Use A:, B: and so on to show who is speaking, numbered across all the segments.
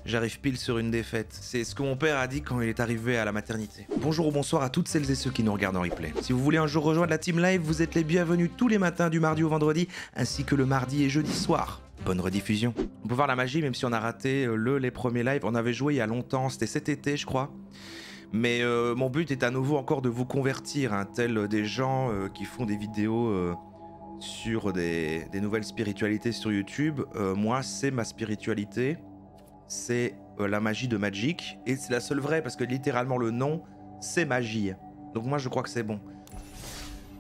A: J'arrive pile sur une défaite. C'est ce que mon père a dit quand il est arrivé à la maternité. Bonjour ou bonsoir à toutes celles et ceux qui nous regardent en replay. Si vous voulez un jour rejoindre la team live, vous êtes les bienvenus tous les matins du mardi au vendredi, ainsi que le mardi et jeudi soir. Bonne rediffusion. On peut voir la magie même si on a raté les premiers lives. On avait joué il y a longtemps, c'était cet été je crois. Mais mon but est à nouveau encore de vous convertir, hein, tels des gens qui font des vidéos sur des nouvelles spiritualités sur YouTube. Moi c'est ma spiritualité. C'est la magie de Magic, et c'est la seule vraie parce que littéralement le nom c'est magie. Donc moi je crois que c'est bon.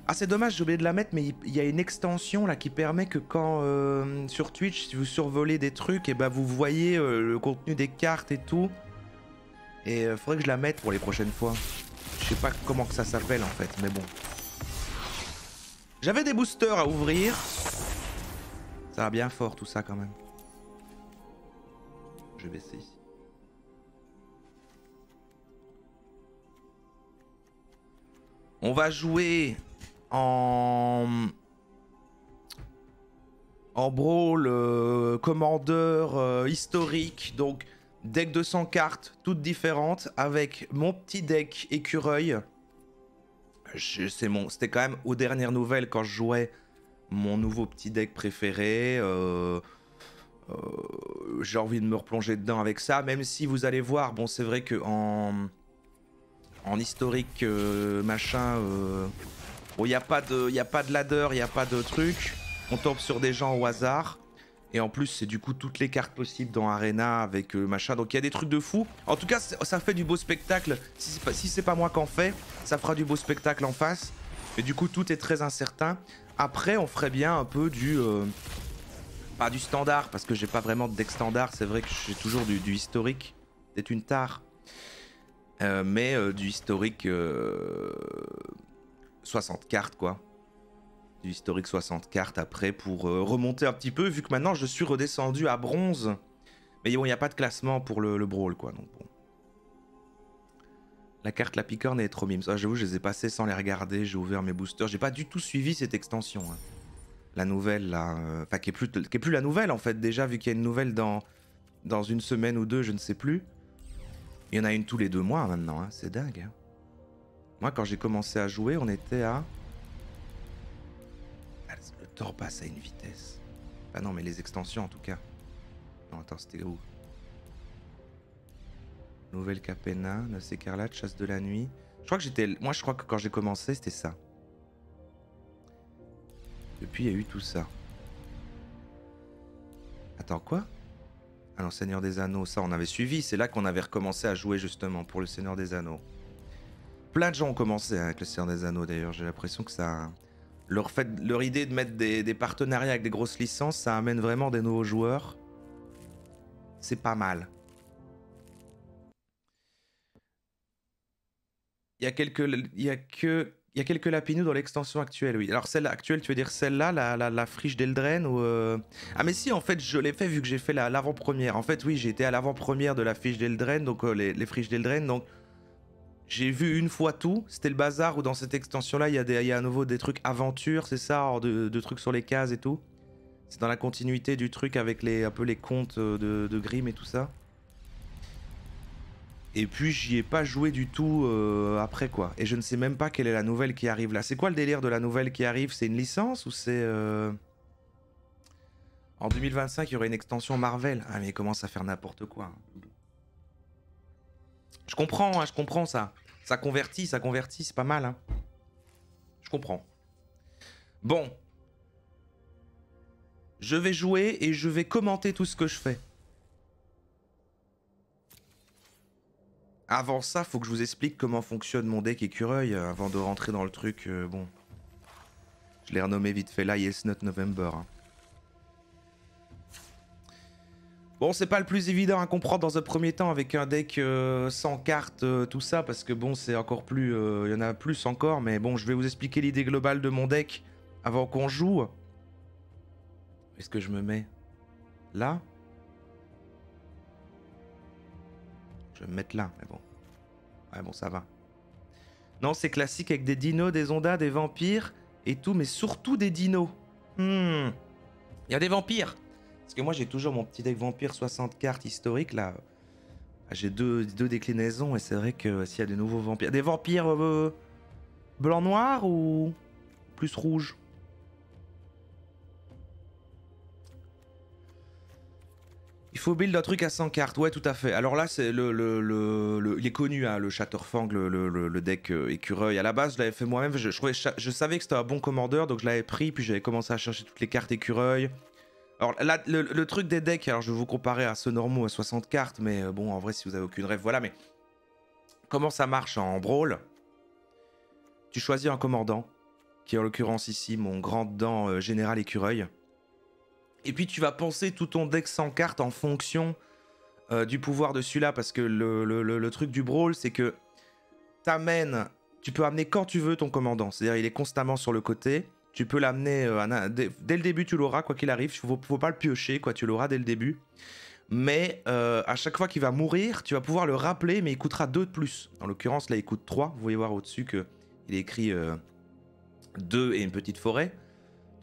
A: Ah c'est dommage, j'ai oublié de la mettre, mais il y a une extension là qui permet que quand sur Twitch, si vous survolez des trucs, et ben vous voyez le contenu des cartes et tout. Et faudrait que je la mette pour les prochaines fois. Je sais pas comment que ça s'appelle en fait, mais bon. J'avais des boosters à ouvrir. Ça va bien fort tout ça quand même. Je vais baisser ici. On va jouer en brawl commandeur historique, donc deck de 100 cartes toutes différentes avec mon petit deck écureuil. C'était quand même aux dernières nouvelles quand je jouais mon nouveau petit deck préféré. J'ai envie de me replonger dedans avec ça, même si vous allez voir, bon c'est vrai que en historique machin, bon il n'y a pas de ladder, il n'y a pas de truc, on tombe sur des gens au hasard, et en plus c'est du coup toutes les cartes possibles dans Arena avec machin, donc il y a des trucs de fou. En tout cas ça fait du beau spectacle, si c'est pas moi qu'en fait, ça fera du beau spectacle en face, et du coup tout est très incertain. Après on ferait bien un peu du... pas du standard, parce que j'ai pas vraiment de deck standard, c'est vrai que j'ai toujours du historique, c'est une tare. Mais du historique 60 cartes quoi. Du historique 60 cartes après pour remonter un petit peu, vu que maintenant je suis redescendu à bronze. Mais bon, il n'y a pas de classement pour le brawl quoi, donc bon. La carte la picorne est trop mimes. Ah, j'avoue, je les ai passées sans les regarder, j'ai ouvert mes boosters, j'ai pas du tout suivi cette extension. Hein. La nouvelle là, enfin qui est plus la nouvelle en fait déjà, vu qu'il y a une nouvelle dans une semaine ou deux, je ne sais plus. Il y en a une tous les 2 mois maintenant, hein. C'est dingue. Hein. Moi quand j'ai commencé à jouer, on était à... Ah, le temps passe à une vitesse. Ah non mais les extensions en tout cas. Non attends, c'était où? Nouvelle Capena, Noce écarlate, chasse de la nuit. Moi je crois que quand j'ai commencé c'était ça. Depuis, il y a eu tout ça. Attends, quoi? Ah non, Seigneur des Anneaux, ça on avait suivi. C'est là qu'on avait recommencé à jouer justement pour le Seigneur des Anneaux. Plein de gens ont commencé avec le Seigneur des Anneaux d'ailleurs. J'ai l'impression que ça... Leur idée de mettre des partenariats avec des grosses licences, ça amène vraiment des nouveaux joueurs. C'est pas mal. Il y a quelques lapinous dans l'extension actuelle, oui. Alors celle actuelle, tu veux dire celle-là, la friche d'Eldren ou Ah mais si, en fait, je l'ai fait vu que j'ai fait l'avant-première. En fait, oui, j'ai été à l'avant-première de la friche d'Eldren, donc les friches d'Eldren, donc j'ai vu une fois tout. C'était le bazar où dans cette extension-là, il y a à nouveau des trucs aventure, c'est ça, de trucs sur les cases et tout. C'est dans la continuité du truc avec un peu les contes de Grimm et tout ça. Et puis j'y ai pas joué du tout après quoi. Et je ne sais même pas quelle est la nouvelle qui arrive là. C'est quoi le délire de la nouvelle qui arrive? C'est une licence ou c'est... En 2025 il y aurait une extension Marvel. Ah mais il commence à faire n'importe quoi. Je comprends, hein, je comprends ça. Ça convertit, c'est pas mal. Hein. Je comprends. Bon. Je vais jouer et je vais commenter tout ce que je fais. Avant ça, faut que je vous explique comment fonctionne mon deck écureuil avant de rentrer dans le truc. Bon, je l'ai renommé vite fait là, Yes Not November. Hein. Bon, c'est pas le plus évident à comprendre dans un premier temps avec un deck sans cartes, tout ça, parce que bon, c'est encore plus... Il y en a plus encore, mais bon, je vais vous expliquer l'idée globale de mon deck avant qu'on joue. Où est-ce que je me mets? Là? Je vais me mettre là, mais bon. Ouais, bon, ça va. Non, c'est classique avec des dinos, des ondas, des vampires et tout, mais surtout des dinos. Il y a des vampires. Parce que moi, j'ai toujours mon petit deck vampire 60 cartes historique, là. Ah, j'ai deux déclinaisons et c'est vrai que s'il y a des nouveaux vampires... Des vampires blanc-noir ou plus rouge? Il faut build un truc à 100 cartes, ouais tout à fait. Alors là c'est il est connu hein, le Shatterfang, le deck écureuil. À la base je l'avais fait moi-même, je savais que c'était un bon commandeur donc je l'avais pris puis j'avais commencé à chercher toutes les cartes écureuil. Alors là le truc des decks, alors je vais vous comparer à ceux normaux à 60 cartes mais bon en vrai si vous avez aucune rêve voilà mais comment ça marche en brawl? Tu choisis un commandant qui est en l'occurrence ici mon grand dent général écureuil. Et puis tu vas penser tout ton deck sans cartes en fonction du pouvoir de celui-là. Parce que le truc du brawl, c'est que tu peux amener quand tu veux ton commandant. C'est-à-dire il est constamment sur le côté. Tu peux l'amener dès le début, tu l'auras quoi qu'il arrive. Faut pas le piocher, quoi. Tu l'auras dès le début. Mais à chaque fois qu'il va mourir, tu vas pouvoir le rappeler, mais il coûtera 2 de plus. En l'occurrence, là, il coûte 3. Vous voyez voir au-dessus qu'il est écrit 2 et une petite forêt.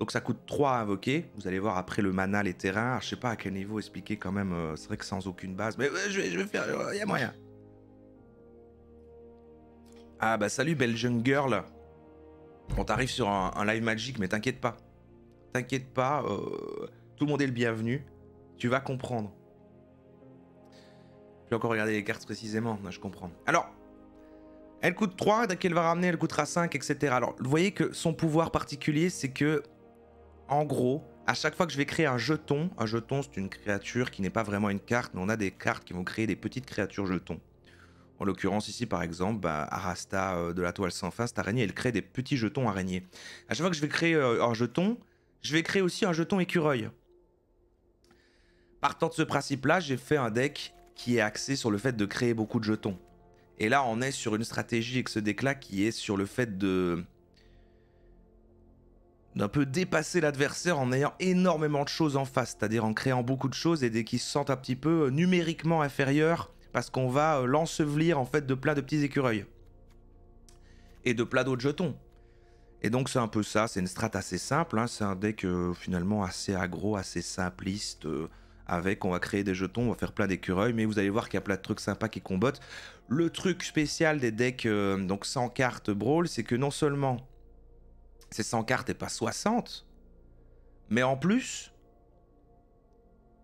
A: Donc ça coûte 3 à invoquer. Vous allez voir après le mana, les terrains. Alors, je sais pas à quel niveau expliquer quand même. C'est vrai que sans aucune base. Mais je vais faire... Il y a moyen. Ah bah salut Belgian Girl. On t'arrive sur un live magic, mais t'inquiète pas. T'inquiète pas. Tout le monde est le bienvenu. Tu vas comprendre. Je vais encore regarder les cartes précisément. Non, je comprends. Alors... Elle coûte 3, dès qu'elle va ramener, elle coûtera 5, etc. Alors, vous voyez que son pouvoir particulier, c'est que, en gros, à chaque fois que je vais créer un jeton c'est une créature qui n'est pas vraiment une carte, mais on a des cartes qui vont créer des petites créatures jetons. En l'occurrence ici, par exemple, Arasta de la toile sans fin, cette araignée, elle crée des petits jetons araignées. À chaque fois que je vais créer un jeton, je vais créer aussi un jeton écureuil. Partant de ce principe-là, j'ai fait un deck qui est axé sur le fait de créer beaucoup de jetons. Et là, on est sur une stratégie avec ce deck-là qui est sur le fait d'un peu dépasser l'adversaire en ayant énormément de choses en face, c'est-à-dire en créant beaucoup de choses et dès qu'ils se sentent un petit peu numériquement inférieurs parce qu'on va l'ensevelir en fait de plein de petits écureuils et de plein d'autres jetons. Et donc c'est un peu ça, c'est une strat assez simple, hein. C'est un deck finalement assez aggro, assez simpliste. Avec, on va créer des jetons, on va faire plein d'écureuils, mais vous allez voir qu'il y a plein de trucs sympas qui combattent. Le truc spécial des decks donc 100 cartes Brawl, c'est que non seulement c'est 100 cartes et pas 60, mais en plus,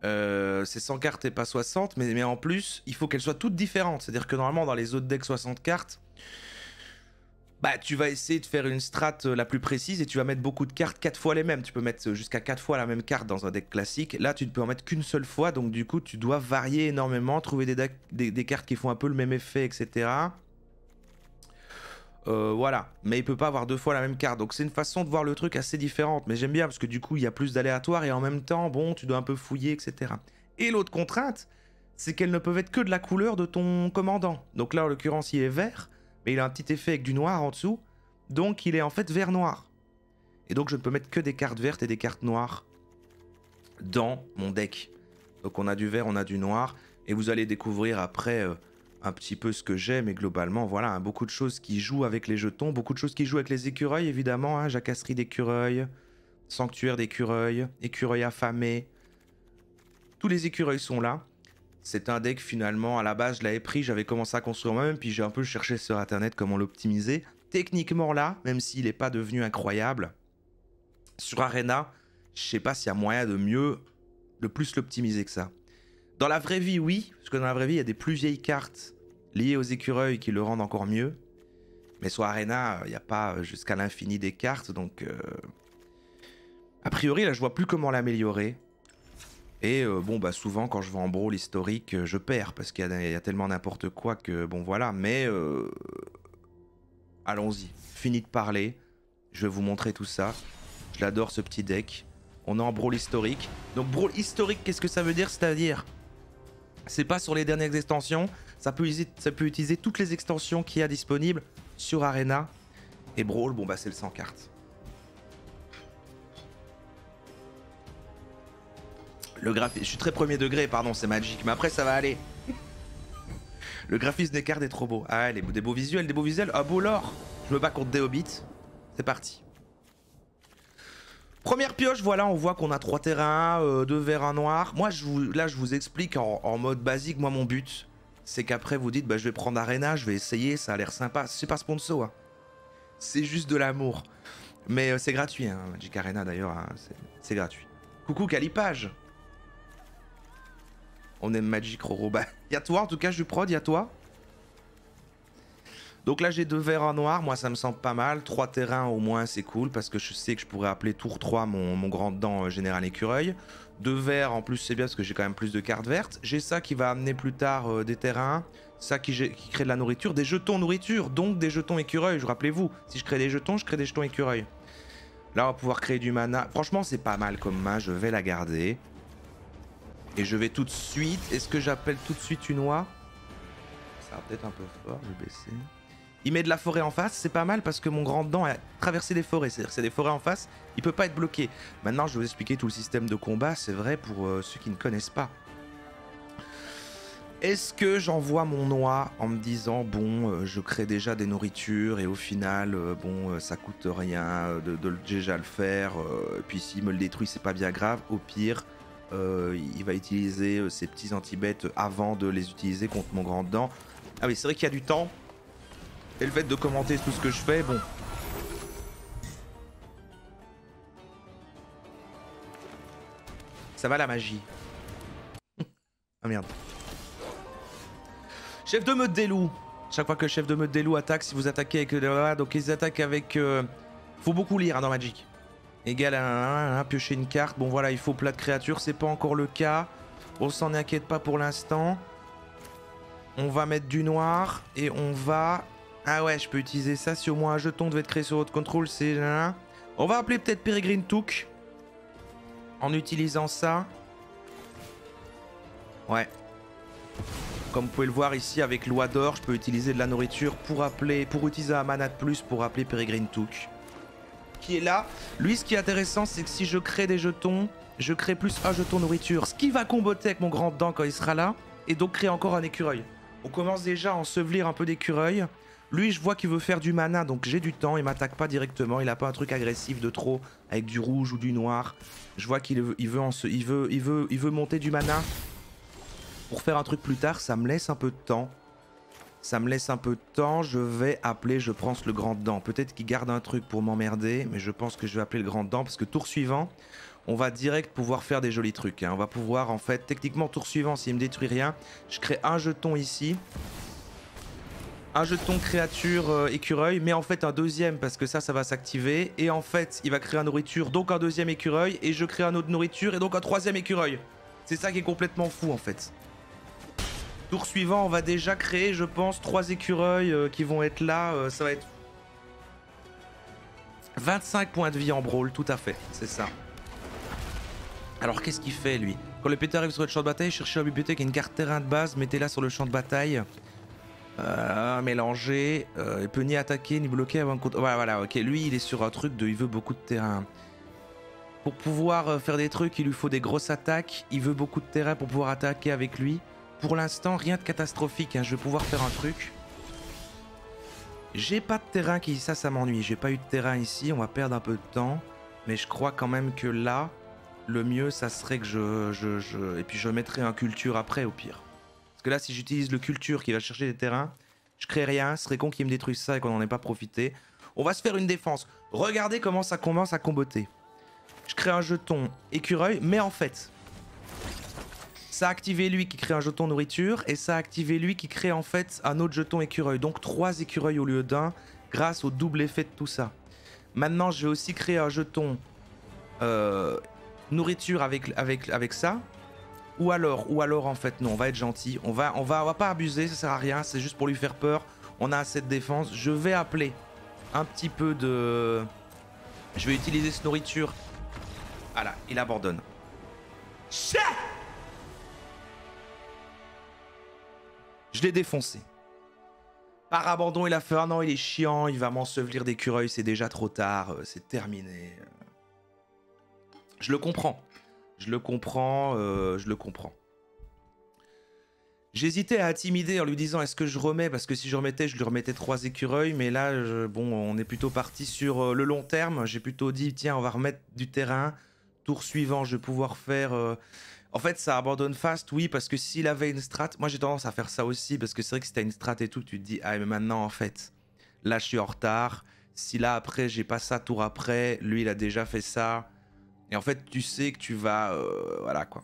A: c'est 100 cartes et pas 60, mais en plus, il faut qu'elles soient toutes différentes. C'est-à-dire que normalement, dans les autres decks 60 cartes, bah, tu vas essayer de faire une strat la plus précise et tu vas mettre beaucoup de cartes 4 fois les mêmes. Tu peux mettre jusqu'à 4 fois la même carte dans un deck classique. Là, tu ne peux en mettre qu'une seule fois. Donc, du coup, tu dois varier énormément, trouver des cartes qui font un peu le même effet, etc. Voilà. Mais il peut pas avoir 2 fois la même carte. Donc, c'est une façon de voir le truc assez différente. Mais j'aime bien parce que du coup, il y a plus d'aléatoires et en même temps, bon, tu dois un peu fouiller, etc. Et l'autre contrainte, c'est qu'elles ne peuvent être que de la couleur de ton commandant. Donc là, en l'occurrence, il est vert. Mais il a un petit effet avec du noir en dessous, donc il est en fait vert-noir. Et donc je ne peux mettre que des cartes vertes et des cartes noires dans mon deck. Donc on a du vert, on a du noir, et vous allez découvrir après un petit peu ce que j'ai, mais globalement voilà, hein, beaucoup de choses qui jouent avec les jetons, beaucoup de choses qui jouent avec les écureuils évidemment, hein, jacasserie d'écureuil, sanctuaire d'écureuil, écureuil affamé, tous les écureuils sont là. C'est un deck finalement, à la base je l'avais pris, j'avais commencé à construire moi-même, puis j'ai un peu cherché sur internet comment l'optimiser. Techniquement là, même s'il n'est pas devenu incroyable, sur Arena, je sais pas s'il y a moyen de plus l'optimiser que ça. Dans la vraie vie, oui, parce que dans la vraie vie, il y a des plus vieilles cartes liées aux écureuils qui le rendent encore mieux. Mais sur Arena, il n'y a pas jusqu'à l'infini des cartes, donc... A priori, là, je vois plus comment l'améliorer. Et bon bah souvent quand je vais en brawl historique je perds parce qu'il y a tellement n'importe quoi que bon voilà mais allons-y, fini de parler, je vais vous montrer tout ça, je l'adore ce petit deck, on est en brawl historique, donc brawl historique qu'est-ce que ça veut dire, c'est-à-dire c'est pas sur les dernières extensions, ça peut utiliser toutes les extensions qu'il y a disponibles sur Arena et brawl bon bah c'est le 100 cartes. Le graphisme, je suis très premier degré, pardon, c'est magique, mais après ça va aller. Le graphisme des cartes est trop beau. Ah, des beaux visuels, Ah, beau lore. Je me bats contre des hobbits. C'est parti. Première pioche, voilà, on voit qu'on a 3 terrains, 2 verts, 1 noir. Moi, là, je vous explique en mode basique, moi, mon but, c'est qu'après vous dites bah je vais prendre Arena, je vais essayer, ça a l'air sympa. C'est pas sponsor, hein. C'est juste de l'amour. Mais c'est gratuit, hein. Magic Arena d'ailleurs, hein, c'est gratuit. Coucou Calipage. On aime Magic Roro. Bah y'a toi en tout cas, je suis prod, y'a toi. Donc là j'ai 2 verts en noir, moi ça me semble pas mal. 3 terrains au moins c'est cool parce que je sais que je pourrais appeler tour 3 mon grand dent général écureuil. 2 verts en plus c'est bien parce que j'ai quand même plus de cartes vertes. J'ai ça qui va amener plus tard des terrains. Ça qui crée de la nourriture, des jetons nourriture, donc des jetons écureuil. Rappelez-vous, si je crée des jetons, je crée des jetons écureuil. Là on va pouvoir créer du mana. Franchement c'est pas mal comme main, je vais la garder. Et je vais tout de suite, est-ce que j'appelle tout de suite une oie? Ça va peut-être un peu fort, je vais baisser. Il met de la forêt en face, c'est pas mal parce que mon grand dent a traversé des forêts. C'est-à-dire que c'est des forêts en face, il peut pas être bloqué. Maintenant, je vais vous expliquer tout le système de combat, c'est vrai pour ceux qui ne connaissent pas. Est-ce que j'envoie mon noix en me disant, bon, je crée déjà des nourritures et au final, bon, ça coûte rien de déjà le faire. Et puis s'il me le détruit, c'est pas bien grave. Au pire, il va utiliser ses petits anti-bêtes avant de les utiliser contre mon grand dent. Ah oui, c'est vrai qu'il y a du temps. Et le fait de commenter tout ce que je fais, bon. Ça va la magie. Ah merde. Chef de meute des loups. Chaque fois que le chef de meute des loups attaque, si vous attaquez avec... donc ils attaquent avec... faut beaucoup lire hein, dans Magic. Égal à piocher une carte. Bon voilà, il faut plat de créature, c'est pas encore le cas. On s'en inquiète pas pour l'instant. On va mettre du noir et on va... Ah ouais, je peux utiliser ça si au moins un jeton devait être créé sur votre contrôle, c'est... On va appeler peut-être Peregrine Took. En utilisant ça. Ouais. Comme vous pouvez le voir ici avec l'oie d'or, je peux utiliser de la nourriture pour utiliser un mana de plus pour appeler Peregrine Took. Qui est là. Lui, ce qui est intéressant, c'est que si je crée des jetons, je crée plus un jeton nourriture. Ce qui va comboter avec mon grand dent quand il sera là. Et donc créer encore un écureuil. On commence déjà à ensevelir un peu d'écureuil. Lui, je vois qu'il veut faire du mana, donc j'ai du temps. Il m'attaque pas directement. Il a pas un truc agressif de trop avec du rouge ou du noir. Je vois qu'il veut monter du mana pour faire un truc plus tard. Ça me laisse un peu de temps. Je vais appeler, je pense, le grand dent. Peut-être qu'il garde un truc pour m'emmerder, mais je pense que je vais appeler le grand dent parce que tour suivant, on va direct pouvoir faire des jolis trucs. Hein. On va pouvoir, en fait, techniquement, tour suivant, s'il me détruit rien, je crée un jeton ici. Un jeton créature écureuil, mais en fait un deuxième parce que ça va s'activer. Et en fait, il va créer un nourriture, donc un deuxième écureuil. Et je crée un autre nourriture et donc un troisième écureuil. C'est ça qui est complètement fou en fait. Tour suivant, on va déjà créer, je pense, 3 écureuils qui vont être là. Ça va être 25 points de vie en brawl, tout à fait, c'est ça. Alors qu'est-ce qu'il fait lui? Quand le pétard arrive sur le champ de bataille, cherchez à la bibliothèque une carte terrain de base, mettez-la sur le champ de bataille. Mélanger, il peut ni attaquer ni bloquer avant de... Voilà, ok, lui il est sur un truc de... il veut beaucoup de terrain. Pour pouvoir faire des trucs, il lui faut des grosses attaques, il veut beaucoup de terrain pour pouvoir attaquer avec lui. Pour l'instant, rien de catastrophique, hein. Je vais pouvoir faire un truc. J'ai pas de terrain qui... Ça m'ennuie, j'ai pas eu de terrain ici, on va perdre un peu de temps. Mais je crois quand même que là, le mieux ça serait que Et puis je mettrai un culture après au pire. Parce que là, si j'utilise le culture qui va chercher des terrains, je crée rien. Ce serait con qu'il me détruise ça et qu'on n'en ait pas profité. On va se faire une défense. Regardez comment ça commence à comboter. Je crée un jeton écureuil, mais en fait, ça a activé lui qui crée un jeton nourriture et ça a activé lui qui crée en fait un autre jeton écureuil. Donc 3 écureuils au lieu d'un grâce au double effet de tout ça. Maintenant, je vais aussi créer un jeton nourriture avec ça. Ou alors en fait non, on va être gentil, on va pas abuser, ça sert à rien, c'est juste pour lui faire peur. On a assez de défense, je vais appeler un petit peu de... Je vais utiliser cette nourriture. Voilà, il abandonne. Je l'ai défoncé. Par abandon, il a fait, ah non, il est chiant, il va m'ensevelir d'écureuil, c'est déjà trop tard, c'est terminé. Je le comprends. Je le comprends. J'hésitais à intimider en lui disant est-ce que je remets, parce que si je remettais, je lui remettais 3 écureuils, mais là, bon, on est plutôt parti sur le long terme. J'ai plutôt dit tiens, on va remettre du terrain. Tour suivant, je vais pouvoir faire... En fait, ça abandonne fast, oui, parce que s'il avait une strat... Moi, j'ai tendance à faire ça aussi, parce que c'est vrai que si t'as une strat et tout, tu te dis, ah, mais maintenant, en fait, là, je suis en retard. Si là, après, j'ai pas ça tour après, lui, il a déjà fait ça. Et en fait, tu sais que tu vas... voilà, quoi.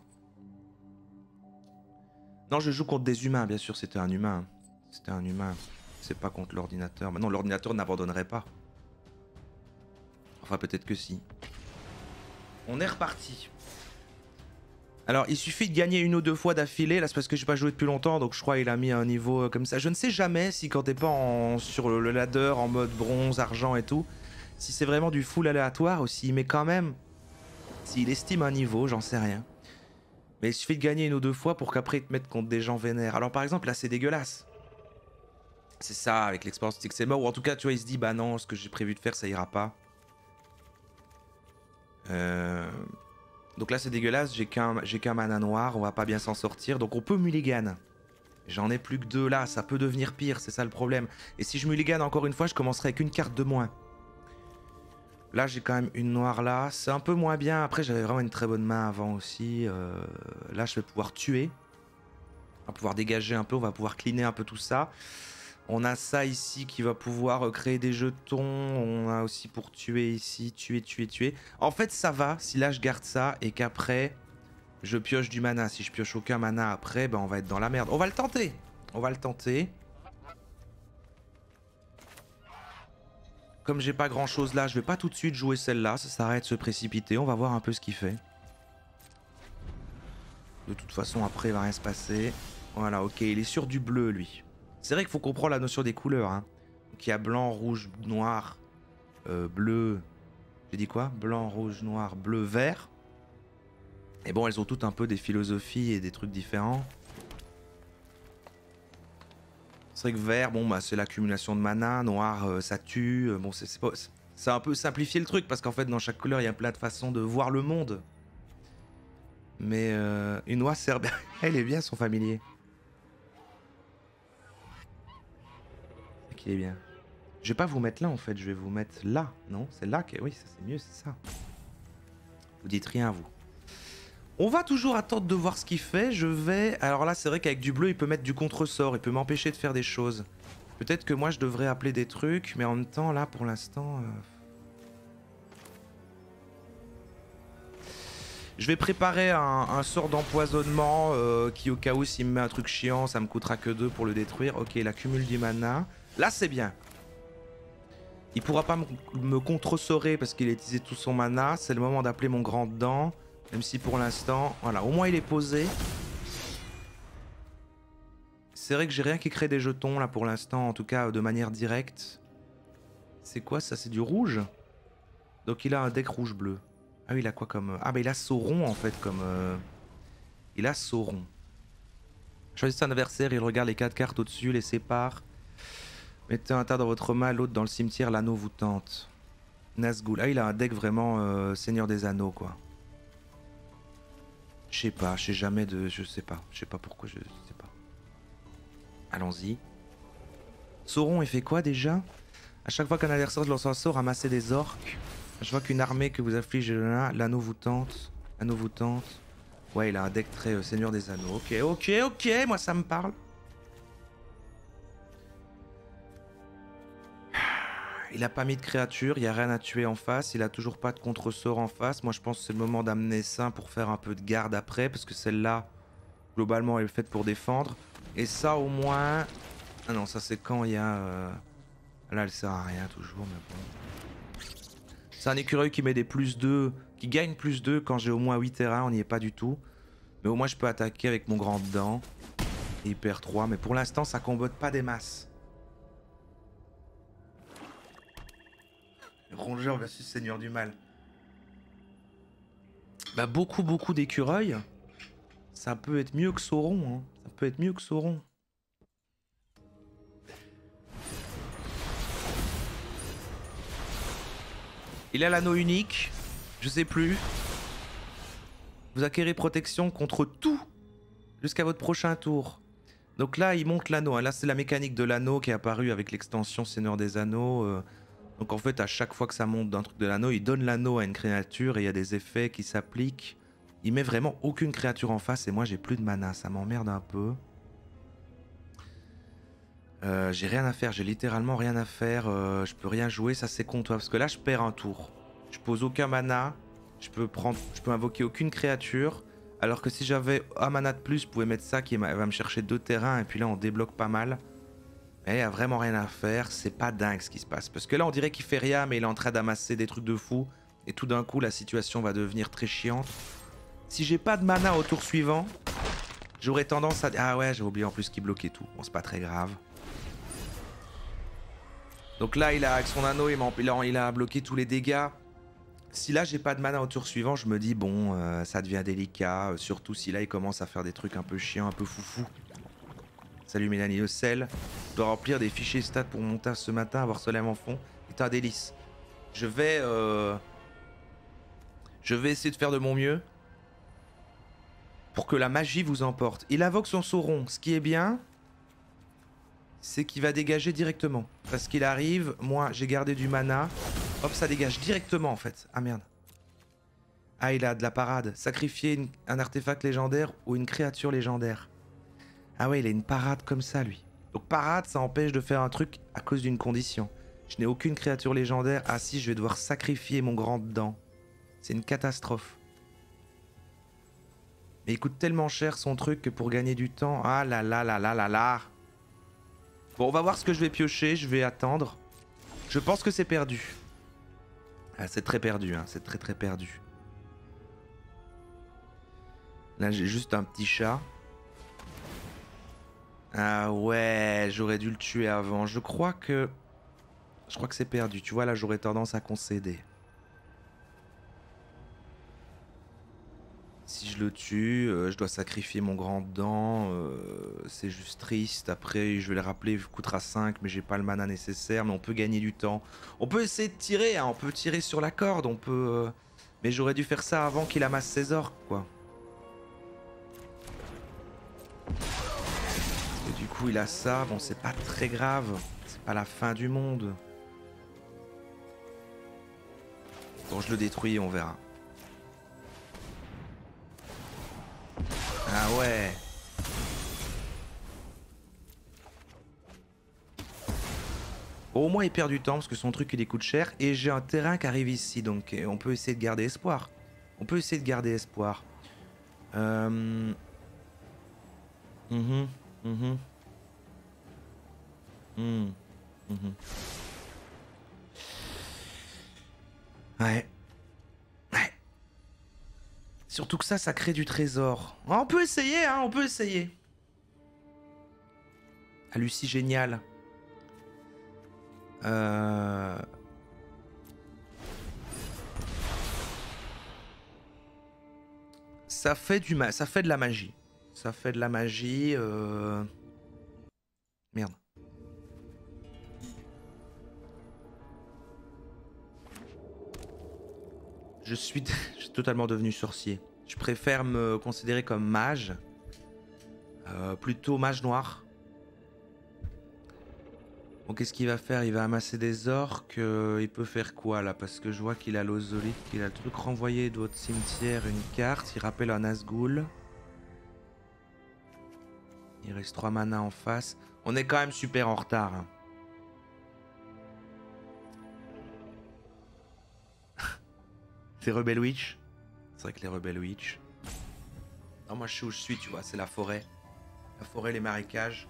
A: Non, je joue contre des humains, bien sûr, c'était un humain. C'était un humain. C'est pas contre l'ordinateur. Maintenant, l'ordinateur n'abandonnerait pas. Enfin, peut-être que si. On est reparti. Alors, il suffit de gagner une ou deux fois d'affilée. Là, c'est parce que j'ai pas joué depuis longtemps, donc je crois qu'il a mis un niveau comme ça. Je ne sais jamais si quand t'es pas sur le ladder en mode bronze, argent et tout, si c'est vraiment du full aléatoire ou s'il met quand même... S'il estime un niveau, j'en sais rien. Mais il suffit de gagner une ou deux fois pour qu'après il te mette contre des gens vénères. Alors par exemple, là, c'est dégueulasse. C'est ça, avec l'expérience c'est que c'est mort. Ou en tout cas, tu vois, il se dit, bah non, ce que j'ai prévu de faire, ça ira pas. Donc là c'est dégueulasse, j'ai qu'un mana noir, on va pas bien s'en sortir, donc on peut mulligan. J'en ai plus que deux là, ça peut devenir pire, c'est ça le problème. Et si je mulligan encore une fois, je commencerai avec une carte de moins. Là j'ai quand même une noire là, c'est un peu moins bien, après j'avais vraiment une très bonne main avant aussi. Là je vais pouvoir tuer, on va pouvoir dégager un peu, on va pouvoir cleaner un peu tout ça. On a ça ici qui va pouvoir créer des jetons. On a aussi pour tuer ici. Tuer. En fait, ça va si là je garde ça et qu'après je pioche du mana. Si je pioche aucun mana après, ben on va être dans la merde. On va le tenter. On va le tenter. Comme j'ai pas grand chose là, je vais pas tout de suite jouer celle-là. Ça s'arrête de se précipiter. On va voir un peu ce qu'il fait. De toute façon, après, il va rien se passer. Voilà, ok. Il est sur du bleu, lui. C'est vrai qu'il faut comprendre la notion des couleurs. Hein. Donc il y a blanc, rouge, noir, bleu. J'ai dit quoi? Blanc, rouge, noir, bleu, vert. Et bon, elles ont toutes un peu des philosophies et des trucs différents. C'est vrai que vert, bon, bah, c'est l'accumulation de mana. Noir, ça tue. Bon, c'est un peu simplifier le truc parce qu'en fait, dans chaque couleur, il y a plein de façons de voir le monde. Mais une oie sert bien. Elle est bien, son familier. Qui est bien. Je vais pas vous mettre là en fait, je vais vous mettre là. Non, c'est là que... Oui, ça c'est mieux, c'est ça. Vous dites rien, vous. On va toujours attendre de voir ce qu'il fait. Je vais... Alors là, c'est vrai qu'avec du bleu, il peut mettre du contre-sort. Il peut m'empêcher de faire des choses. Peut-être que moi, je devrais appeler des trucs. Mais en même temps, là, pour l'instant... Je vais préparer un sort d'empoisonnement qui, au cas où, s'il me met un truc chiant, ça me coûtera que 2 pour le détruire. Ok, il accumule du mana. Là, c'est bien. Il pourra pas me contre-sorer parce qu'il a utilisé tout son mana. C'est le moment d'appeler mon grand dent. Même si pour l'instant... Voilà, au moins il est posé. C'est vrai que j'ai rien qui crée des jetons là pour l'instant. En tout cas, de manière directe. C'est quoi ça? C'est du rouge? Donc il a un deck rouge-bleu. Ah oui, il a quoi comme... Ah bah il a Sauron en fait comme... Il a Sauron. Choisissez un adversaire, il regarde les 4 cartes au-dessus, les sépare. Mettez un tas dans votre main, l'autre dans le cimetière, l'anneau vous tente. Nazgûl. Ah, il a un deck vraiment Seigneur des Anneaux, quoi. Je sais pas, je sais jamais de... Je sais pas pourquoi, je sais pas. Allons-y. Sauron, il fait quoi déjà? À chaque fois qu'un adversaire lance un sort, ramassez des orques. À chaque fois qu'une armée que vous afflige l'anneau vous tente. L'anneau vous tente. Ouais, il a un deck très Seigneur des Anneaux. Ok, moi ça me parle. Il a pas mis de créature, il n'y a rien à tuer en face, il a toujours pas de contre-sort en face. Moi je pense que c'est le moment d'amener ça pour faire un peu de garde après, parce que celle-là, globalement, elle est faite pour défendre. Et ça au moins... Ah non, ça c'est quand il y a... Là elle sert à rien toujours, mais bon. C'est un écureuil qui met des +2, qui gagne +2 quand j'ai au moins 8 terrains, on n'y est pas du tout. Mais au moins je peux attaquer avec mon grand dent. Et il perd 3, mais pour l'instant ça combote pas des masses. Rongeur versus Seigneur du Mal. Bah beaucoup d'écureuils. Ça peut être mieux que Sauron. Hein. Ça peut être mieux que Sauron. Il a l'anneau unique. Je sais plus. Vous acquérez protection contre tout jusqu'à votre prochain tour. Donc là, il monte l'anneau. Là, c'est la mécanique de l'anneau qui est apparue avec l'extension Seigneur des Anneaux. Donc en fait, à chaque fois que ça monte d'un truc de l'anneau, il donne l'anneau à une créature et il y a des effets qui s'appliquent. Il met vraiment aucune créature en face et moi j'ai plus de mana, ça m'emmerde un peu. J'ai rien à faire, j'ai littéralement rien à faire, je peux rien jouer, ça c'est con toi, parce que là je perds un tour. Je pose aucun mana, je peux invoquer aucune créature, alors que si j'avais un mana de plus, je pouvais mettre ça qui va me chercher 2 terrains et puis là on débloque pas mal. Mais il y a vraiment rien à faire, c'est pas dingue ce qui se passe. Parce que là on dirait qu'il fait rien mais il est en train d'amasser des trucs de fou et tout d'un coup la situation va devenir très chiante. Si j'ai pas de mana au tour suivant, j'aurais tendance à... Ah ouais, j'ai oublié en plus qu'il bloquait tout, bon c'est pas très grave. Donc là, avec son anneau, il a bloqué tous les dégâts. Si là, j'ai pas de mana au tour suivant, je me dis, bon, ça devient délicat. Surtout si là, il commence à faire des trucs un peu chiants, un peu foufou. Salut Mélanie, le sel. Je dois remplir des fichiers stats pour mon taf ce matin, avoir soleil en fond. C'est un délice. Je vais essayer de faire de mon mieux pour que la magie vous emporte. Il invoque son Sauron, ce qui est bien... c'est qu'il va dégager directement. Parce qu'il arrive, moi j'ai gardé du mana. Hop, ça dégage directement en fait. Ah merde. Ah, il a de la parade. Sacrifier un artefact légendaire ou une créature légendaire. Ah ouais, il a une parade comme ça lui. Donc parade, ça empêche de faire un truc à cause d'une condition. Je n'ai aucune créature légendaire. Ah si, je vais devoir sacrifier mon grand dent. C'est une catastrophe. Mais il coûte tellement cher son truc que pour gagner du temps... Ah là là là là là là. Bon, on va voir ce que je vais piocher, je vais attendre. Je pense que c'est perdu. Ah, c'est très perdu, hein. C'est très très perdu. Là, j'ai juste un petit chat. Ah ouais, j'aurais dû le tuer avant. Je crois que c'est perdu. Tu vois, là, j'aurais tendance à concéder. Si je le tue, je dois sacrifier mon grand dent, c'est juste triste. Après, je vais le rappeler, il coûtera 5, mais j'ai pas le mana nécessaire. Mais on peut gagner du temps. On peut essayer de tirer, hein, on peut tirer sur la corde, on peut... Mais j'aurais dû faire ça avant qu'il amasse ses orques, quoi. Et du coup, il a ça. Bon, c'est pas très grave. C'est pas la fin du monde. Bon, je le détruis, on verra. Ah ouais. Bon, au moins il perd du temps parce que son truc il lui coûte cher. Et j'ai un terrain qui arrive ici, donc on peut essayer de garder espoir. On peut essayer de garder espoir. Ouais. Ouais. Surtout que ça crée du trésor. Oh, on peut essayer, hein, on peut essayer. Ah, Lucie, génial. Ça fait ça fait de la magie. Ça fait de la magie. Merde. Je suis totalement devenu sorcier. Je préfère me considérer comme mage. Plutôt mage noir. Bon, qu'est-ce qu'il va faire? Il va amasser des orques. Il peut faire quoi là? Parce que je vois qu'il a l'ozolite, qu'il a le truc renvoyé de votre cimetière, une carte. Il rappelle un Nazgûl. Il reste 3 mana en face. On est quand même super en retard. Hein. C'est Rebel Witch. C'est vrai que les Rebel Witch. Non, moi je sais où je suis, tu vois, c'est la forêt. La forêt, les marécages.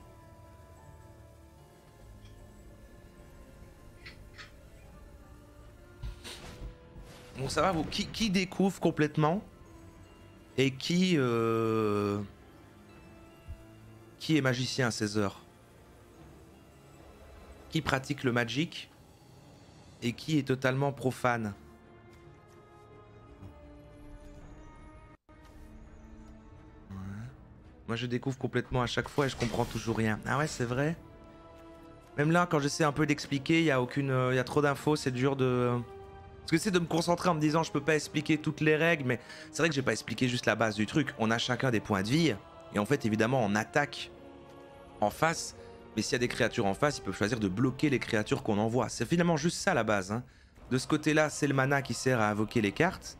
A: Bon, ça va, vous. Qui découvre complètement? Et qui est magicien à 16 heures? Qui pratique le magic? Et qui est totalement profane? Moi je découvre complètement à chaque fois et je comprends toujours rien. Ah ouais, c'est vrai. Même là, quand j'essaie un peu d'expliquer, il y a trop d'infos, c'est dur de... Parce que j'essaie de me concentrer en me disant je peux pas expliquer toutes les règles, mais c'est vrai que j'ai pas expliqué juste la base du truc. On a chacun des points de vie, et en fait évidemment on attaque en face, mais s'il y a des créatures en face, ils peuvent choisir de bloquer les créatures qu'on envoie. C'est finalement juste ça la base. Hein. De ce côté-là, c'est le mana qui sert à invoquer les cartes.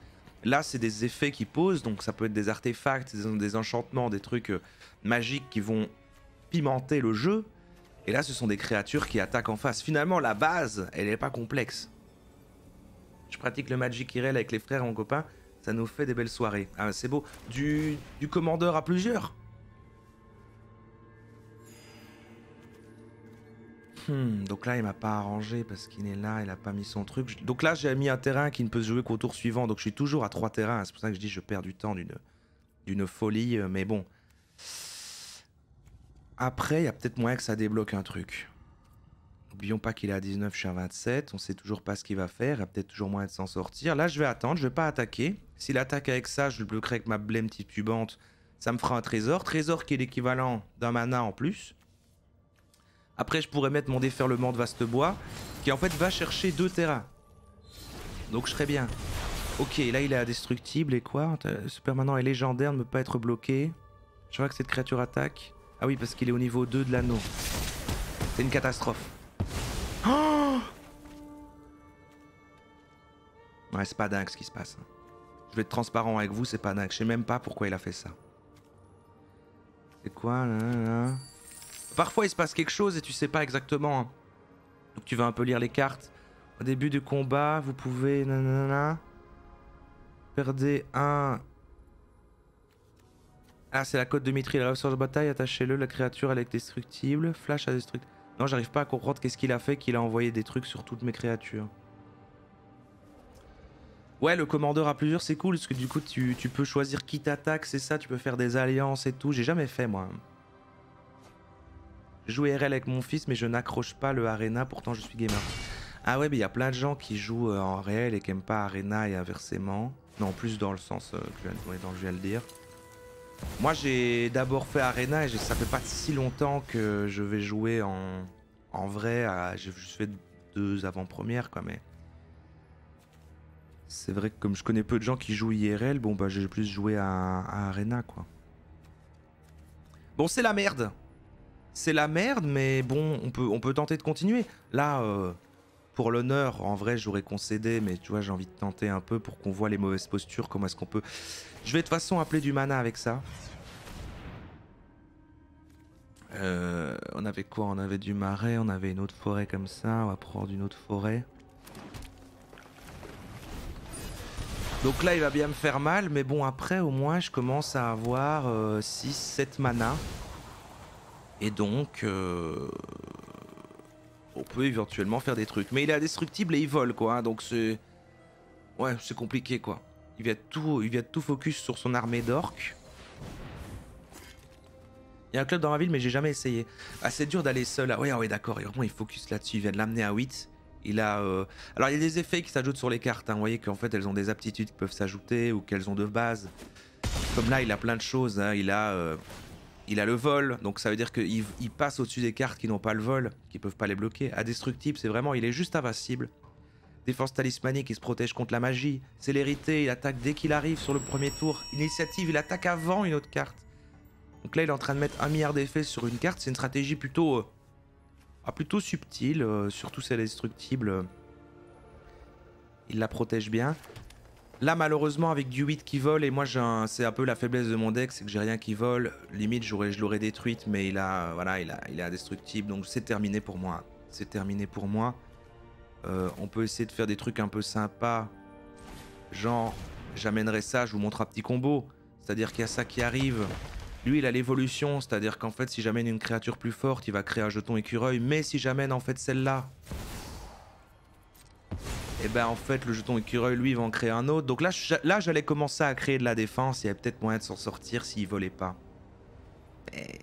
A: Là, c'est des effets qui posent, donc ça peut être des artefacts, des enchantements, des trucs magiques qui vont pimenter le jeu. Et là, ce sont des créatures qui attaquent en face. Finalement, la base, elle n'est pas complexe. Je pratique le Magic IRL avec les frères et mon copain. Ça nous fait des belles soirées. Ah, c'est beau. Du commandeur à plusieurs. Donc là, il m'a pas arrangé parce qu'il est là, il a pas mis son truc. Donc là, j'ai mis un terrain qui ne peut se jouer qu'au tour suivant. Donc je suis toujours à 3 terrains. C'est pour ça que je dis que je perds du temps d'une folie. Mais bon. Après, il y a peut-être moyen que ça débloque un truc. N'oublions pas qu'il est à 19, je suis à 27. On sait toujours pas ce qu'il va faire. Il y a peut-être toujours moyen de s'en sortir. Là, je vais attendre. Je vais pas attaquer. S'il attaque avec ça, je le bloquerai avec ma blême titubante. Ça me fera un trésor. Trésor qui est l'équivalent d'un mana en plus. Après, je pourrais mettre mon déferlement de vaste bois, qui en fait va chercher 2 terrains. Donc je serais bien. Ok, là il est indestructible et quoi? Ce permanent est légendaire, ne peut pas être bloqué. Je vois que cette créature attaque. Ah oui, parce qu'il est au niveau 2 de l'anneau. C'est une catastrophe. Oh, ouais, c'est pas dingue ce qui se passe. Je vais être transparent avec vous, c'est pas dingue. Je sais même pas pourquoi il a fait ça. C'est quoi là? Parfois il se passe quelque chose et tu sais pas exactement. Hein. Donc tu vas un peu lire les cartes. Au début du combat, vous pouvez... Nanana, perdez un... Ah, c'est la cote de Mithril. La ressource de bataille, attachez-le. La créature, elle est destructible. Flash à destructible. Non, j'arrive pas à comprendre qu'est-ce qu'il a fait, qu'il a envoyé des trucs sur toutes mes créatures. Ouais, le commandeur à plusieurs, c'est cool, parce que du coup, tu peux choisir qui t'attaque, c'est ça, tu peux faire des alliances et tout. J'ai jamais fait, moi. Je joue RL avec mon fils, mais je n'accroche pas le Arena, pourtant je suis gamer. Ah ouais, mais il y a plein de gens qui jouent en réel et qui aiment pas Arena et inversement. Non, plus dans le sens que je viens de dire. Moi, j'ai d'abord fait Arena et ça fait pas si longtemps que je vais jouer en vrai. J'ai juste fait 2 avant-premières, quoi, mais... C'est vrai que comme je connais peu de gens qui jouent IRL, bon, bah j'ai plus joué à Arena, quoi. Bon, c'est la merde. C'est la merde, mais bon, on peut tenter de continuer. Là, pour l'honneur, en vrai, j'aurais concédé, mais tu vois, j'ai envie de tenter un peu pour qu'on voit les mauvaises postures, comment est-ce qu'on peut... Je vais de toute façon appeler du mana avec ça. On avait quoi? On avait du marais, on avait une autre forêt comme ça, on va prendre une autre forêt. Donc là, il va bien me faire mal, mais bon, après, au moins, je commence à avoir 6-7 mana. Et donc, on peut éventuellement faire des trucs. Mais il est indestructible et il vole, quoi. Hein, donc c'est... Ouais, c'est compliqué, quoi. Il vient de tout focus sur son armée d'orques. Il y a un club dans ma ville, mais j'ai jamais essayé. Ah, c'est dur d'aller seul. Ah, ouais, d'accord. Vraiment, il focus là-dessus. Il vient de l'amener à 8. Il a... Alors, il y a des effets qui s'ajoutent sur les cartes. Hein. Vous voyez qu'en fait, elles ont des aptitudes qui peuvent s'ajouter ou qu'elles ont de base. Comme là, il a plein de choses. Hein. Il a le vol, donc ça veut dire qu'il passe au-dessus des cartes qui n'ont pas le vol, qui peuvent pas les bloquer. Indestructible, c'est vraiment, il est juste invincible. Défense talismanique, il se protège contre la magie. Célérité, il attaque dès qu'il arrive sur le premier tour. Initiative, il attaque avant une autre carte. Donc là, il est en train de mettre 1 milliard d'effets sur une carte. C'est une stratégie plutôt subtile, surtout si elle est destructible. Il la protège bien. Là, malheureusement, avec du 8 qui vole, et moi, c'est un peu la faiblesse de mon deck, c'est que j'ai rien qui vole. Limite, je l'aurais détruite, mais il est indestructible, donc c'est terminé pour moi. C'est terminé pour moi. On peut essayer de faire des trucs un peu sympas. Genre, j'amènerai ça, je vous montre un petit combo. C'est-à-dire qu'il y a ça qui arrive. Lui, il a l'évolution, c'est-à-dire qu'en fait, si j'amène une créature plus forte, il va créer un jeton écureuil. Mais si j'amène en fait celle-là... Et ben en fait le jeton écureuil lui il va en créer un autre. Donc là j'allais commencer à créer de la défense. Il y avait peut-être moyen de s'en sortir s'il volait pas. Mais...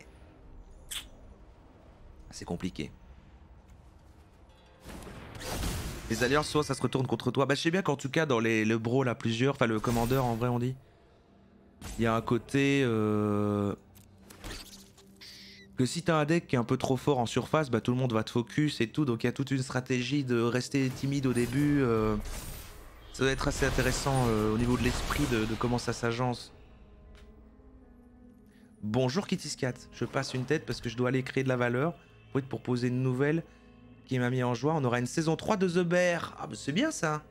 A: c'est compliqué. Les alliances soit ça se retourne contre toi. Bah je sais bien qu'en tout cas dans le brawl à plusieurs, enfin le commandeur en vrai on dit. Il y a un côté... que si t'as un deck qui est un peu trop fort en surface, bah tout le monde va te focus et tout, donc il y a toute une stratégie de rester timide au début. Ça doit être assez intéressant au niveau de l'esprit de comment ça s'agence. Bonjour Kitty-Scat, je passe une tête parce que je dois aller créer de la valeur pour poser une nouvelle qui m'a mis en joie. On aura une saison 3 de The Bear. Ah bah c'est bien ça.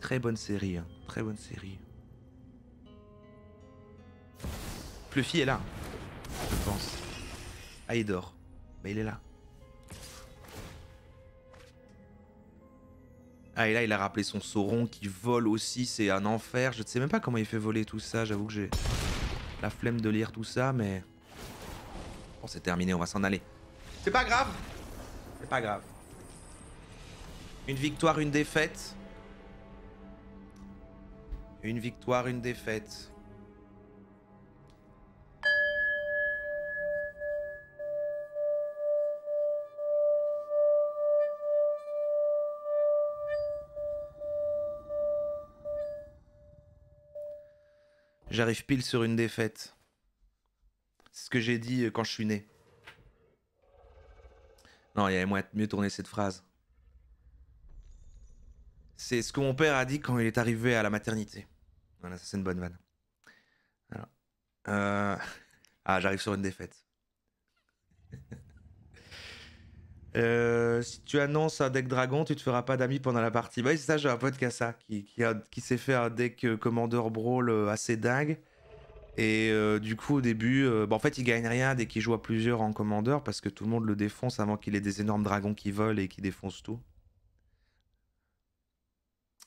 A: Très bonne série, hein. Très bonne série. Fluffy est là, je pense. Ah, il dort. Mais il est là. Ah, et là, il a rappelé son Sauron qui vole aussi. C'est un enfer. Je ne sais même pas comment il fait voler tout ça. J'avoue que j'ai la flemme de lire tout ça, mais... Bon, c'est terminé, on va s'en aller. C'est pas grave. C'est pas grave. Une victoire, une défaite. Une victoire, une défaite. J'arrive pile sur une défaite. C'est ce que j'ai dit quand je suis né. Non, il y avait mieux tourner cette phrase. C'est ce que mon père a dit quand il est arrivé à la maternité. Voilà, ça c'est une bonne vanne. Alors, ah, j'arrive sur une défaite. Si tu annonces un deck dragon, tu te feras pas d'amis pendant la partie. Bah oui, c'est ça, j'ai un pote qui a ça, qui s'est fait un deck Commander Brawl assez dingue. Et du coup, au début, bah, en fait, il gagne rien dès qu'il joue à plusieurs en Commander parce que tout le monde le défonce avant qu'il ait des énormes dragons qui volent et qui défoncent tout.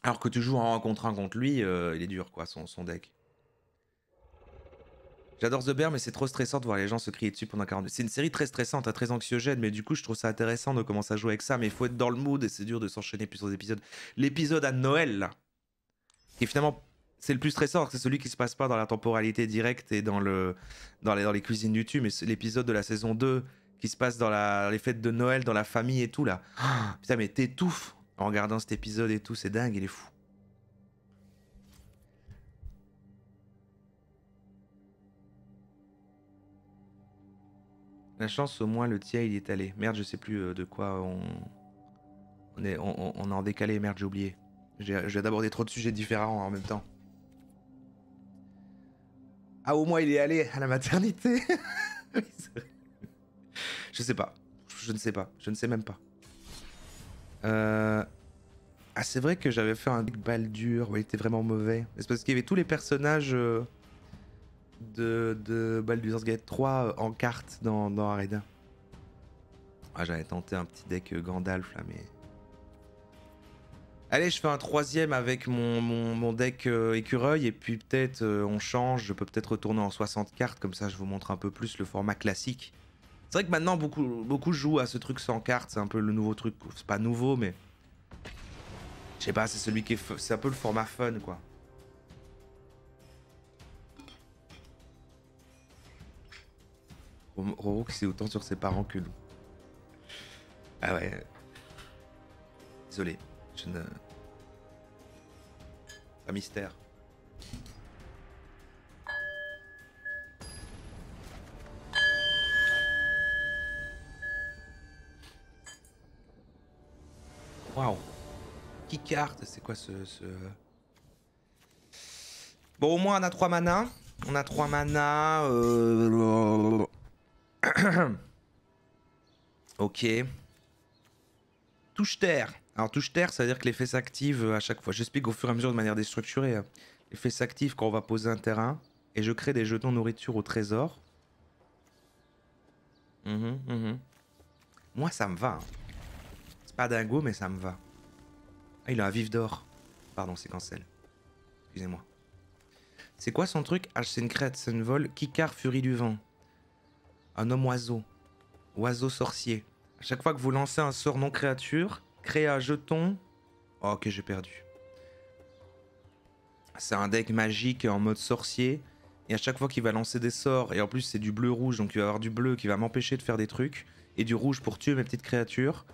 A: Alors que tu joues en 1 contre 1 contre lui, il est dur, quoi, son deck. J'adore The Bear, mais c'est trop stressant de voir les gens se crier dessus pendant 40 minutes. C'est une série très stressante, très anxiogène, mais du coup, je trouve ça intéressant de commencer à jouer avec ça. Mais il faut être dans le mood et c'est dur de s'enchaîner plusieurs épisodes. L'épisode à Noël, là, qui finalement, c'est le plus stressant, c'est celui qui se passe pas dans la temporalité directe et dans les cuisines du mais c'est l'épisode de la saison 2 qui se passe dans les fêtes de Noël, dans la famille et tout, là. Ah, putain, mais t'étouffes en regardant cet épisode et tout, c'est dingue, il est fou. La chance, au moins, le tien, il y est allé. Merde, je sais plus de quoi on est en décalé. Merde, j'ai oublié. J'ai d'abordé trop de sujets différents en même temps. Ah, au moins, il est allé à la maternité. Je sais pas. Je ne sais pas. Je ne sais même pas. Ah, c'est vrai que j'avais fait un deck Baldur. Ouais, il était vraiment mauvais. C'est parce qu'il y avait tous les personnages de Baldur's Gate 3 en carte dans Arena. Ah, j'avais tenté un petit deck Gandalf là, mais... Allez, je fais un 3ème avec mon deck écureuil et puis peut-être on change. Je peux peut-être retourner en 60 cartes, comme ça je vous montre un peu plus le format classique. C'est vrai que maintenant beaucoup jouent à ce truc sans cartes, c'est un peu le nouveau truc. C'est pas nouveau, mais... Je sais pas, c'est celui qui est... C'est un peu le format fun, quoi. Roro qui sait autant sur ses parents que nous. Ah ouais. Désolé, je ne... Pas mystère. Waouh. Qui carte? C'est quoi ce... Bon, au moins on a 3 manas. On a 3 manas. Ok. Touche terre. Alors touche terre, ça veut dire que l'effet s'active à chaque fois. J'explique au fur et à mesure de manière déstructurée. L'effet s'active quand on va poser un terrain. Et je crée des jetons nourriture au trésor. Moi ça me va. C'est pas dingo mais ça me va. Ah, il a un vif d'or. Pardon, c'est cancel. Excusez-moi. C'est quoi son truc? Ah, c'est une créature, c'est une vol. Kikar, furie du vent. Un homme oiseau. Oiseau sorcier. À chaque fois que vous lancez un sort non créature, créez un jeton. Oh, ok, j'ai perdu. C'est un deck magique en mode sorcier. Et à chaque fois qu'il va lancer des sorts, et en plus c'est du bleu-rouge, donc il va avoir du bleu qui va m'empêcher de faire des trucs, et du rouge pour tuer mes petites créatures,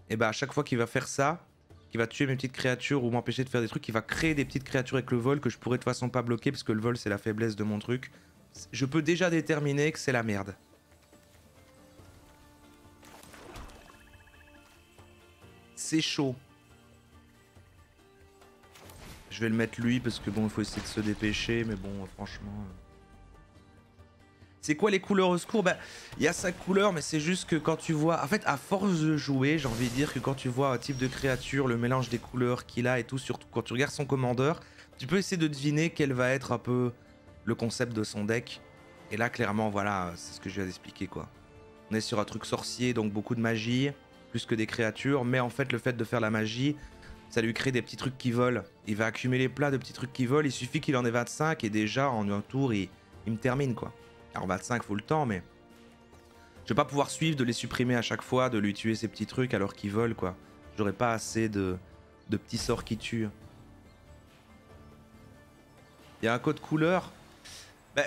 A: et bah à chaque fois qu'il va faire ça, qu'il va tuer mes petites créatures ou m'empêcher de faire des trucs, il va créer des petites créatures avec le vol que je pourrais de toute façon pas bloquer, parce que le vol c'est la faiblesse de mon truc. Je peux déjà déterminer que c'est la merde. C'est chaud. Je vais le mettre lui parce que bon, il faut essayer de se dépêcher, mais bon, franchement... C'est quoi les couleurs au secours? Bah, il y a sa couleur, mais c'est juste que quand tu vois... En fait, à force de jouer, j'ai envie de dire que quand tu vois un type de créature, le mélange des couleurs qu'il a et tout, surtout quand tu regardes son commandeur, tu peux essayer de deviner quel va être un peu le concept de son deck. Et là, clairement, voilà, c'est ce que je viens d'expliquer, quoi. On est sur un truc sorcier, donc beaucoup de magie, plus que des créatures. Mais en fait, le fait de faire la magie, ça lui crée des petits trucs qui volent. Il va accumuler plein de petits trucs qui volent. Il suffit qu'il en ait 25 et déjà, en un tour, il me termine, quoi. Alors 25, faut le temps, mais... Je vais pas pouvoir suivre, de les supprimer à chaque fois, de lui tuer ces petits trucs alors qu'ils volent, quoi. J'aurais pas assez de petits sorts qui tuent. Il y a un code couleur. Bah,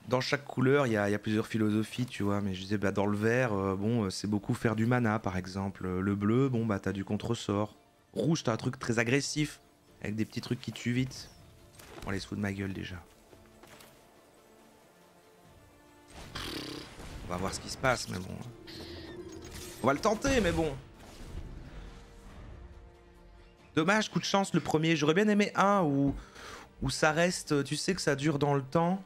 A: dans chaque couleur, il y a plusieurs philosophies, tu vois. Mais je disais, bah, dans le vert, bon, c'est beaucoup faire du mana, par exemple. Le bleu, bon, bah, t'as du contre-sort. Rouge, t'as un truc très agressif, avec des petits trucs qui tuent vite. On les fout de ma gueule, déjà. On va voir ce qui se passe, mais bon. On va le tenter, mais bon. Dommage, coup de chance, le premier. J'aurais bien aimé un où ça reste... Tu sais que ça dure dans le temps.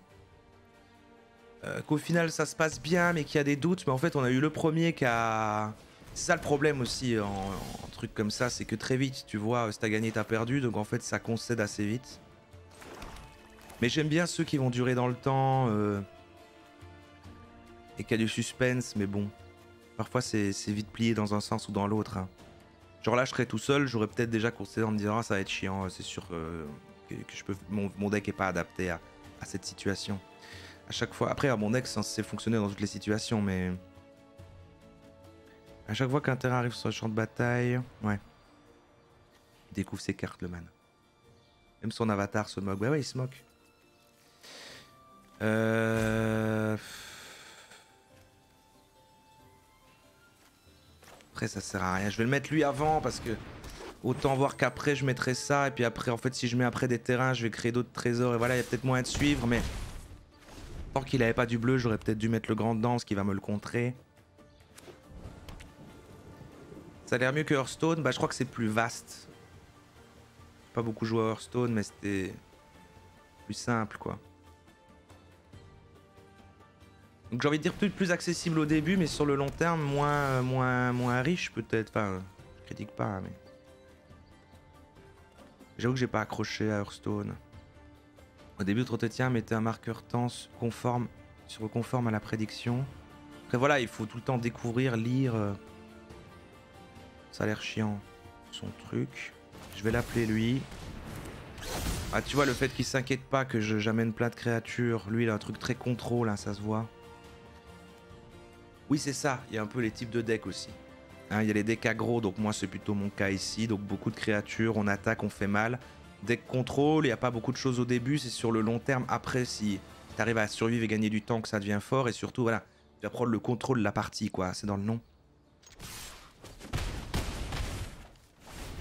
A: Qu'au final, ça se passe bien, mais qu'il y a des doutes. Mais en fait, on a eu le premier qui a... C'est ça le problème aussi en truc comme ça. C'est que très vite, tu vois, si t'as gagné, t'as perdu. Donc en fait, ça concède assez vite. Mais j'aime bien ceux qui vont durer dans le temps... et qu'il y a du suspense, mais bon. Parfois, c'est vite plié dans un sens ou dans l'autre. Hein. Genre là, je serais tout seul, j'aurais peut-être déjà considéré en me disant, ah, ça va être chiant, c'est sûr que je peux... Mon deck est pas adapté à cette situation. À chaque fois... Après, mon deck, c'est censé fonctionner dans toutes les situations, mais... À chaque fois qu'un terrain arrive sur le champ de bataille... Ouais. Il découvre ses cartes, le man. Même son avatar se moque. Ouais, il se moque. Après, ça sert à rien. Je vais le mettre lui avant parce que autant voir qu'après je mettrai ça. Et puis après, en fait, si je mets après des terrains, je vais créer d'autres trésors. Et voilà, il y a peut-être moyen de suivre. Mais tant qu'il avait pas du bleu, j'aurais peut-être dû mettre le grand danse qui va me le contrer. Ça a l'air mieux que Hearthstone. Bah, je crois que c'est plus vaste. Pas beaucoup joué à Hearthstone, mais c'était plus simple, quoi. Donc j'ai envie de dire peut-être plus accessible au début, mais sur le long terme, moins riche peut-être. Enfin, je critique pas, mais... J'avoue que j'ai pas accroché à Hearthstone. Au début, Trotetien mettait un marqueur temps conforme à la prédiction. Après voilà, il faut tout le temps découvrir, lire. Ça a l'air chiant, son truc. Je vais l'appeler lui. Ah, tu vois, le fait qu'il s'inquiète pas que j'amène plein de créatures. Lui, il a un truc très contrôle, hein, ça se voit. Oui, c'est ça. Il y a un peu les types de decks aussi. Hein, il y a les decks aggro, donc moi, c'est plutôt mon cas ici. Donc beaucoup de créatures, on attaque, on fait mal. Deck contrôle, il n'y a pas beaucoup de choses au début. C'est sur le long terme. Après, si tu arrives à survivre et gagner du temps, que ça devient fort. Et surtout, voilà, tu vas prendre le contrôle de la partie, quoi. C'est dans le nom.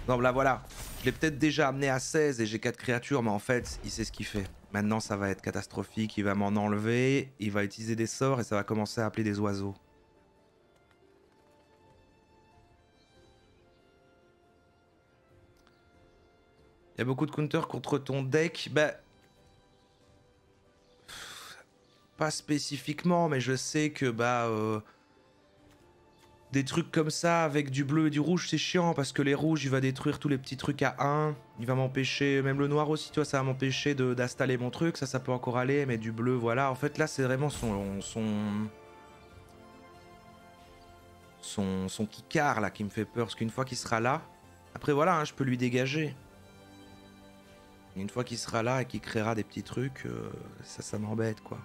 A: Non, là, voilà. Je l'ai peut-être déjà amené à 16 et j'ai 4 créatures, mais en fait, il sait ce qu'il fait. Maintenant, ça va être catastrophique. Il va m'en enlever. Il va utiliser des sorts et ça va commencer à appeler des oiseaux. Il y a beaucoup de counters contre ton deck. Bah... Pas spécifiquement, mais je sais que bah... Des trucs comme ça avec du bleu et du rouge, c'est chiant parce que les rouges, il va détruire tous les petits trucs à 1. Il va m'empêcher, même le noir aussi, tu vois, ça va m'empêcher d'installer mon truc. Ça peut encore aller, mais du bleu, voilà. En fait, là, c'est vraiment son kikar là qui me fait peur. Parce qu'une fois qu'il sera là, après voilà, hein, je peux lui dégager. Une fois qu'il sera là et qu'il créera des petits trucs, ça m'embête, quoi.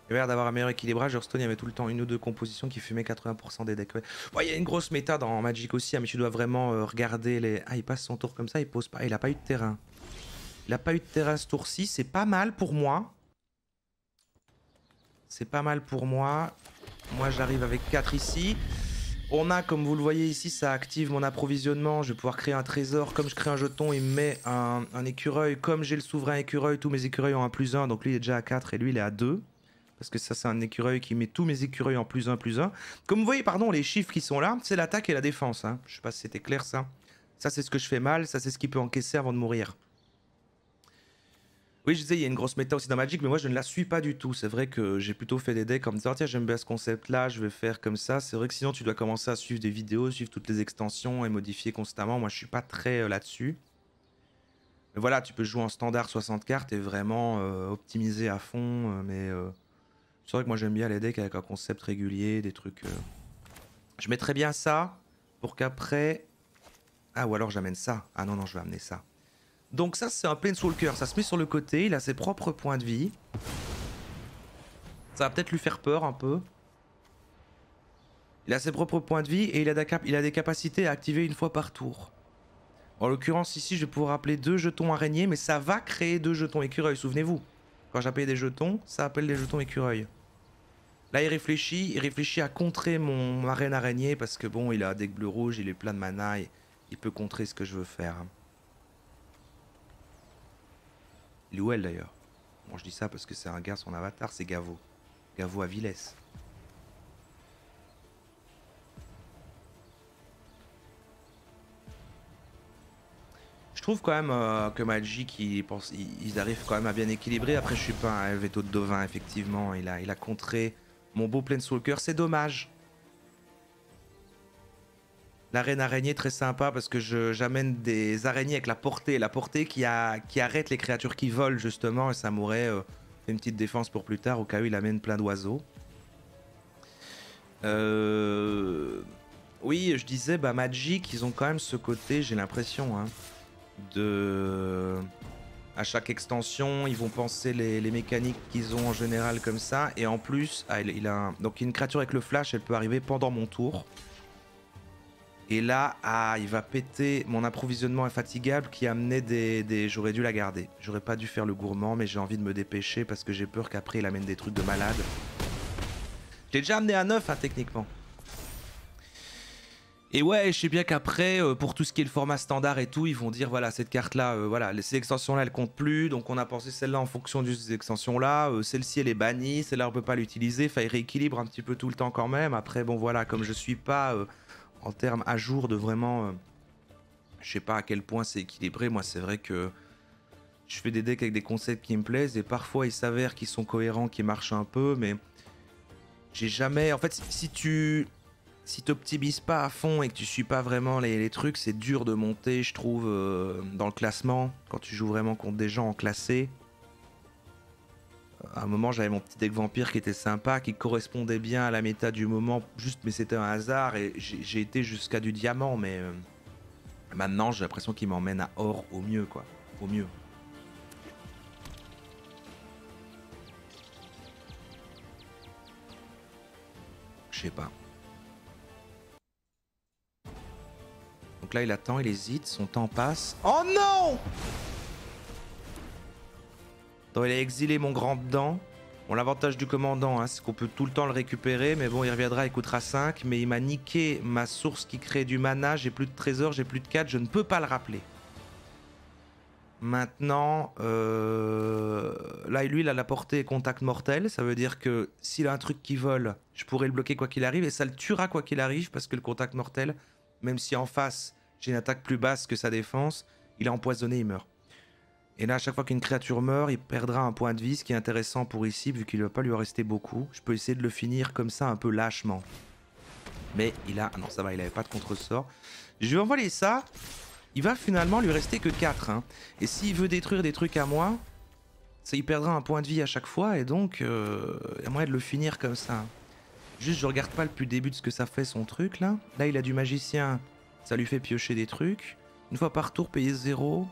A: Il y avait l'air d'avoir un meilleur équilibrage. Hearthstone, il y avait tout le temps une ou deux compositions qui fumaient 80% des decks. Ouais. Bon, il y a une grosse méta dans Magic aussi, hein, mais tu dois vraiment regarder les... Ah, il passe son tour comme ça, il pose pas. Il a pas eu de terrain. Il a pas eu de terrain ce tour-ci. C'est pas mal pour moi. C'est pas mal pour moi. Moi, j'arrive avec 4 ici. On a, comme vous le voyez ici, ça active mon approvisionnement. Je vais pouvoir créer un trésor. Comme je crée un jeton, il me met un écureuil. Comme j'ai le souverain écureuil, tous mes écureuils ont un +1. Donc lui, il est déjà à 4 et lui, il est à 2. Parce que ça, c'est un écureuil qui met tous mes écureuils en +1, +1. Comme vous voyez, pardon, les chiffres qui sont là, c'est l'attaque et la défense. Hein. Je sais pas si c'était clair, ça. Ça, c'est ce que je fais mal. Ça, c'est ce qu'il peut encaisser avant de mourir. Oui, je disais, il y a une grosse méta aussi dans Magic, mais moi, je ne la suis pas du tout. C'est vrai que j'ai plutôt fait des decks comme ça. Tiens, j'aime bien ce concept-là, je vais faire comme ça. C'est vrai que sinon, tu dois commencer à suivre des vidéos, suivre toutes les extensions et modifier constamment. Moi, je suis pas très là-dessus. Mais voilà, tu peux jouer en standard 60 cartes et vraiment optimiser à fond. C'est vrai que moi, j'aime bien les decks avec un concept régulier, des trucs... Je mettrais bien ça pour qu'après... Ah, ou alors j'amène ça. Ah non, non, je vais amener ça. Donc ça, c'est un Planeswalker. Ça se met sur le côté. Il a ses propres points de vie. Ça va peut-être lui faire peur un peu. Il a ses propres points de vie et il a des capacités à activer une fois par tour. En l'occurrence, ici, je vais pouvoir appeler 2 jetons araignées, mais ça va créer 2 jetons écureuils. Souvenez-vous, quand j'appelle des jetons, ça appelle des jetons écureuils. Là, il réfléchit à contrer ma reine araignée parce que bon, il a un deck bleu-rouge, il est plein de mana et il peut contrer ce que je veux faire. Il est où elle d'ailleurs? Bon, je dis ça parce que c'est un gars, son avatar, c'est Gavo. Gavo Aviles. Je trouve quand même que Magic, ils arrivent quand même à bien équilibrer. Après, je suis pas un veto de Dovin, effectivement. Il a contré mon beau Planeswalker. C'est dommage. La reine araignée, très sympa parce que j'amène des araignées avec la portée. La portée qui arrête les créatures qui volent, justement. Et ça m'aurait fait une petite défense pour plus tard, au cas où il amène plein d'oiseaux. Oui, je disais, bah Magic, ils ont quand même ce côté, j'ai l'impression, hein, à chaque extension, ils vont penser les mécaniques qu'ils ont en général comme ça. Et en plus, donc une créature avec le flash, elle peut arriver pendant mon tour. Et là, il va péter mon approvisionnement infatigable qui amenait j'aurais dû la garder. J'aurais pas dû faire le gourmand, mais j'ai envie de me dépêcher parce que j'ai peur qu'après il amène des trucs de malade. Je l'ai déjà amené à 9, hein, techniquement. Et ouais, je sais bien qu'après, pour tout ce qui est le format standard et tout, ils vont dire voilà, cette carte-là, voilà, ces extensions-là, elles comptent plus. Donc on a pensé celle-là en fonction de ces extensions-là. Celle-ci, elle est bannie. Celle-là, on peut pas l'utiliser. Enfin, il rééquilibre un petit peu tout le temps quand même. Après, bon voilà, comme je suis pas en termes à jour de vraiment... je sais pas à quel point c'est équilibré. Moi, c'est vrai que je fais des decks avec des concepts qui me plaisent. Et parfois, il s'avère qu'ils sont cohérents, qu'ils marchent un peu. Mais j'ai jamais... En fait, si t'optimises pas à fond et que tu suis pas vraiment les trucs, c'est dur de monter, je trouve, dans le classement. Quand tu joues vraiment contre des gens en classé. À un moment, j'avais mon petit deck vampire qui était sympa, qui correspondait bien à la méta du moment, juste, mais c'était un hasard. Et j'ai été jusqu'à du diamant, mais maintenant, j'ai l'impression qu'il m'emmène à or au mieux, quoi. Au mieux. Je sais pas. Donc là, il attend, il hésite, son temps passe. Oh non! Donc il a exilé mon grand dedans. Bon, l'avantage du commandant, hein, c'est qu'on peut tout le temps le récupérer, mais bon, il reviendra, il coûtera 5. Mais il m'a niqué ma source qui crée du mana, j'ai plus de trésors, j'ai plus de 4, je ne peux pas le rappeler. Maintenant, là, lui, il a la portée contact mortel. Ça veut dire que s'il a un truc qui vole, je pourrais le bloquer quoi qu'il arrive. Et ça le tuera quoi qu'il arrive, parce que le contact mortel, même si en face, j'ai une attaque plus basse que sa défense, il est empoisonné, il meurt. Et là, à chaque fois qu'une créature meurt, il perdra un point de vie, ce qui est intéressant pour ici, vu qu'il ne va pas lui en rester beaucoup. Je peux essayer de le finir comme ça, un peu lâchement. Mais il a... Ah non, ça va, il n'avait pas de contre-sort. Je vais envoyer ça. Il va finalement lui rester que 4. Hein. Et s'il veut détruire des trucs à moi, il perdra un point de vie à chaque fois. Et donc, il y a moyen de le finir comme ça. Juste, je regarde pas depuis le début de ce que ça fait son truc, là. Là, il a du magicien. Ça lui fait piocher des trucs. Une fois par tour, payer 0.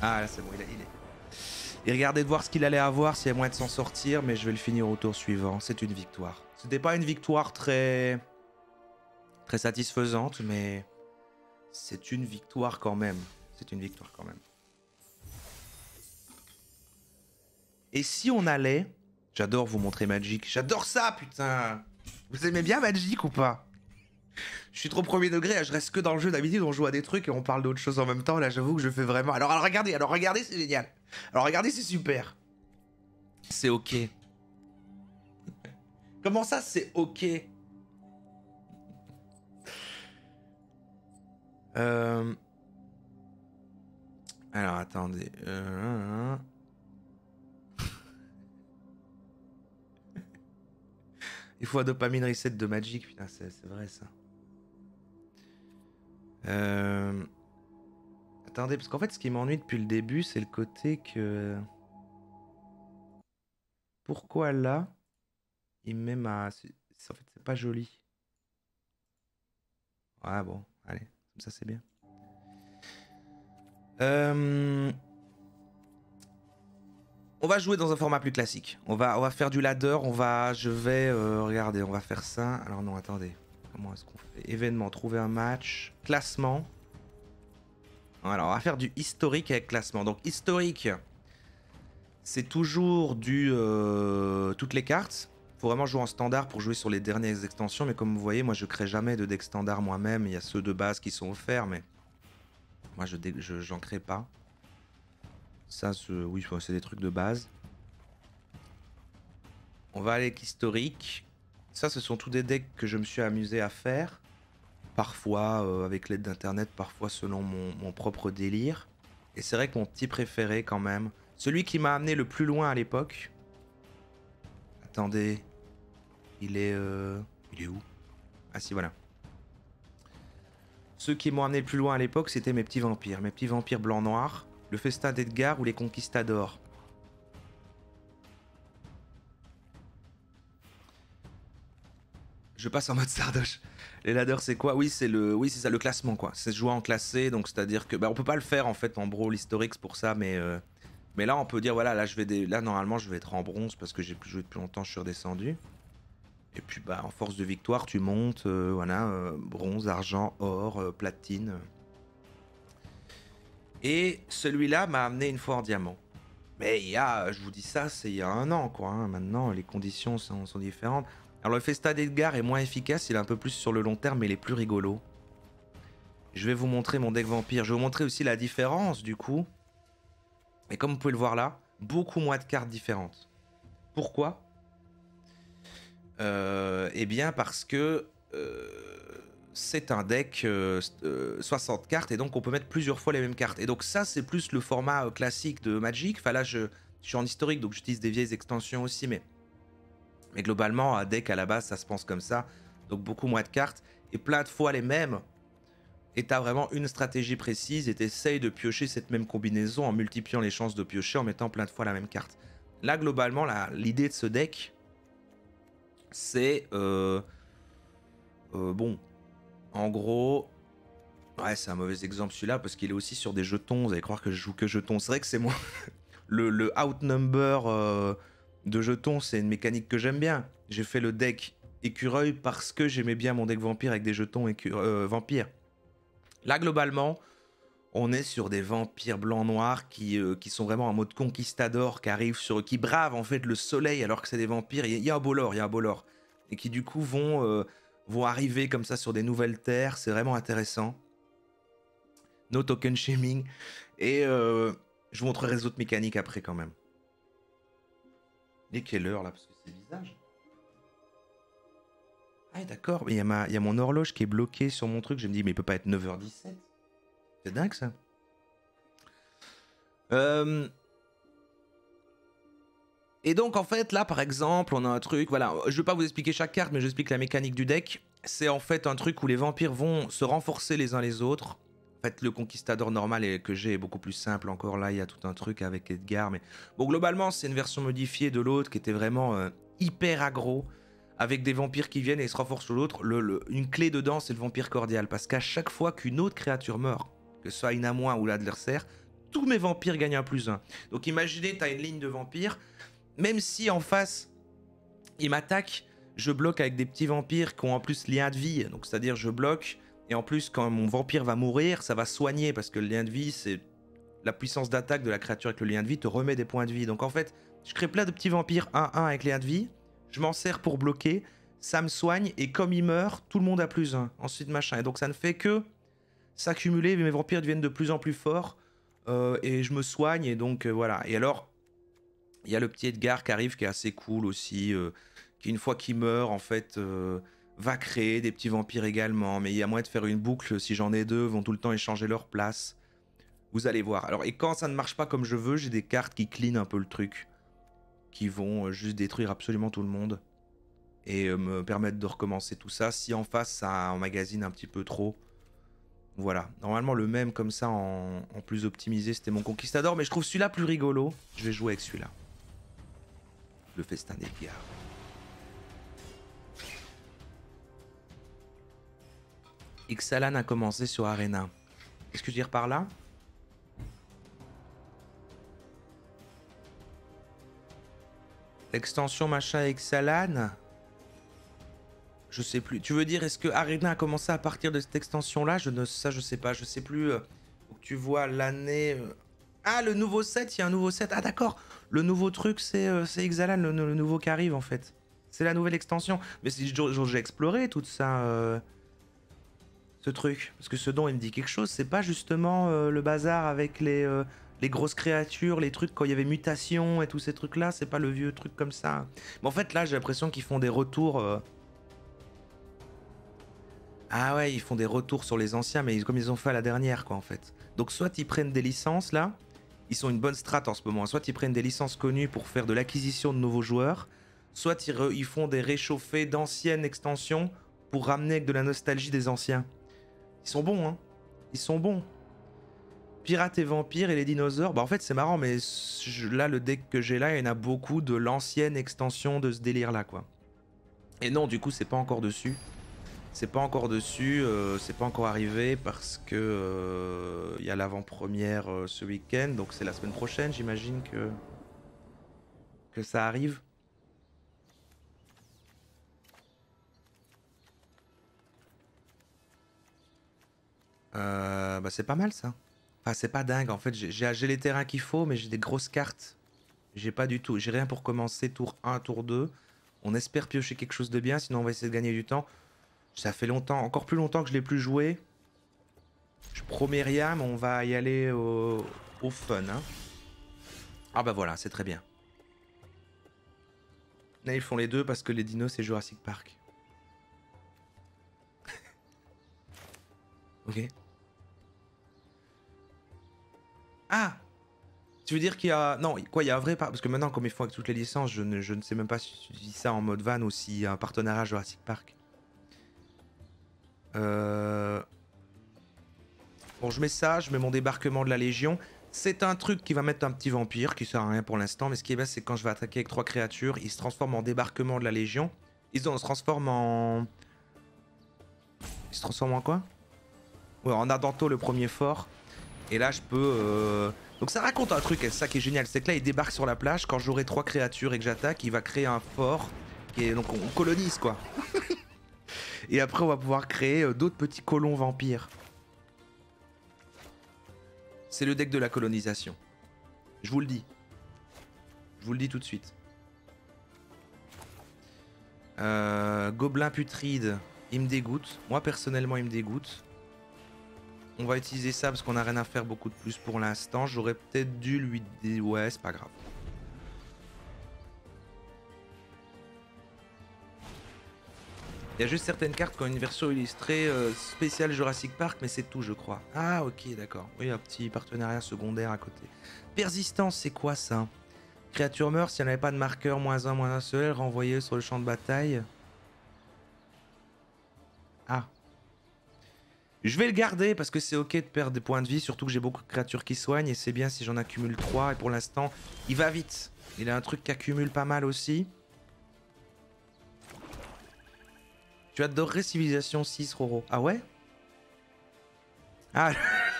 A: Ah, là, c'est bon, il regardait de voir ce qu'il allait avoir, s'il y a moyen de s'en sortir. Mais je vais le finir au tour suivant. C'est une victoire. C'était pas une victoire très satisfaisante, mais... c'est une victoire quand même. C'est une victoire quand même. Et si on allait... J'adore vous montrer Magic. J'adore ça, putain. Vous aimez bien Magic ou pas? Je suis trop premier degré. Je reste que dans le jeu. D'habitude, on joue à des trucs et on parle d'autres choses en même temps. Là, j'avoue que je fais vraiment... Alors regardez, c'est génial. Alors regardez, c'est super. C'est ok. Comment ça, c'est ok? Euh, Alors, attendez. Il faut un dopamine reset de Magic. Putain, c'est vrai, ça. Attendez, parce qu'en fait, ce qui m'ennuie depuis le début, c'est le côté que... Pourquoi là, il me met ma... En fait, c'est pas joli. Ouais, bon, allez. Comme ça, c'est bien. On va jouer dans un format plus classique. On va faire du ladder. Je vais... regardez, on va faire ça. Alors non, attendez. Comment est-ce qu'on fait? Événement, trouver un match. Classement. Alors, on va faire du historique avec classement. Donc, historique, c'est toujours du... toutes les cartes. Faut vraiment jouer en standard pour jouer sur les dernières extensions. Mais comme vous voyez, moi, je crée jamais de deck standard moi-même. Il y a ceux de base qui sont offerts, mais... Moi, j'en crée pas. Ça, oui, c'est des trucs de base. On va aller avec historique. Ça, ce sont tous des decks que je me suis amusé à faire. Parfois avec l'aide d'internet, parfois selon mon propre délire. Et c'est vrai que mon petit préféré quand même, celui qui m'a amené le plus loin à l'époque. Attendez, il est où? Ah si, voilà. Ceux qui m'ont amené le plus loin à l'époque, c'était mes petits vampires blanc-noir, le festin d'Edgar ou les conquistadors. Je passe en mode Sardoche. Les ladders, c'est quoi? Oui, c'est ça, le classement, quoi. C'est jouer en classé, donc c'est-à-dire que... Bah, on peut pas le faire, en fait, en brawl historique pour ça, mais là, on peut dire, voilà, là, normalement, je vais être en bronze, parce que j'ai plus joué depuis longtemps, je suis redescendu. Et puis, bah, en force de victoire, tu montes, voilà, bronze, argent, or, platine. Et celui-là m'a amené une fois en diamant. Mais je vous dis ça, c'est il y a un an, quoi. Hein. Maintenant, les conditions sont différentes. Alors le Festa d'Edgar est moins efficace, il est un peu plus sur le long terme, mais il est plus rigolo. Je vais vous montrer mon deck vampire. Je vais vous montrer aussi la différence, du coup. Et comme vous pouvez le voir là, beaucoup moins de cartes différentes. Pourquoi? Eh bien parce que c'est un deck 60 cartes, et donc on peut mettre plusieurs fois les mêmes cartes. Et donc ça, c'est plus le format classique de Magic. Enfin là, je suis en historique, donc j'utilise des vieilles extensions aussi, mais globalement, un deck à la base, ça se pense comme ça. Donc beaucoup moins de cartes et plein de fois les mêmes. Et t'as vraiment une stratégie précise et t'essayes de piocher cette même combinaison en multipliant les chances de piocher en mettant plein de fois la même carte. Là, globalement, l'idée de ce deck, c'est... bon, en gros... Ouais, c'est un mauvais exemple celui-là parce qu'il est aussi sur des jetons. Vous allez croire que je joue que jetons. C'est vrai que c'est moi... le outnumber... de jetons, c'est une mécanique que j'aime bien. J'ai fait le deck écureuil parce que j'aimais bien mon deck vampire avec des jetons vampires. Là, globalement, on est sur des vampires blancs-noirs qui sont vraiment en mode conquistador, qui bravent en fait le soleil alors que c'est des vampires. Il y a un beau lore, et qui du coup vont arriver comme ça sur des nouvelles terres. C'est vraiment intéressant. No token shaming. Et je vous montrerai les autres mécaniques après quand même. Et quelle heure là? Parce que c'est visage. Ah d'accord, mais il y a mon horloge qui est bloquée sur mon truc. Je me dis, mais il peut pas être 9h17. C'est dingue ça. Et donc en fait là par exemple on a un truc, voilà, je vais pas vous expliquer chaque carte mais j'explique la mécanique du deck. C'est en fait un truc où les vampires vont se renforcer les uns les autres. En fait le conquistador normal que j'ai est beaucoup plus simple encore, là il y a tout un truc avec Edgar. Mais bon globalement c'est une version modifiée de l'autre qui était vraiment hyper aggro. Avec des vampires qui viennent et se renforcent l'autre. Une clé dedans c'est le vampire cordial. Parce qu'à chaque fois qu'une autre créature meurt, que ce soit une à moi ou l'adversaire, tous mes vampires gagnent un +1. Donc imaginez t'as une ligne de vampires. Même si en face, il m'attaque, je bloque avec des petits vampires qui ont en plus lien de vie. Donc c'est-à-dire je bloque, et en plus quand mon vampire va mourir, ça va soigner, parce que le lien de vie, c'est la puissance d'attaque de la créature avec le lien de vie te remet des points de vie. Donc en fait, je crée plein de petits vampires 1-1 avec lien de vie, je m'en sers pour bloquer, ça me soigne, et comme il meurt, tout le monde a +1. Ensuite machin. Et donc ça ne fait que s'accumuler, mes vampires deviennent de plus en plus forts, et je me soigne, et donc voilà. Et alors... il y a le petit Edgar qui arrive, qui est assez cool aussi, qui une fois qu'il meurt, en fait, va créer des petits vampires également. Mais il y a moyen de faire une boucle, si j'en ai deux, vont tout le temps échanger leur place. Vous allez voir. Alors, et quand ça ne marche pas comme je veux, j'ai des cartes qui clean un peu le truc. Qui vont juste détruire absolument tout le monde. Et me permettre de recommencer tout ça. Si en face, ça emmagasine un petit peu trop. Voilà. Normalement, le même comme ça, en plus optimisé, c'était mon Conquistador. Mais je trouve celui-là plus rigolo. Je vais jouer avec celui-là. Le festin des gars. Ixalan a commencé sur Arena. Qu'est-ce que je veux dire par là? L'extension machin Ixalan? Je sais plus. Tu veux dire, est-ce que Arena a commencé à partir de cette extension-là? Ça, je sais pas. Je sais plus. Faut que tu vois l'année. Ah, le nouveau set, il y a un nouveau set. Ah, d'accord. Le nouveau truc, c'est Ixalan, le nouveau qui arrive en fait. C'est la nouvelle extension. Mais si j'ai exploré tout ça. Ce truc. Parce que ce dont il me dit quelque chose, c'est pas justement le bazar avec les grosses créatures, les trucs quand il y avait mutation et tous ces trucs-là, c'est pas le vieux truc comme ça. Mais en fait, là, j'ai l'impression qu'ils font des retours. Ah ouais, ils font des retours sur les anciens, mais comme ils ont fait à la dernière, quoi, en fait. Donc, soit ils prennent des licences, là. Ils sont une bonne strat en ce moment. Soit ils prennent des licences connues pour faire de l'acquisition de nouveaux joueurs. Soit ils font des réchauffés d'anciennes extensions pour ramener avec de la nostalgie des anciens. Ils sont bons, hein. Ils sont bons. Pirates et vampires et les dinosaures. Bah en fait c'est marrant, mais là le deck que j'ai là, il y en a beaucoup de l'ancienne extension de ce délire là, quoi. Et non, du coup c'est pas encore dessus. C'est pas encore dessus, c'est pas encore arrivé parce que y a l'avant-première ce week-end, donc c'est la semaine prochaine, j'imagine que ça arrive. Bah c'est pas mal ça. Enfin c'est pas dingue en fait, j'ai les terrains qu'il faut mais j'ai des grosses cartes. J'ai pas du tout, j'ai rien pour commencer tour 1, tour 2. On espère piocher quelque chose de bien, sinon on va essayer de gagner du temps. Ça fait longtemps, encore plus longtemps que je l'ai plus joué. Je promets rien mais on va y aller au fun. Hein. Ah bah voilà, c'est très bien. Là ils font les deux parce que les dinos c'est Jurassic Park. Ok. Ah! Tu veux dire qu'il y a... Non, quoi, il y a un vrai... Parce que maintenant, comme ils font avec toutes les licences, je ne sais même pas si tu dis ça en mode van ou s'il y a un partenariat Jurassic Park. Bon, je mets ça, je mets mon débarquement de la Légion. C'est un truc qui va mettre un petit vampire, qui sert à rien pour l'instant, mais ce qui est bien, c'est que quand je vais attaquer avec 3 créatures, il se transforme en débarquement de la Légion. Il se transforme en... Il se transforme en quoi? Ouais, en Ardanto, le premier fort. Et là, je peux... Donc ça raconte un truc, c'est ça qui est génial, c'est que là il débarque sur la plage, quand j'aurai 3 créatures et que j'attaque, il va créer un fort, qui est... donc on colonise quoi. Et après on va pouvoir créer d'autres petits colons vampires. C'est le deck de la colonisation. Je vous le dis. Je vous le dis tout de suite. Gobelin putride, il me dégoûte. Moi personnellement il me dégoûte. On va utiliser ça parce qu'on n'a rien à faire beaucoup de plus pour l'instant. J'aurais peut-être dû lui dire... Ouais, c'est pas grave. Il y a juste certaines cartes qui ont une version illustrée spéciale Jurassic Park, mais c'est tout, je crois. Ah, ok, d'accord. Oui, un petit partenariat secondaire à côté. Persistance, c'est quoi ça? Créature meurt s'il n'y en avait pas de marqueur -1, seul, renvoyé sur le champ de bataille. Ah. Je vais le garder parce que c'est ok de perdre des points de vie, surtout que j'ai beaucoup de créatures qui soignent et c'est bien si j'en accumule 3 et pour l'instant, il va vite. Il a un truc qui accumule pas mal aussi. Tu adorerais Civilisation 6, Roro. Ah ouais? Ah,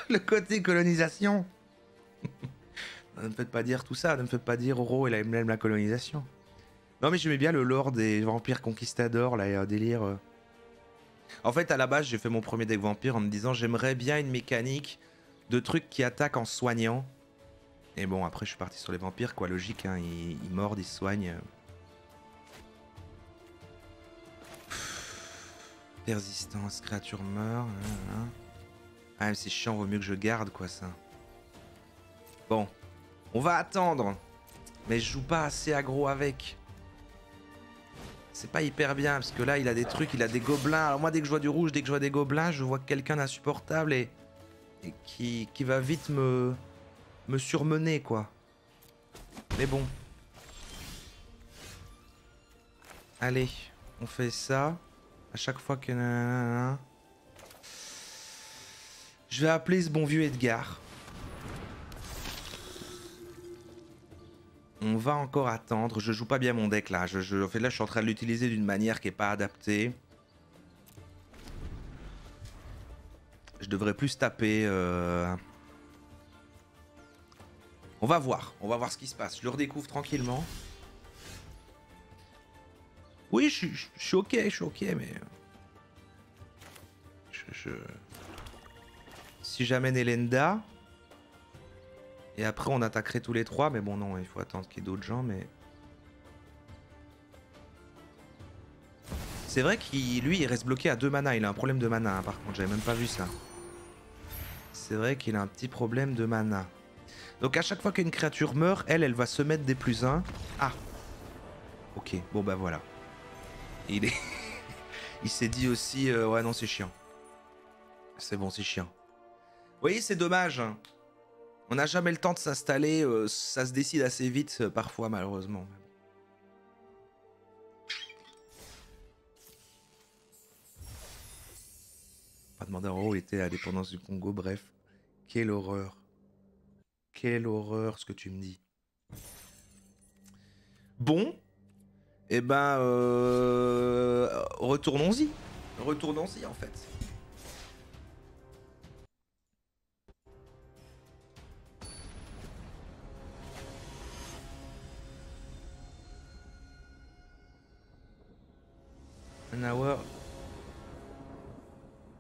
A: le côté colonisation. Ne me faites pas dire tout ça, ne me faites pas dire Roro, il aime la colonisation. Non mais j'aimais bien le lore des vampires conquistadors, là, il y a un délire... En fait, à la base, j'ai fait mon premier deck vampire en me disant j'aimerais bien une mécanique de trucs qui attaquent en soignant. Et bon, après, je suis parti sur les vampires, quoi. Logique, hein, ils mordent, ils se soignent. Persistance, créature meurt. Ah, mais c'est chiant, vaut mieux que je garde, quoi, ça. Bon, on va attendre. Mais je joue pas assez aggro avec. c'est pas hyper bien parce que là il a des trucs, il a des gobelins. Alors moi dès que je vois du rouge, dès que je vois des gobelins, je vois quelqu'un d'insupportable et qui va vite me surmener quoi. Mais bon. Allez, on fait ça. À chaque fois que... Je vais appeler ce bon vieux Edgar. On va encore attendre. Je joue pas bien mon deck là. En fait là je suis en train de l'utiliser d'une manière qui est pas adaptée. Je devrais plus taper. On va voir ce qui se passe. Je le redécouvre tranquillement. Oui, je suis ok, mais... Si j'amène Elenda... Et après on attaquerait tous les trois, mais bon non, il faut attendre qu'il y ait d'autres gens, mais... C'est vrai qu'il lui il reste bloqué à 2 mana, il a un problème de mana hein, par contre, j'avais même pas vu ça. C'est vrai qu'il a un petit problème de mana. Donc à chaque fois qu'une créature meurt, elle va se mettre des +1. Ah. Ok, bon bah voilà. Il est... il s'est dit aussi, ouais non c'est chiant. C'est bon, c'est chiant. Vous voyez, c'est dommage. Hein. On n'a jamais le temps de s'installer, ça se décide assez vite parfois malheureusement. Pas demander en haut où était la dépendance du Congo, bref. Quelle horreur. Quelle horreur ce que tu me dis. Bon. Eh ben, retournons-y. Retournons-y en fait. An hour.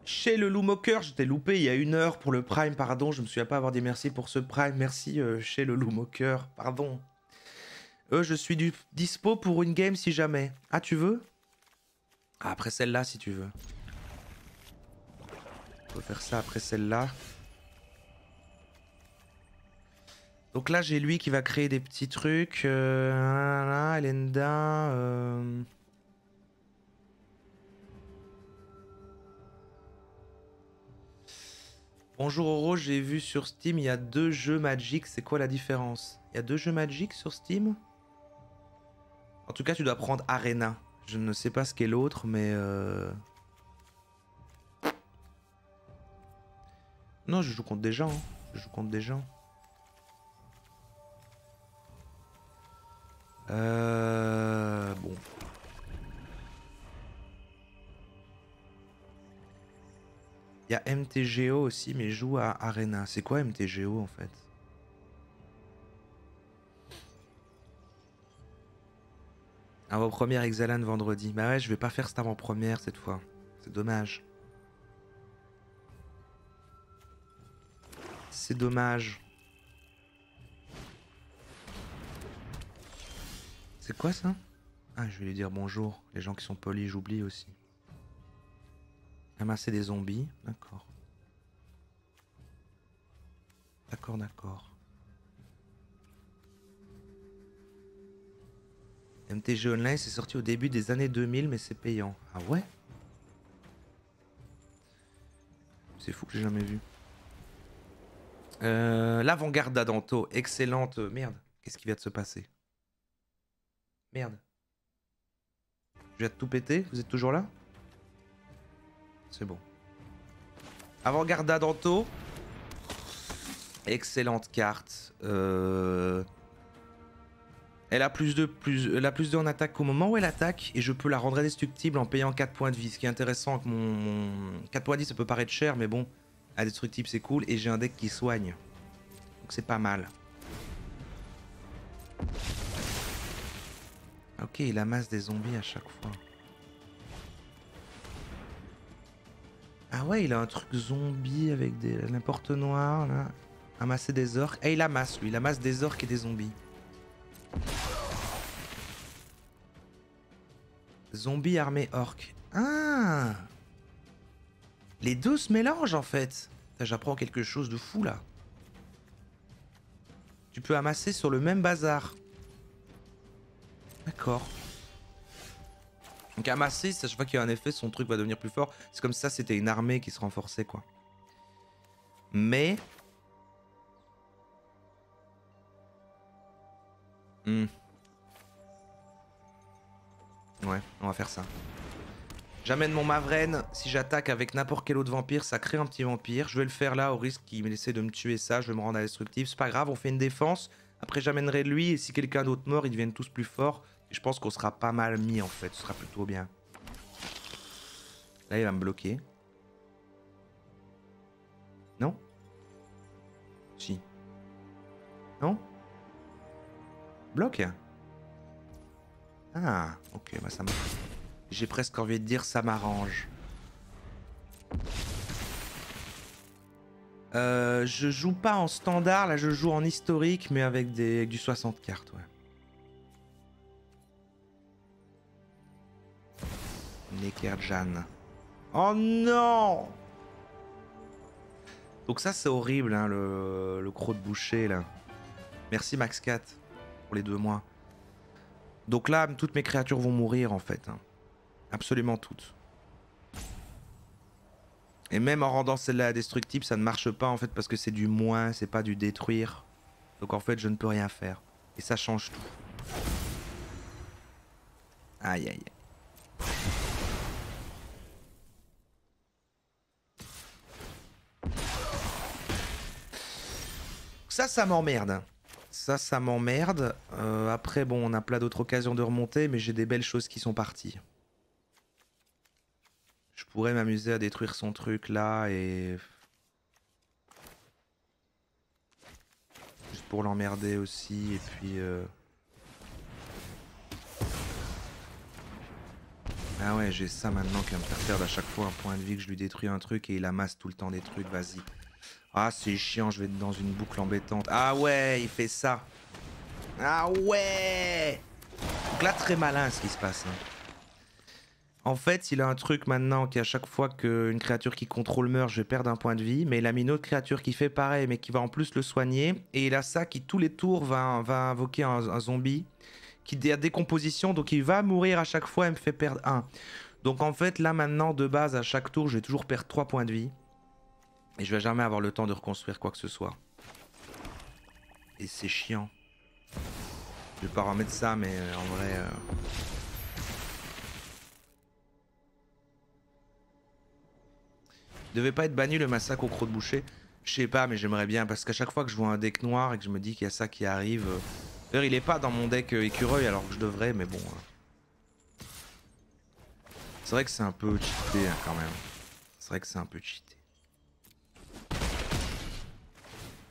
A: Chez le Loumoker, je t'ai loupé il y a 1 heure pour le Prime, pardon. Je me souviens pas avoir dit merci pour ce Prime. Merci chez le Loumoker, pardon. Je suis dispo pour une game si jamais. Ah, tu veux? Ah, après celle-là si tu veux. On peut faire ça après celle-là. Donc là, j'ai lui qui va créer des petits trucs. Elenda. Bonjour Oro, j'ai vu sur Steam, il y a 2 jeux Magic. C'est quoi la différence? Il y a 2 jeux Magic sur Steam? En tout cas, tu dois prendre Arena. Je ne sais pas ce qu'est l'autre, mais... Non, je joue contre des gens. Hein. Je joue contre des gens. Bon. Il y a MTGO aussi, mais je joue à Arena. C'est quoi MTGO en fait? Avant-première Exalan vendredi. Bah ouais, je vais pas faire cette avant-première cette fois. C'est dommage. C'est dommage. C'est quoi ça? Ah, je vais lui dire bonjour. Les gens qui sont polis, j'oublie aussi. Amasser des zombies. D'accord. D'accord, d'accord. MTG Online, c'est sorti au début des années 2000, mais c'est payant. Ah ouais? C'est fou que j'ai jamais vu. L'avant-garde d'Adanto, excellente. Merde, qu'est-ce qui vient de se passer? Merde. Je viens de tout péter, vous êtes toujours là? C'est bon. Avant-garde d'Adanto. Excellente carte. Elle a plus de en attaque au moment où elle attaque et je peux la rendre indestructible en payant 4 points de vie. Ce qui est intéressant avec mon 4 points de vie, ça peut paraître cher, mais bon, indestructible c'est cool et j'ai un deck qui soigne. Donc c'est pas mal. Ok, il amasse des zombies à chaque fois. Ah ouais, il a un truc zombie avec des n'importe noir là. Amasser des orques. Et il amasse lui, il amasse des orques et des zombies. Zombie armée orc. Ah! Les deux se mélangent en fait. J'apprends quelque chose de fou là. Tu peux amasser sur le même bazar. D'accord. Donc amasser, à chaque fois qu'il y a un effet, son truc va devenir plus fort. C'est comme ça, c'était une armée qui se renforçait, quoi. Mais... Ouais, on va faire ça. J'amène mon Mavren. Si j'attaque avec n'importe quel autre vampire, ça crée un petit vampire. Je vais le faire là, au risque qu'il essaie de me tuer ça. Je vais me rendre indestructible. C'est pas grave, on fait une défense. Après, j'amènerai lui. Et si quelqu'un d'autre meurt, ils deviennent tous plus forts. Et je pense qu'on sera pas mal mis, en fait. Ce sera plutôt bien. Là, il va me bloquer. Non? Si. Non? Bloque? Ah, ok, bah ça marche. J'ai presque envie de dire ça m'arrange. Je joue pas en standard, là je joue en historique, mais avec du 60 cartes, ouais. Nekerjan. Oh non! Donc ça c'est horrible, hein, le croc de boucher, là. Merci Max 4 pour les 2 mois. Donc là, toutes mes créatures vont mourir, en fait. Hein. Absolument toutes. Et même en rendant celle-là indestructible, ça ne marche pas en fait parce que c'est du moins, c'est pas du détruire. Donc en fait, je ne peux rien faire. Et ça change tout. Aïe aïe aïe. Ça m'emmerde. Ça m'emmerde. Après, bon, on a plein d'autres occasions de remonter, mais j'ai des belles choses qui sont parties. Je pourrais m'amuser à détruire son truc là et... Juste pour l'emmerder aussi, et puis... Ah ouais, j'ai ça maintenant qui va me faire perdre à chaque fois un point de vie que je lui détruis un truc et il amasse tout le temps des trucs, vas-y. Ah c'est chiant, je vais être dans une boucle embêtante. Ah ouais, il fait ça. Ah ouais. Donc là, très malin ce qui se passe. Hein. En fait, il a un truc maintenant qu'à chaque fois qu'une créature qui contrôle meurt, je vais perdre un point de vie. Mais il a mis une autre créature qui fait pareil, mais qui va en plus le soigner. Et il a ça qui, tous les tours, va invoquer un zombie qui a décomposition. Donc il va mourir à chaque fois et me fait perdre 1. Donc en fait, là maintenant, de base, à chaque tour, je vais toujours perdre 3 points de vie. Et je vais jamais avoir le temps de reconstruire quoi que ce soit. Et c'est chiant. Je vais pas remettre ça, mais en vrai... Il devait pas être banni le massacre au croc de boucher. Je sais pas, mais j'aimerais bien. Parce qu'à chaque fois que je vois un deck noir et que je me dis qu'il y a ça qui arrive... D'ailleurs, il est pas dans mon deck écureuil alors que je devrais, mais bon... C'est vrai que c'est un peu cheaté hein, quand même. C'est vrai que c'est un peu cheaté.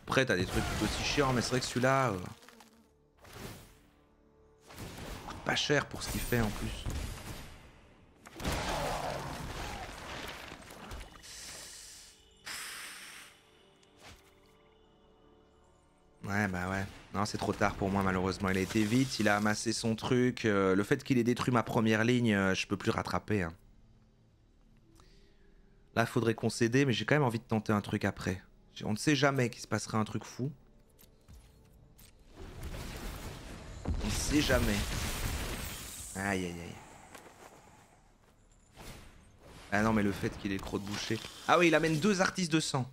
A: Après, t'as des trucs tout aussi chiants, mais c'est vrai que celui-là... coûte pas cher pour ce qu'il fait en plus. Ouais, bah ouais. Non, c'est trop tard pour moi, malheureusement. Il a été vite, il a amassé son truc. Le fait qu'il ait détruit ma première ligne, je peux plus rattraper. Hein. Là, faudrait concéder, mais j'ai quand même envie de tenter un truc après. On ne sait jamais qu'il se passerait un truc fou. On ne sait jamais. Aïe, aïe, aïe. Ah non, mais le fait qu'il ait le croc de boucher. Ah oui, il amène 2 artistes de sang.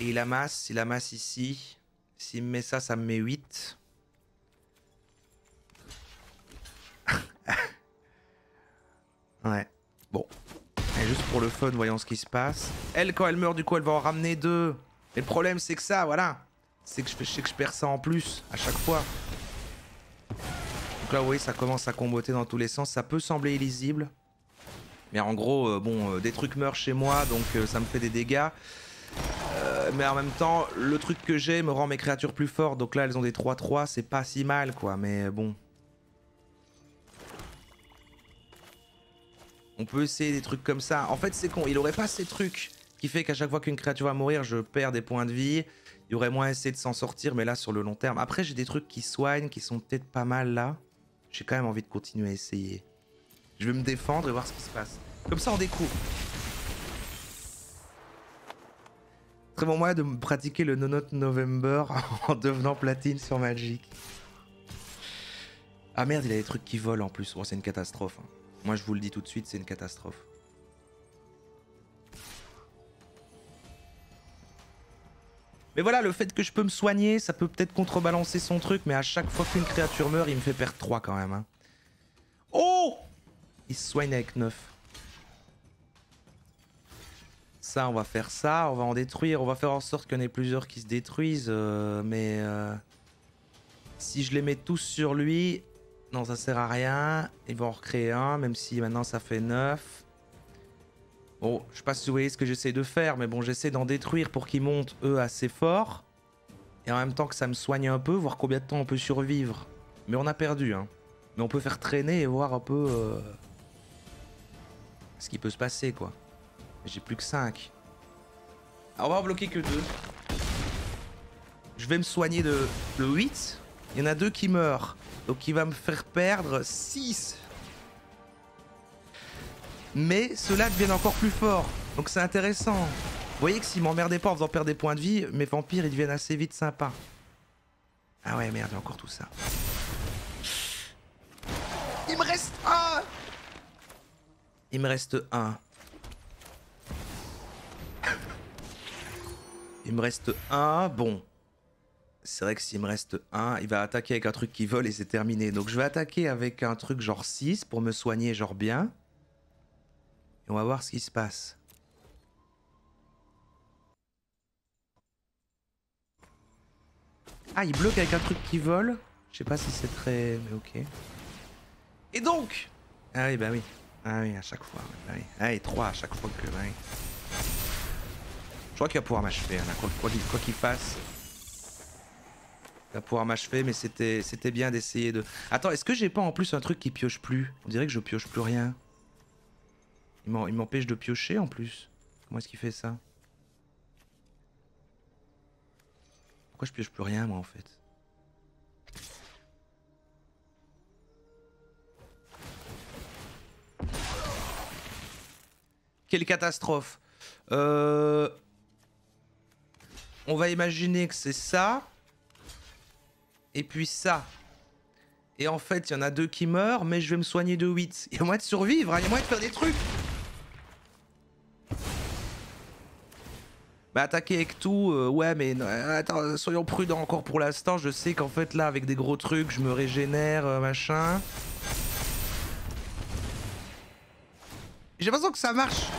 A: Et il amasse ici. S'il me met ça, ça me met 8. Ouais. Bon. Et juste pour le fun, voyons ce qui se passe. Elle, quand elle meurt, du coup, elle va en ramener 2. Et le problème, c'est que ça, voilà. C'est que je sais que je perds ça en plus, à chaque fois. Donc là, vous voyez, ça commence à comboter dans tous les sens. Ça peut sembler illisible. Mais en gros, bon, des trucs meurent chez moi, donc ça me fait des dégâts. Mais en même temps, le truc que j'ai me rend mes créatures plus fortes. Donc là, elles ont des 3-3, c'est pas si mal, quoi. Mais bon. On peut essayer des trucs comme ça. En fait, c'est con. Il aurait pas ces trucs qui fait qu'à chaque fois qu'une créature va mourir, je perds des points de vie. Il y aurait moins essayé de s'en sortir, mais là, sur le long terme. Après, j'ai des trucs qui soignent, qui sont peut-être pas mal là. J'ai quand même envie de continuer à essayer. Je vais me défendre et voir ce qui se passe. Comme ça, on découvre. Très bon moyen de me pratiquer le No Note November en devenant platine sur Magic. Ah merde, il a des trucs qui volent en plus. Oh, c'est une catastrophe. Hein. Moi, je vous le dis tout de suite, c'est une catastrophe. Mais voilà, le fait que je peux me soigner, ça peut peut-être contrebalancer son truc, mais à chaque fois qu'une créature meurt, il me fait perdre 3 quand même. Hein. Oh! Il se soigne avec 9. Ça, on va faire ça, on va en détruire, on va faire en sorte qu'il y en ait plusieurs qui se détruisent, si je les mets tous sur lui, non, ça sert à rien. Il va en recréer un, même si maintenant ça fait 9. Bon, je sais pas si vous voyez ce que j'essaie de faire, mais bon, j'essaie d'en détruire pour qu'ils montent, eux, assez fort. Et en même temps que ça me soigne un peu, voir combien de temps on peut survivre. Mais on a perdu, hein. Mais on peut faire traîner et voir un peu ce qui peut se passer, quoi. J'ai plus que 5. Alors, on va en bloquer que 2. Je vais me soigner de 8. Il y en a 2 qui meurent. Donc il va me faire perdre 6. Mais ceux-là deviennent encore plus forts. Donc c'est intéressant. Vous voyez que s'ils m'emmerdaient pas en faisant perdre des points de vie, mes vampires ils deviennent assez vite sympas. Ah ouais merde, il y a encore tout ça. Il me reste 1. Il me reste 1. Il me reste 1. Bon. C'est vrai que s'il me reste 1, il va attaquer avec un truc qui vole et c'est terminé. Donc je vais attaquer avec un truc genre 6 pour me soigner genre bien. Et on va voir ce qui se passe. Ah, il bloque avec un truc qui vole. Je sais pas si c'est très... mais ok. Et donc... ah oui, bah oui. Ah oui, à chaque fois. Bah oui. Ah et 3 à chaque fois que... bah oui. Je crois qu'il va pouvoir m'achever. Hein, quoi qu'il fasse... il va pouvoir m'achever, mais c'était bien d'essayer de... Attends, est-ce que j'ai pas en plus un truc qui pioche plus? On dirait que je pioche plus rien. Il m'empêche de piocher en plus. Comment est-ce qu'il fait ça? Pourquoi je pioche plus rien moi en fait? Quelle catastrophe. On va imaginer que c'est ça. Et puis ça. Et en fait, il y en a 2 qui meurent, mais je vais me soigner de 8. Il y a moyen de survivre, hein, il y a moyen de faire des trucs. Bah attaquer avec tout, ouais mais attends, soyons prudents encore pour l'instant. Je sais qu'en fait là, avec des gros trucs, je me régénère, machin. J'ai l'impression que ça marche.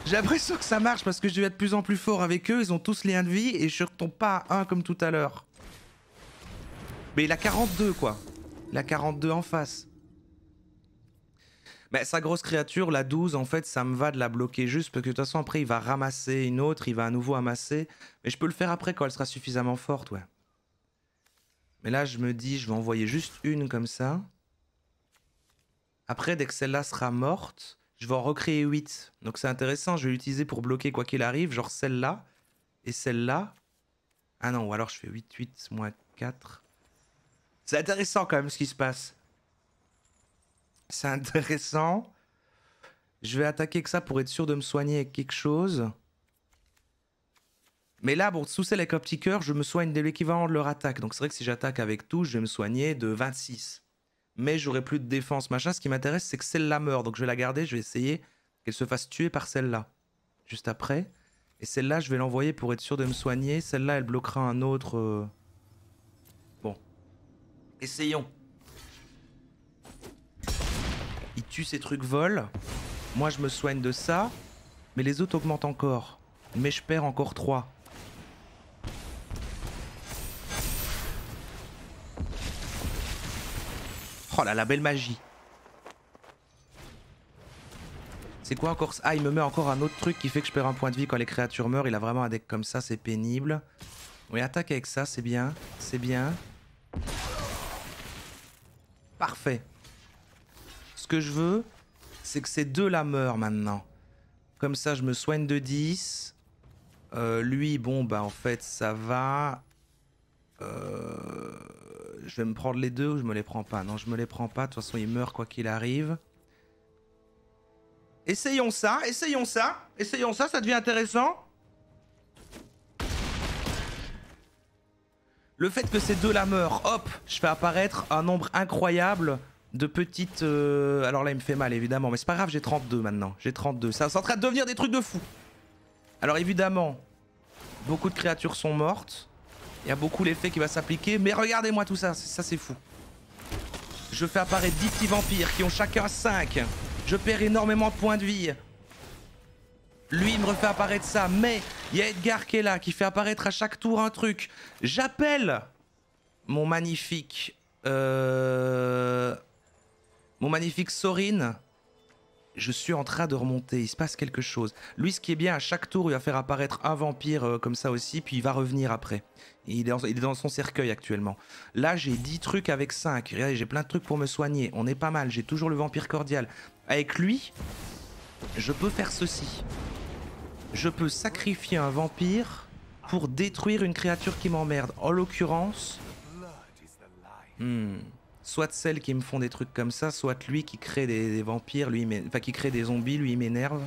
A: J'ai l'impression que ça marche parce que je vais être de plus en plus fort avec eux. Ils ont tous les 1 de vie et je retombe pas à 1 comme tout à l'heure. Mais il a 42 quoi. Il a 42 en face. Bah, sa grosse créature, la 12, en fait, ça me va de la bloquer juste parce que de toute façon, après, il va ramasser une autre, il va à nouveau amasser. Mais je peux le faire après quand elle sera suffisamment forte, ouais. Mais là, je me dis, je vais envoyer juste une comme ça. Après, dès que celle-là sera morte, je vais en recréer 8. Donc c'est intéressant, je vais l'utiliser pour bloquer quoi qu'il arrive, genre celle-là et celle-là. Ah non, ou alors je fais 8, 8, moins 4. C'est intéressant quand même ce qui se passe. C'est intéressant. Je vais attaquer que ça pour être sûr de me soigner avec quelque chose. Mais là, bon, sous celle avec un petit cœur, je me soigne de l'équivalent de leur attaque. Donc c'est vrai que si j'attaque avec tout, je vais me soigner de 26. Mais j'aurai plus de défense, machin. Ce qui m'intéresse, c'est que celle-là meurt. Donc je vais la garder, je vais essayer qu'elle se fasse tuer par celle-là. Juste après. Et celle-là, je vais l'envoyer pour être sûr de me soigner. Celle-là, elle bloquera un autre... Bon. Essayons. Il tue ces trucs vol. Moi, je me soigne de ça. Mais les autres augmentent encore. Mais je perds encore 3. Oh là, la belle magie. C'est quoi encore ça? Ah, il me met encore un autre truc qui fait que je perds un point de vie quand les créatures meurent. Il a vraiment un deck comme ça, c'est pénible. Oui, attaque avec ça, c'est bien. C'est bien. Parfait. Ce que je veux, c'est que ces deux-là meurent maintenant. Comme ça, je me soigne de 10. Lui, bon, bah en fait, ça va. Je vais me prendre les deux ou je me les prends pas? Non, je me les prends pas. De toute façon, il meurt quoi qu'il arrive. Essayons ça, essayons ça. Essayons ça, ça devient intéressant. Le fait que ces deux-là meurent, hop, je fais apparaître un nombre incroyable de petites... Alors là, il me fait mal, évidemment. Mais c'est pas grave, j'ai 32 maintenant. J'ai 32. Ça, c'est en train de devenir des trucs de fou. Alors évidemment, beaucoup de créatures sont mortes. Il y a beaucoup l'effet qui va s'appliquer. Mais regardez-moi tout ça. Ça, c'est fou. Je fais apparaître 10 petits vampires qui ont chacun 5. Je perds énormément de points de vie. Lui, il me refait apparaître ça. Mais il y a Edgar qui est là, qui fait apparaître à chaque tour un truc. J'appelle mon magnifique... Mon magnifique Sorin. Je suis en train de remonter, il se passe quelque chose. Lui, ce qui est bien, à chaque tour, il va faire apparaître un vampire comme ça aussi, puis il va revenir après. Il est dans son cercueil actuellement. Là, j'ai 10 trucs avec 5. Regardez, j'ai plein de trucs pour me soigner. On est pas mal, j'ai toujours le vampire cordial. Avec lui, je peux faire ceci. Je peux sacrifier un vampire pour détruire une créature qui m'emmerde. En l'occurrence... Soit celles qui me font des trucs comme ça, soit lui qui crée des vampires, lui, enfin qui crée des zombies, lui il m'énerve.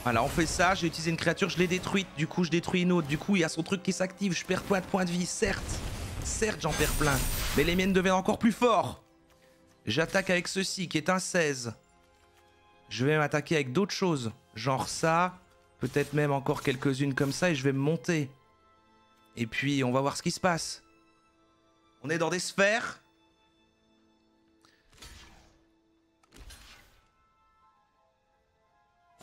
A: Voilà, on fait ça, j'ai utilisé une créature, je l'ai détruite, du coup je détruis une autre, du coup il y a son truc qui s'active, je perds plein de points de vie, certes, j'en perds plein, mais les miennes deviennent encore plus forts. J'attaque avec ceci qui est un 16. Je vais m'attaquer avec d'autres choses, genre ça, peut-être même encore quelques-unes comme ça et je vais me monter. Et puis on va voir ce qui se passe. On est dans des sphères.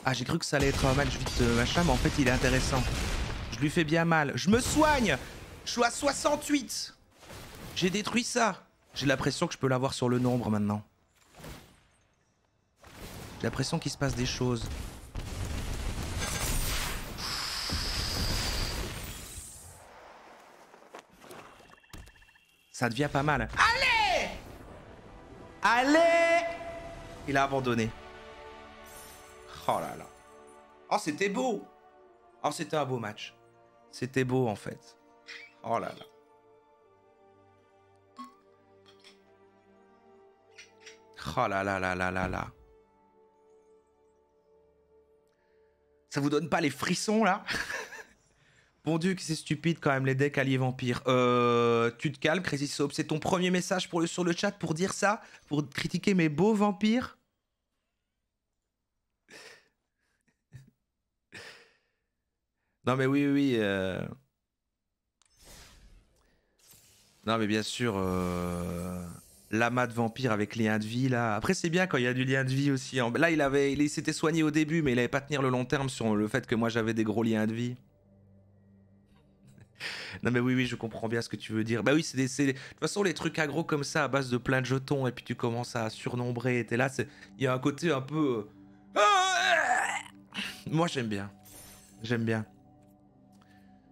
A: Ah, j'ai cru que ça allait être un match vite machin, mais en fait il est intéressant. Je lui fais bien mal. Je me soigne. Je suis à 68. J'ai détruit ça. J'ai l'impression que je peux l'avoir sur le nombre maintenant. J'ai l'impression qu'il se passe des choses. Ça devient pas mal. Allez! Allez! Il a abandonné. Oh là là. Oh, c'était beau. Oh, c'était un beau match. C'était beau, en fait. Oh là là. Oh là là là là là là. Ça vous donne pas les frissons, là? Bon Dieu, que c'est stupide quand même, les decks alliés vampires. Tu te calmes, Crazy Soap. C'est ton premier message sur le chat pour dire ça? Pour critiquer mes beaux vampires? Non mais oui, oui, oui. Non mais bien sûr, l'amas de vampire avec lien de vie là. Après c'est bien quand il y a du lien de vie aussi. Là il s'était soigné au début mais il avait pas tenir le long terme sur le fait que moi j'avais des gros liens de vie. Non mais oui, oui, je comprends bien ce que tu veux dire. Bah oui, de toute façon les trucs aggro comme ça à base de plein de jetons et puis tu commences à surnombrer et t'es là, il y a un côté un peu... Moi j'aime bien. J'aime bien.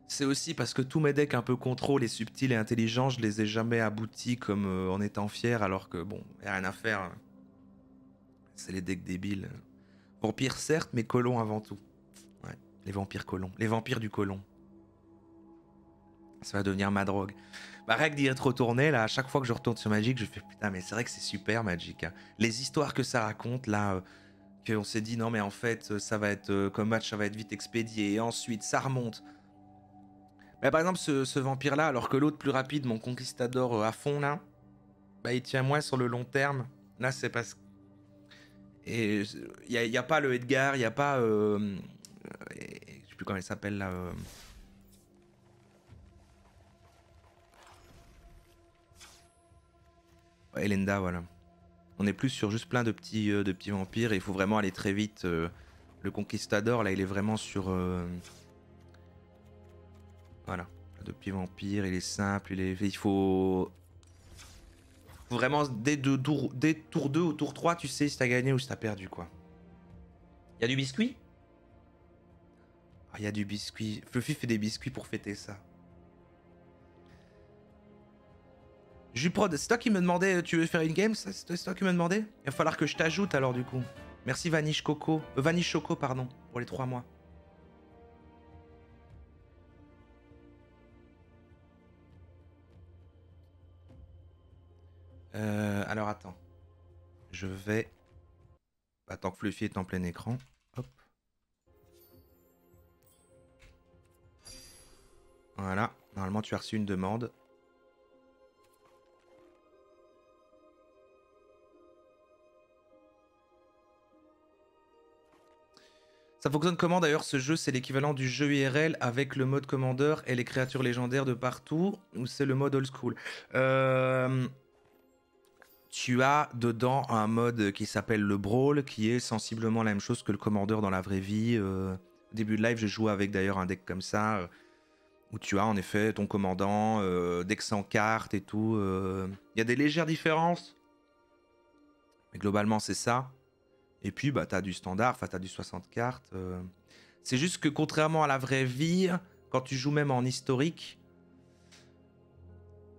A: C'est aussi parce que tous mes decks un peu contrôle et subtils et intelligents, je les ai jamais aboutis comme en étant fier, alors que bon, y a rien à faire. C'est les decks débiles. Vampires certes, mais colons avant tout. Ouais, les vampires colons. Les vampires du colon. Ça va devenir ma drogue. Bah rien que d'y être retourné, là, à chaque fois que je retourne sur Magic, je fais putain, mais c'est vrai que c'est super Magic. Hein. Les histoires que ça raconte, là, qu'on s'est dit non mais en fait, ça va être comme match, ça va être vite expédié, et ensuite ça remonte. Bah, par exemple, ce vampire-là, alors que l'autre plus rapide, mon conquistador à fond, là, bah, il tient moins sur le long terme. Là, c'est parce que... Et il n'y a pas le Edgar, il n'y a pas... je sais plus comment il s'appelle, là... Elenda, voilà. On est plus sur juste plein de petits vampires, et il faut vraiment aller très vite. Le conquistador, là, il est vraiment sur... Voilà, de petits vampires, il est simple, il faut vraiment dès tour 2 ou tour 3, tu sais si t'as gagné ou si t'as perdu quoi. Y a du biscuit? Ah, y a du biscuit. Fluffy fait des biscuits pour fêter ça. Juprod, c'est toi qui me demandais, tu veux faire une game? C'est toi qui me demandais? Il va falloir que je t'ajoute alors du coup. Merci Vanish Coco, Vanish Choco pardon, pour les 3 mois. Alors attends. Je vais... Attends que Fluffy est en plein écran. Hop. Voilà, normalement tu as reçu une demande. Ça fonctionne comment d'ailleurs ce jeu? C'est l'équivalent du jeu IRL avec le mode commandeur et les créatures légendaires de partout? Ou c'est le mode old school? Tu as dedans un mode qui s'appelle le Brawl, qui est sensiblement la même chose que le commandeur dans la vraie vie. Au début de live, j'ai joué avec d'ailleurs un deck comme ça, où tu as en effet ton commandant, deck sans carte et tout. Il y a des légères différences, mais globalement c'est ça. Et puis bah, tu as du standard, enfin tu as du 60 cartes. C'est juste que contrairement à la vraie vie, quand tu joues même en historique,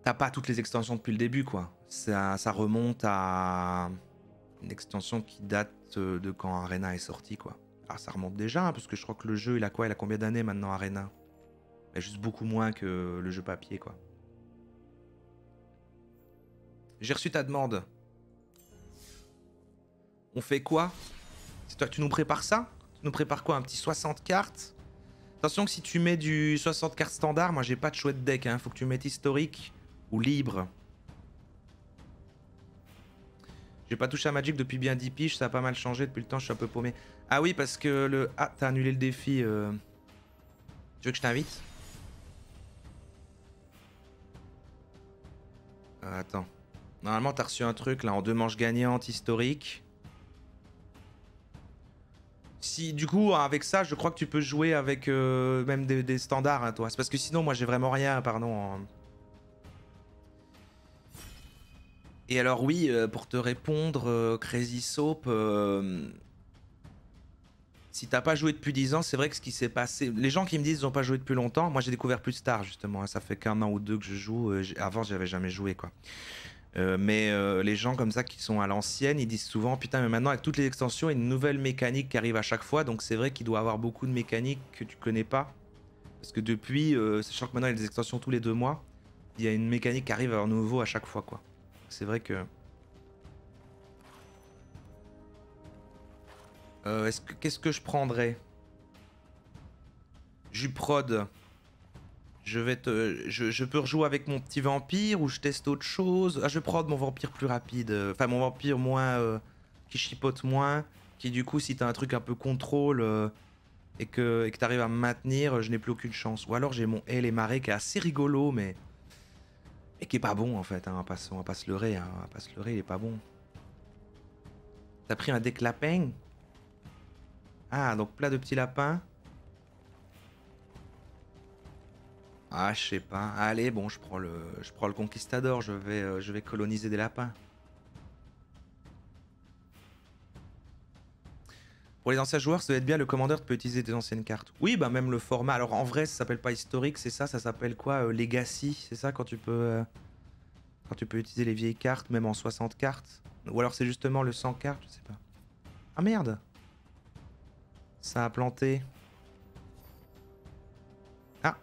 A: t'as pas toutes les extensions depuis le début, quoi. Ça remonte à une extension qui date de quand Arena est sorti, quoi. Alors ça remonte déjà, hein, parce que je crois que le jeu, il a quoi? Il a combien d'années maintenant, Arena? Il a juste beaucoup moins que le jeu papier, quoi. J'ai reçu ta demande. On fait quoi? C'est toi que tu nous prépares ça? Tu nous prépares quoi? Un petit 60 cartes? Attention que si tu mets du 60 cartes standard, moi j'ai pas de chouette deck, hein. Faut que tu mettes historique ou libre. J'ai pas touché à Magic depuis bien 10 piges, ça a pas mal changé depuis le temps, je suis un peu paumé. Ah oui, parce que le... Ah, t'as annulé le défi. Tu veux que je t'invite? Attends. Normalement, t'as reçu un truc là en 2 manches gagnantes historiques. Si, du coup, avec ça, je crois que tu peux jouer avec même des standards, hein, toi. C'est parce que sinon, moi, j'ai vraiment rien, pardon. Et alors, oui, pour te répondre, Crazy Soap, si t'as pas joué depuis 10 ans, c'est vrai que ce qui s'est passé. Les gens qui me disent qu'ils ont pas joué depuis longtemps, moi j'ai découvert plus tard justement. Hein. Ça fait qu'un an ou deux que je joue. Avant, j'avais jamais joué quoi. Mais les gens comme ça qui sont à l'ancienne, ils disent souvent putain, mais maintenant avec toutes les extensions, il y a une nouvelle mécanique qui arrive à chaque fois. Donc c'est vrai qu'il doit y avoir beaucoup de mécaniques que tu connais pas. Parce que depuis, sachant que maintenant il y a des extensions tous les 2 mois, il y a une mécanique qui arrive à nouveau à chaque fois quoi. C'est vrai que. Qu'est-ce que je prendrais? Juprod. Je peux rejouer avec mon petit vampire ou je teste autre chose. Ah, je vais prendre mon vampire plus rapide. Enfin, mon vampire moins. Qui chipote moins. Qui, du coup, si t'as un truc un peu contrôle et que t'arrives à me maintenir, je n'ai plus aucune chance. Ou alors j'ai mon Hell et Marée qui est assez rigolo, mais. Et qui est pas bon en fait. Hein, on va pas se leurrer. Hein, on va pas se leurrer, il est pas bon. T'as pris un deck lapin? Ah, donc plat de petits lapins. Ah, je sais pas. Allez, bon, je prends le conquistador. Je vais coloniser des lapins. Pour les anciens joueurs, ça doit être bien. Le commandeur peut utiliser des anciennes cartes. Oui, bah même le format. Alors en vrai, ça s'appelle pas historique, c'est ça. Ça s'appelle quoi? Legacy, c'est ça quand tu peux utiliser les vieilles cartes, même en 60 cartes. Ou alors c'est justement le 100 cartes, je sais pas. Ah merde. Ça a planté. Ah.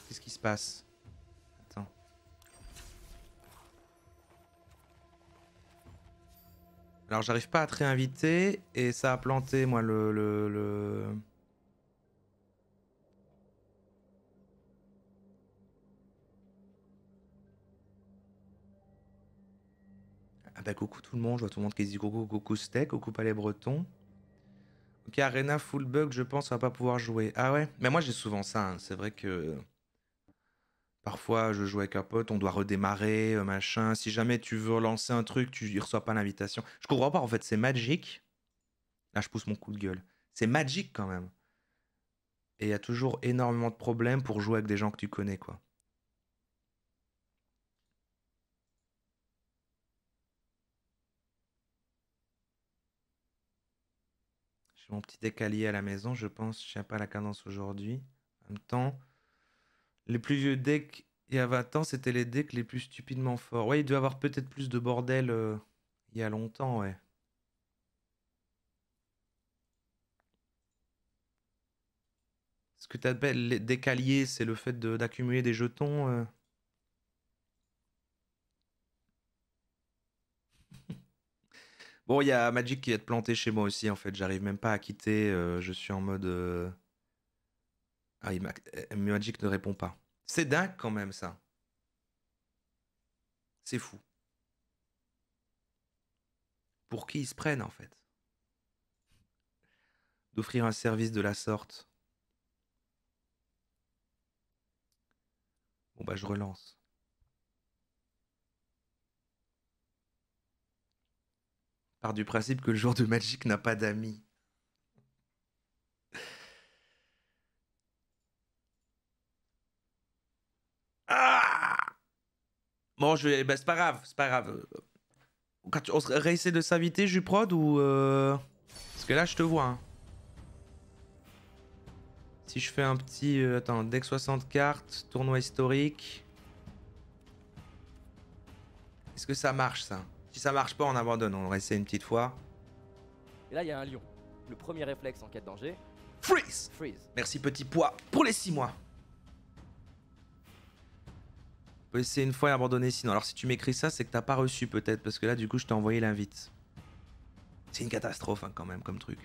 A: Qu'est-ce qui se passe? Attends. Alors j'arrive pas à te réinviter et ça a planté moi le... Ah bah coucou tout le monde, je vois tout le monde qui dit coucou coucou steak, coucou palais breton. Ok, Arena full bug, je pense on va pas pouvoir jouer. Ah ouais? Mais moi j'ai souvent ça, hein. C'est vrai que parfois je joue avec un pote, on doit redémarrer, machin. Si jamais tu veux relancer un truc, tu y reçois pas l'invitation. Je comprends pas en fait, c'est Magic. Là je pousse mon coup de gueule. C'est Magic quand même. Et il y a toujours énormément de problèmes pour jouer avec des gens que tu connais quoi. J'ai mon petit deck allié à la maison, je pense. Je tiens pas la cadence aujourd'hui. En même temps, les plus vieux decks il y a 20 ans, c'était les decks les plus stupidement forts. Ouais, il doit y avoir peut-être plus de bordel il y a longtemps, ouais. Ce que tu appelles les decks alliés, c'est le fait d'accumuler des jetons. Bon, il y a Magic qui va te planter chez moi aussi, en fait. J'arrive même pas à quitter. Je suis en mode. Ah, Magic ne répond pas. C'est dingue quand même ça. C'est fou. Pour qui ils se prennent en fait? D'offrir un service de la sorte. Bon bah je relance. Part du principe que le joueur de Magic n'a pas d'amis. Ah, bon, bah, c'est pas grave, c'est pas grave. Quand on réessaie de s'inviter, Juprod, ou parce que là, je te vois. Hein. Si je fais un petit... attends, deck 60 cartes, tournoi historique... Est-ce que ça marche, ça? Si ça marche pas, on abandonne. On réessaie une petite fois.
B: Et là, il y a un lion. Le premier réflexe en cas de danger...
A: Freeze!
B: Freeze.
A: Merci, petit pois, pour les 6 mois. On peut essayer une fois et abandonner sinon. Alors si tu m'écris ça, c'est que t'as pas reçu peut-être, parce que là du coup je t'ai envoyé l'invite. C'est une catastrophe hein, quand même comme truc.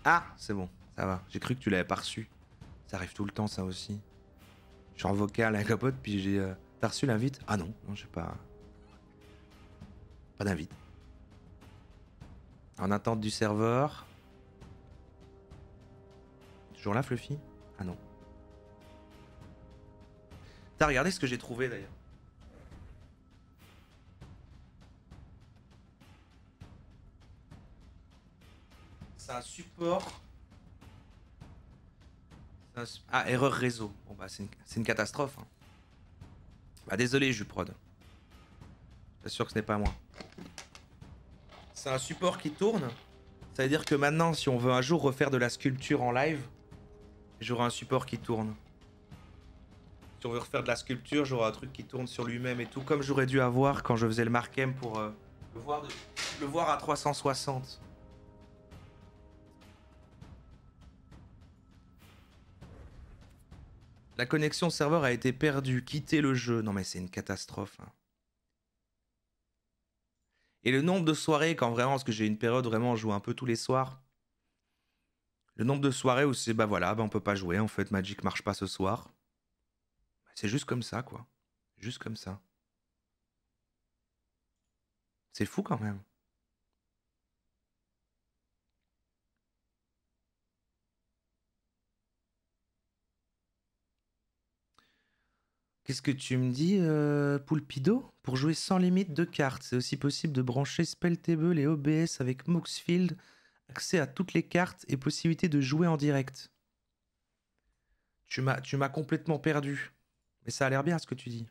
A: Ah, c'est bon, ça va. J'ai cru que tu l'avais pas reçu. Ça arrive tout le temps ça aussi. Je suis en vocal avec un pote puis j'ai... T'as reçu l'invite? Ah non, non j'ai pas... Pas d'invite. En attente du serveur. Toujours là Fluffy? Ah non. T'as regardé ce que j'ai trouvé d'ailleurs. C'est un support. Ah, erreur réseau. Bon bah c'est une catastrophe. Hein. Bah désolé Juprod. Je suis sûr que ce n'est pas moi. C'est un support qui tourne. Ça veut dire que maintenant, si on veut un jour refaire de la sculpture en live, j'aurai un support qui tourne. Si on veut refaire de la sculpture, j'aurai un truc qui tourne sur lui-même et tout, comme j'aurais dû avoir quand je faisais le Markem pour le voir à 360. La connexion serveur a été perdue. Quittez le jeu. Non mais c'est une catastrophe. Hein. Et le nombre de soirées, quand vraiment, parce que j'ai une période vraiment, je joue un peu tous les soirs. Le nombre de soirées où c'est, bah voilà, bah on peut pas jouer, en fait, Magic marche pas ce soir. C'est juste comme ça, quoi. Juste comme ça. C'est fou quand même. Qu'est-ce que tu me dis, Poulpido? Pour jouer sans limite de cartes, c'est aussi possible de brancher Spelltable et OBS avec Moxfield, accès à toutes les cartes et possibilité de jouer en direct. Tu m'as complètement perdu. Mais ça a l'air bien ce que tu dis.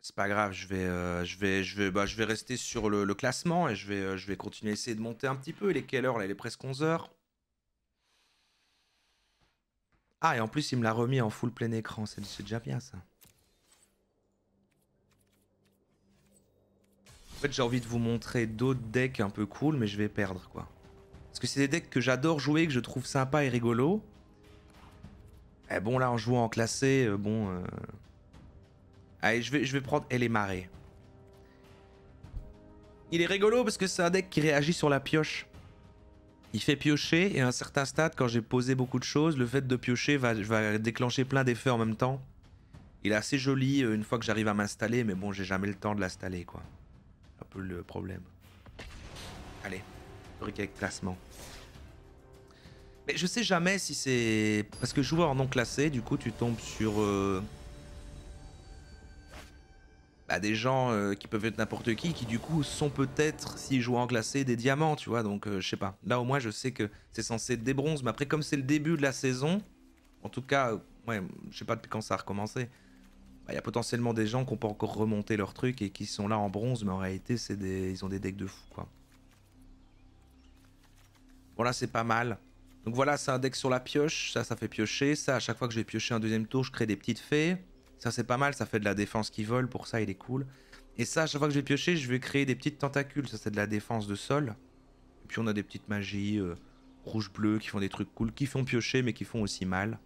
A: C'est pas grave, je vais rester sur le classement et je vais continuer à essayer de monter un petit peu. Il est quelle heure là? Il est presque 11 h. Ah, et en plus, il me l'a remis en full plein écran. C'est déjà bien ça. En fait, j'ai envie de vous montrer d'autres decks un peu cool, mais je vais perdre quoi. Parce que c'est des decks que j'adore jouer, que je trouve sympa et rigolo. Et bon, là, en jouant en classé, bon. Allez, je vais prendre Elle est marée. Il est rigolo parce que c'est un deck qui réagit sur la pioche. Il fait piocher et à un certain stade, quand j'ai posé beaucoup de choses, le fait de piocher va déclencher plein d'effets en même temps. Il est assez joli une fois que j'arrive à m'installer, mais bon, j'ai jamais le temps de l'installer, quoi. Un peu le problème. Allez, brique avec classement. Mais je sais jamais si c'est... Parce que joueur non classé, du coup, tu tombes sur... Bah, des gens qui peuvent être n'importe qui du coup sont peut-être, s'ils jouent en classé, des diamants, tu vois, donc je sais pas. Là au moins je sais que c'est censé être des bronzes, mais après comme c'est le début de la saison, en tout cas, ouais, je sais pas depuis quand ça a recommencé, bah, y a potentiellement des gens qui n'ont pas encore remonté leur truc et qui sont là en bronze, mais en réalité ils ont des decks de fou, quoi. Bon là c'est pas mal. Donc voilà, c'est un deck sur la pioche, ça fait piocher, ça à chaque fois que je vais piocher un deuxième tour, je crée des petites fées. Ça c'est pas mal, ça fait de la défense qui vole, pour ça il est cool. Et ça, à chaque fois que je vais piocher, je vais créer des petites tentacules, ça c'est de la défense de sol. Et puis on a des petites magies, rouge-bleu, qui font des trucs cool, qui font piocher mais qui font aussi mal.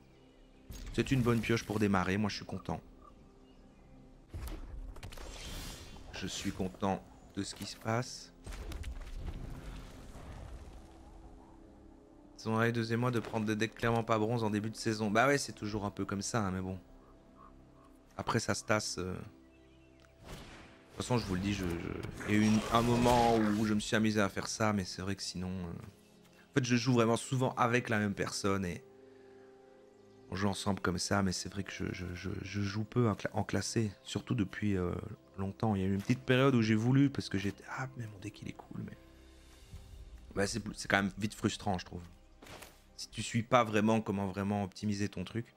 A: C'est une bonne pioche pour démarrer, moi je suis content. Je suis content de ce qui se passe. Son règle deuxième mois de prendre des decks clairement pas bronze en début de saison. Bah ouais, c'est toujours un peu comme ça, hein, mais bon. Après ça se tasse. De toute façon, je vous le dis, il y a eu un moment où je me suis amusé à faire ça, mais c'est vrai que sinon... En fait, je joue vraiment souvent avec la même personne et on joue ensemble comme ça, mais c'est vrai que je joue peu en classé, surtout depuis longtemps. Il y a eu une petite période où j'ai voulu, parce que j'étais... Ah, mais mon deck il est cool, mais... Bah, c'est quand même vite frustrant, je trouve. Si tu suis pas vraiment comment vraiment optimiser ton truc.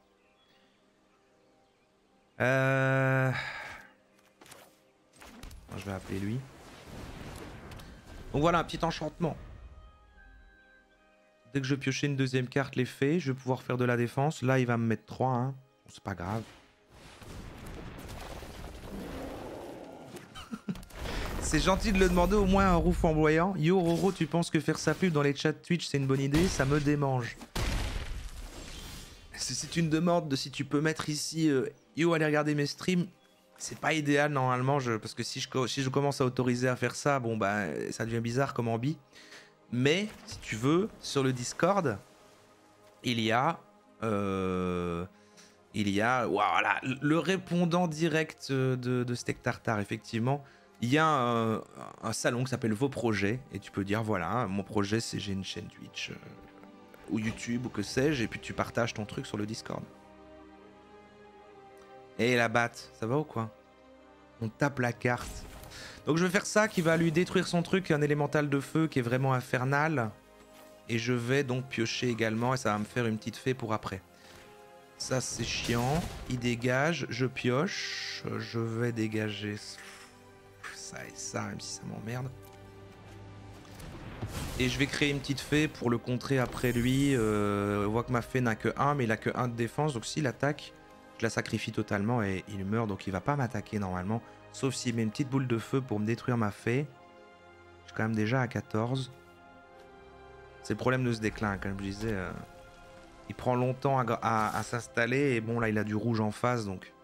A: Je vais appeler lui. Donc voilà, un petit enchantement. Dès que je piochais une deuxième carte, l'effet, je vais pouvoir faire de la défense. Là, il va me mettre 3, hein. Bon, c'est pas grave. C'est gentil de le demander, au moins un roux flamboyant. Yo Roro, tu penses que faire sa pub dans les chats Twitch c'est une bonne idée? Ça me démange. C'est une demande de si tu peux mettre ici yo allez regarder mes streams. C'est pas idéal normalement parce que si je commence à autoriser à faire ça, bon bah ça devient bizarre comme ambi. Mais si tu veux, sur le Discord, il y a voilà, le répondant direct de Steak Tartare, effectivement. Il y a un salon qui s'appelle Vos Projets et tu peux dire voilà, mon projet c'est j'ai une chaîne Twitch ou YouTube ou que sais-je, et puis tu partages ton truc sur le Discord. Et la batte, ça va ou quoi? On tape la carte. Donc je vais faire ça qui va lui détruire son truc, un élémental de feu qui est vraiment infernal. Et je vais donc piocher également et ça va me faire une petite fée pour après. Ça c'est chiant. Il dégage, je pioche. Je vais dégager ça et ça, même si ça m'emmerde. Et je vais créer une petite fée pour le contrer après lui. On voit que ma fée n'a que 1, mais il a que 1 de défense. Donc s'il attaque, je la sacrifie totalement et il meurt. Donc il va pas m'attaquer normalement. Sauf s'il met une petite boule de feu pour me détruire ma fée. Je suis quand même déjà à 14. C'est le problème de ce déclin, comme je disais. Il prend longtemps à s'installer. Et bon, là, il a du rouge en face, donc...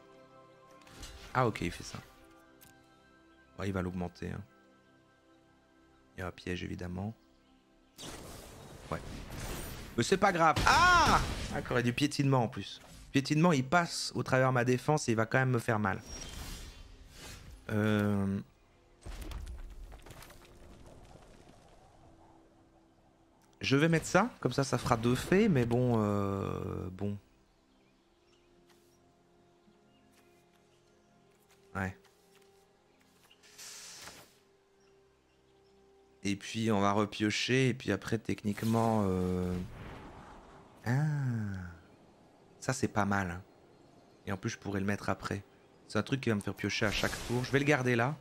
A: Ah, ok, il fait ça. Ouais, il va l'augmenter. Hein. Il y a un piège, évidemment. Ouais. Mais c'est pas grave. Ah! D'accord, il y a du piétinement, en plus. Piétinement, il passe au travers de ma défense et il va quand même me faire mal. Je vais mettre ça, comme ça fera 2 fées, mais bon, bon. Ouais. Et puis on va repiocher, et puis après techniquement... Ah. Ça c'est pas mal. Hein. Et en plus je pourrais le mettre après. C'est un truc qui va me faire piocher à chaque tour. Je vais le garder là.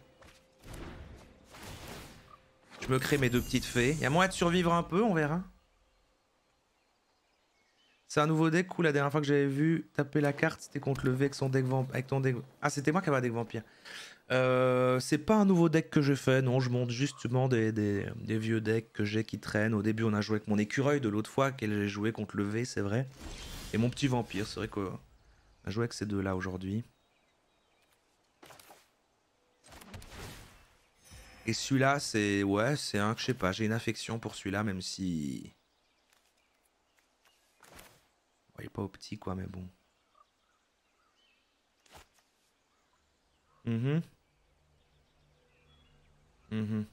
A: Je me crée mes 2 petites fées. Il y a moyen de survivre un peu, on verra. C'est un nouveau deck. Cool, la dernière fois que j'avais vu taper la carte, c'était contre le V avec son deck vampire. Avec ton deck... Ah, c'était moi qui avais un deck vampire. C'est pas un nouveau deck que je fais, non. Je monte justement des vieux decks que j'ai qui traînent. Au début, on a joué avec mon écureuil de l'autre fois, qu'elle j'ai joué contre le V, c'est vrai. Et mon petit vampire, c'est vrai qu'on a joué avec ces deux-là aujourd'hui. Et celui-là, c'est... Ouais, c'est un que je sais pas. J'ai une affection pour celui-là, même si... Ouais, il est pas au petit, quoi, mais bon. Mhm. Mhm.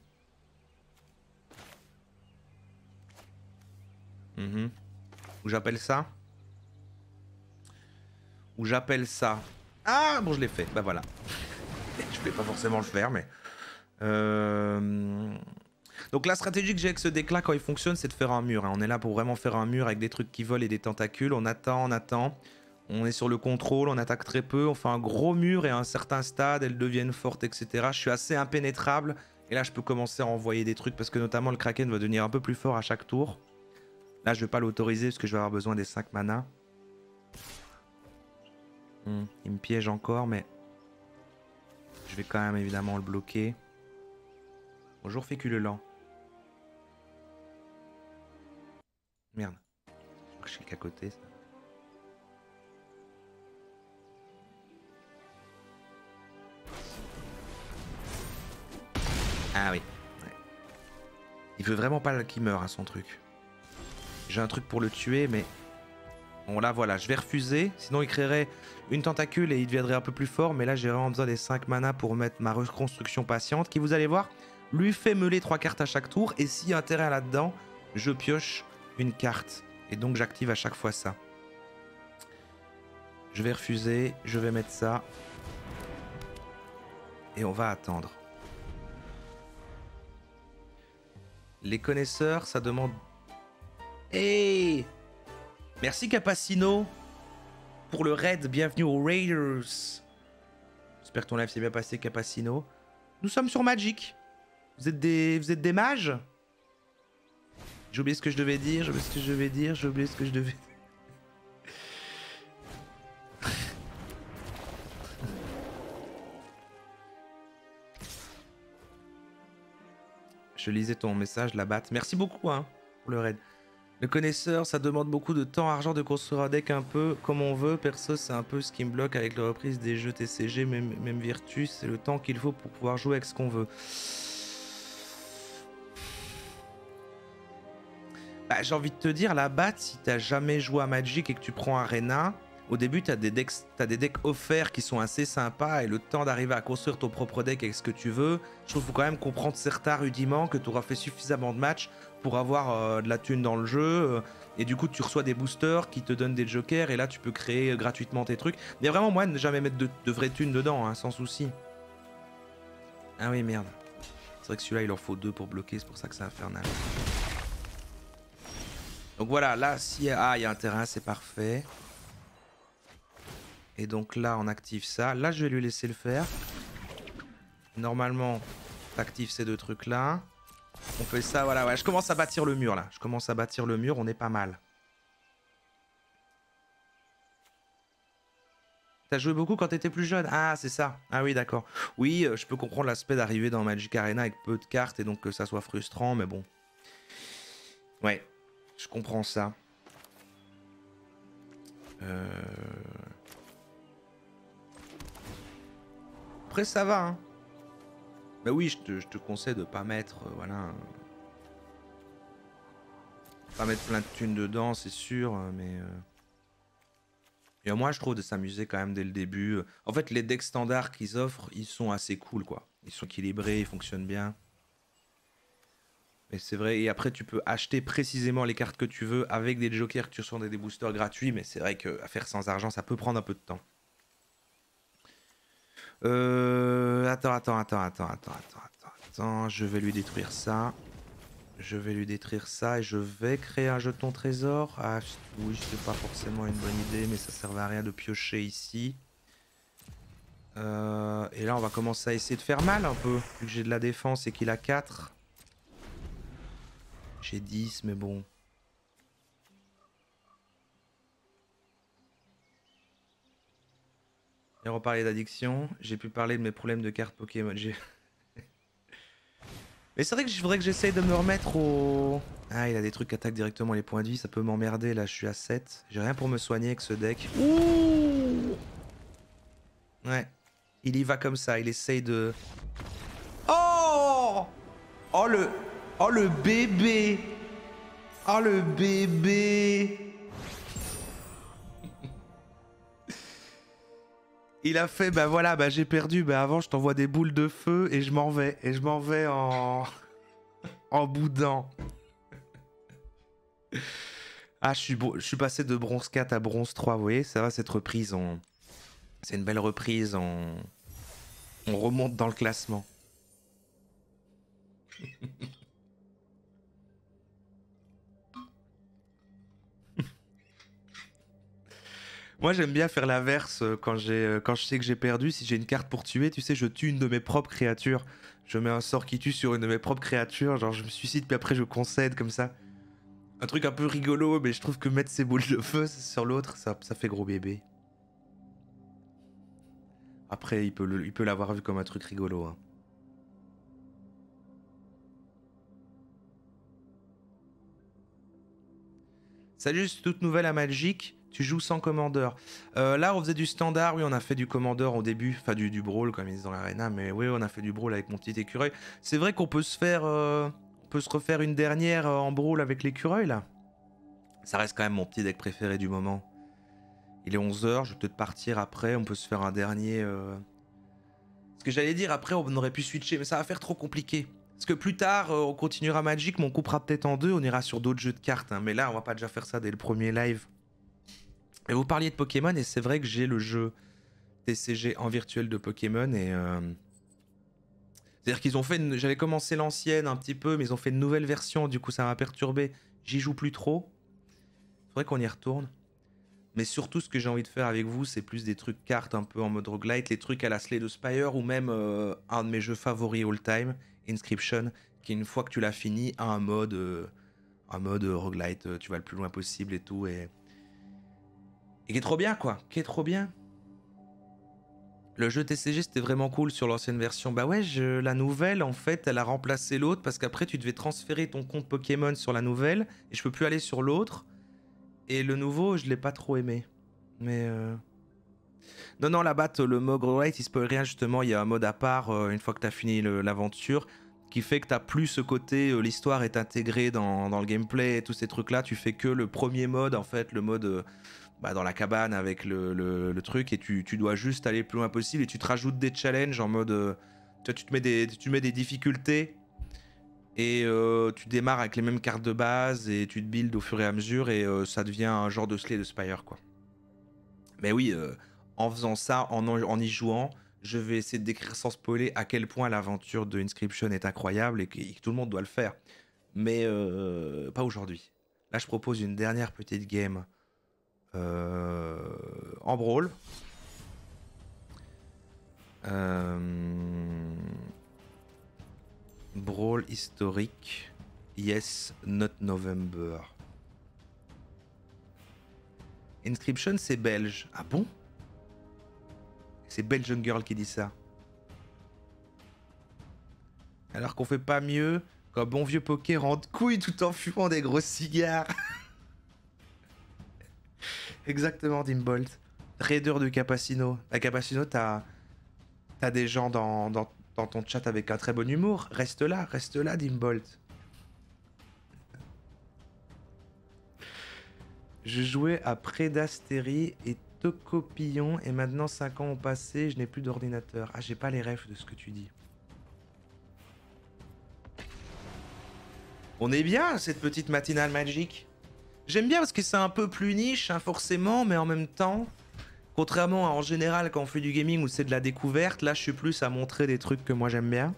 A: Mhm. Ou j'appelle ça? Ou j'appelle ça? Ah, bon, je l'ai fait. Bah voilà. Je vais pas forcément le faire, mais... Donc la stratégie que j'ai avec ce deck là quand il fonctionne, c'est de faire un mur. Hein. On est là pour vraiment faire un mur avec des trucs qui volent et des tentacules. On attend, on attend. On est sur le contrôle, on attaque très peu. On fait un gros mur et à un certain stade, elles deviennent fortes, etc. Je suis assez impénétrable. Et là, je peux commencer à envoyer des trucs parce que notamment le Kraken va devenir un peu plus fort à chaque tour. Là, je vais pas l'autoriser parce que je vais avoir besoin des 5 mana. Il me piège encore, mais... Je vais quand même évidemment le bloquer. Bonjour Féculent. Merde. Je crois que je suis qu'à côté, ça. Ah oui. Ouais. Il veut vraiment pas qu'il meure à son truc. J'ai un truc pour le tuer, mais... Bon là voilà, je vais refuser. Sinon il créerait une tentacule et il deviendrait un peu plus fort. Mais là j'ai vraiment besoin des 5 mana pour mettre ma reconstruction patiente. Qui, vous allez voir, lui fait meuler 3 cartes à chaque tour. Et s'il y a un terrain là-dedans, je pioche une carte. Et donc j'active à chaque fois ça. Je vais refuser, je vais mettre ça. Et on va attendre. Les connaisseurs, ça demande... Hey! Merci Capacino pour le raid, bienvenue aux Raiders. J'espère que ton live s'est bien passé Capacino. Nous sommes sur Magic. Vous êtes des mages? J'ai oublié ce que je devais dire, j'ai oublié ce que je devais dire, j'ai oublié ce que je devais... Je lisais ton message, la batte. Merci beaucoup hein, pour le raid. Le connaisseur, ça demande beaucoup de temps, argent de construire un deck un peu comme on veut. Perso, c'est un peu ce qui me bloque avec la reprise des jeux TCG, même Virtus. C'est le temps qu'il faut pour pouvoir jouer avec ce qu'on veut. Bah, j'ai envie de te dire, la batte, si t'as jamais joué à Magic et que tu prends Arena, au début, t'as des decks offerts qui sont assez sympas et le temps d'arriver à construire ton propre deck avec ce que tu veux, je trouve qu'il faut quand même comprendre certains rudiments, que tu auras fait suffisamment de matchs pour avoir de la thune dans le jeu. Et du coup, tu reçois des boosters qui te donnent des jokers et là, tu peux créer gratuitement tes trucs. Mais vraiment, moi, ne jamais mettre de vraies thunes dedans, hein, sans souci. Ah oui, merde. C'est vrai que celui-là, il en faut 2 pour bloquer, c'est pour ça que c'est infernal. Donc voilà, là, si... Ah, il y a un terrain, c'est parfait. Et donc là, on active ça. Là, je vais lui laisser le faire. Normalement, t'actives ces 2 trucs-là. On fait ça, voilà. Ouais, je commence à bâtir le mur, là. Je commence à bâtir le mur, on est pas mal. T'as joué beaucoup quand t'étais plus jeune? Ah, c'est ça. Ah oui, d'accord. Oui, je peux comprendre l'aspect d'arriver dans Magic Arena avec peu de cartes et donc que ça soit frustrant, mais bon. Ouais, je comprends ça. Après, ça va, hein. Bah oui, je te conseille de pas mettre, voilà... Pas mettre plein de thunes dedans, c'est sûr, mais... Et moi, je trouve de s'amuser quand même dès le début. En fait, les decks standards qu'ils offrent, ils sont assez cool, quoi. Ils sont équilibrés, ils fonctionnent bien. Mais c'est vrai, et après, tu peux acheter précisément les cartes que tu veux avec des jokers que tu reçois des boosters gratuits, mais c'est vrai qu'à faire sans argent, ça peut prendre un peu de temps. Attends, je vais lui détruire ça. Je vais lui détruire ça et je vais créer un jeton trésor. Ah oui, c'est pas forcément une bonne idée, mais ça sert à rien de piocher ici. Et là, on va commencer à essayer de faire mal un peu, vu que j'ai de la défense et qu'il a 4. J'ai 10, mais bon. Et on parlait d'addiction. J'ai pu parler de mes problèmes de cartes Pokémon. Mais c'est vrai que je voudrais que j'essaye de me remettre au... Ah, il a des trucs qui attaquent directement les points de vie. Ça peut m'emmerder. Là, je suis à 7. J'ai rien pour me soigner avec ce deck. Ouh! Ouais. Il y va comme ça. Il essaye de... Oh! Oh le... Oh le bébé! Oh le bébé! Il a fait, bah voilà, bah j'ai perdu, bah avant je t'envoie des boules de feu et je m'en vais. Et je m'en vais en... en boudant. Ah, je suis passé de bronze 4 à bronze 3, vous voyez, ça va cette reprise, c'est une belle reprise, on remonte dans le classement. Moi j'aime bien faire l'inverse quand je sais que j'ai perdu. Si j'ai une carte pour tuer, tu sais, je tue une de mes propres créatures. Je mets un sort qui tue sur une de mes propres créatures, genre je me suicide puis après je concède comme ça. Un truc un peu rigolo, mais je trouve que mettre ses boules de feu sur l'autre, ça fait gros bébé. Après, il peut l'avoir vu comme un truc rigolo. Hein. Salut, c'est toute nouvelle à Magic. Tu joues sans commandeur. Là, on faisait du standard. Oui, on a fait du commandeur au début. Enfin, du brawl, comme ils disent dans l'arena. Mais oui, on a fait du brawl avec mon petit écureuil. C'est vrai qu'on peut se faire... on peut se refaire une dernière en brawl avec l'écureuil, là. Ça reste quand même mon petit deck préféré du moment. Il est 11 h. Je vais peut-être partir après. On peut se faire un dernier... Ce que j'allais dire, après, on aurait pu switcher. Mais ça va faire trop compliqué. Parce que plus tard, on continuera Magic, mais on coupera peut-être en deux. On ira sur d'autres jeux de cartes. Hein. Mais là, on va pas déjà faire ça dès le premier live. Et vous parliez de Pokémon, et c'est vrai que j'ai le jeu TCG en virtuel de Pokémon. Et c'est-à-dire qu'ils ont fait... J'avais commencé l'ancienne un petit peu, mais ils ont fait une nouvelle version. Du coup, ça m'a perturbé. J'y joue plus trop. Faudrait qu'on y retourne. Mais surtout, ce que j'ai envie de faire avec vous, c'est plus des trucs cartes un peu en mode roguelite. Les trucs à la Slay de Spire, ou même un de mes jeux favoris all-time, Inscription, qui une fois que tu l'as fini, a un mode roguelite. Tu vas le plus loin possible et tout. Et qui est trop bien, quoi. Qui est trop bien. Le jeu TCG, c'était vraiment cool sur l'ancienne version. Bah ouais, la nouvelle, en fait, elle a remplacé l'autre parce qu'après, tu devais transférer ton compte Pokémon sur la nouvelle et je peux plus aller sur l'autre. Et le nouveau, je l'ai pas trop aimé. Mais non, la batte, le mode roguelite, il spoil rien, justement. Il y a un mode à part, une fois que tu as fini l'aventure, qui fait que tu n'as plus ce côté, l'histoire est intégrée dans le gameplay et tous ces trucs-là. Tu fais que le premier mode, en fait, le mode... dans la cabane avec le truc, et tu dois juste aller le plus loin possible, et tu te rajoutes des challenges en mode tu mets des difficultés et tu démarres avec les mêmes cartes de base et tu te builds au fur et à mesure, et ça devient un genre de Slay de Spire, quoi. Mais oui, en faisant ça, en y jouant, je vais essayer de décrire sans spoiler à quel point l'aventure de Inscription est incroyable et que tout le monde doit le faire, mais pas aujourd'hui. Là, je propose une dernière petite game en brawl. Brawl historique. Yes, not November. Inscription, c'est belge. Ah bon? C'est Belgian Girl qui dit ça. Alors qu'on fait pas mieux qu'un bon vieux poker en couille tout en fumant des gros cigares. Exactement, Dimbolt. Raider de Capacino. À Capacino, t'as des gens dans ton chat avec un très bon humour. Reste là, Dimbolt. Je jouais à Prédastérie et Tocopillon et maintenant 5 ans ont passé, je n'ai plus d'ordinateur. Ah, j'ai pas les refs de ce que tu dis. On est bien, cette petite matinale Magic. J'aime bien parce que c'est un peu plus niche, hein, forcément, mais en même temps, contrairement à en général quand on fait du gaming où c'est de la découverte, là je suis plus à montrer des trucs que moi j'aime bien.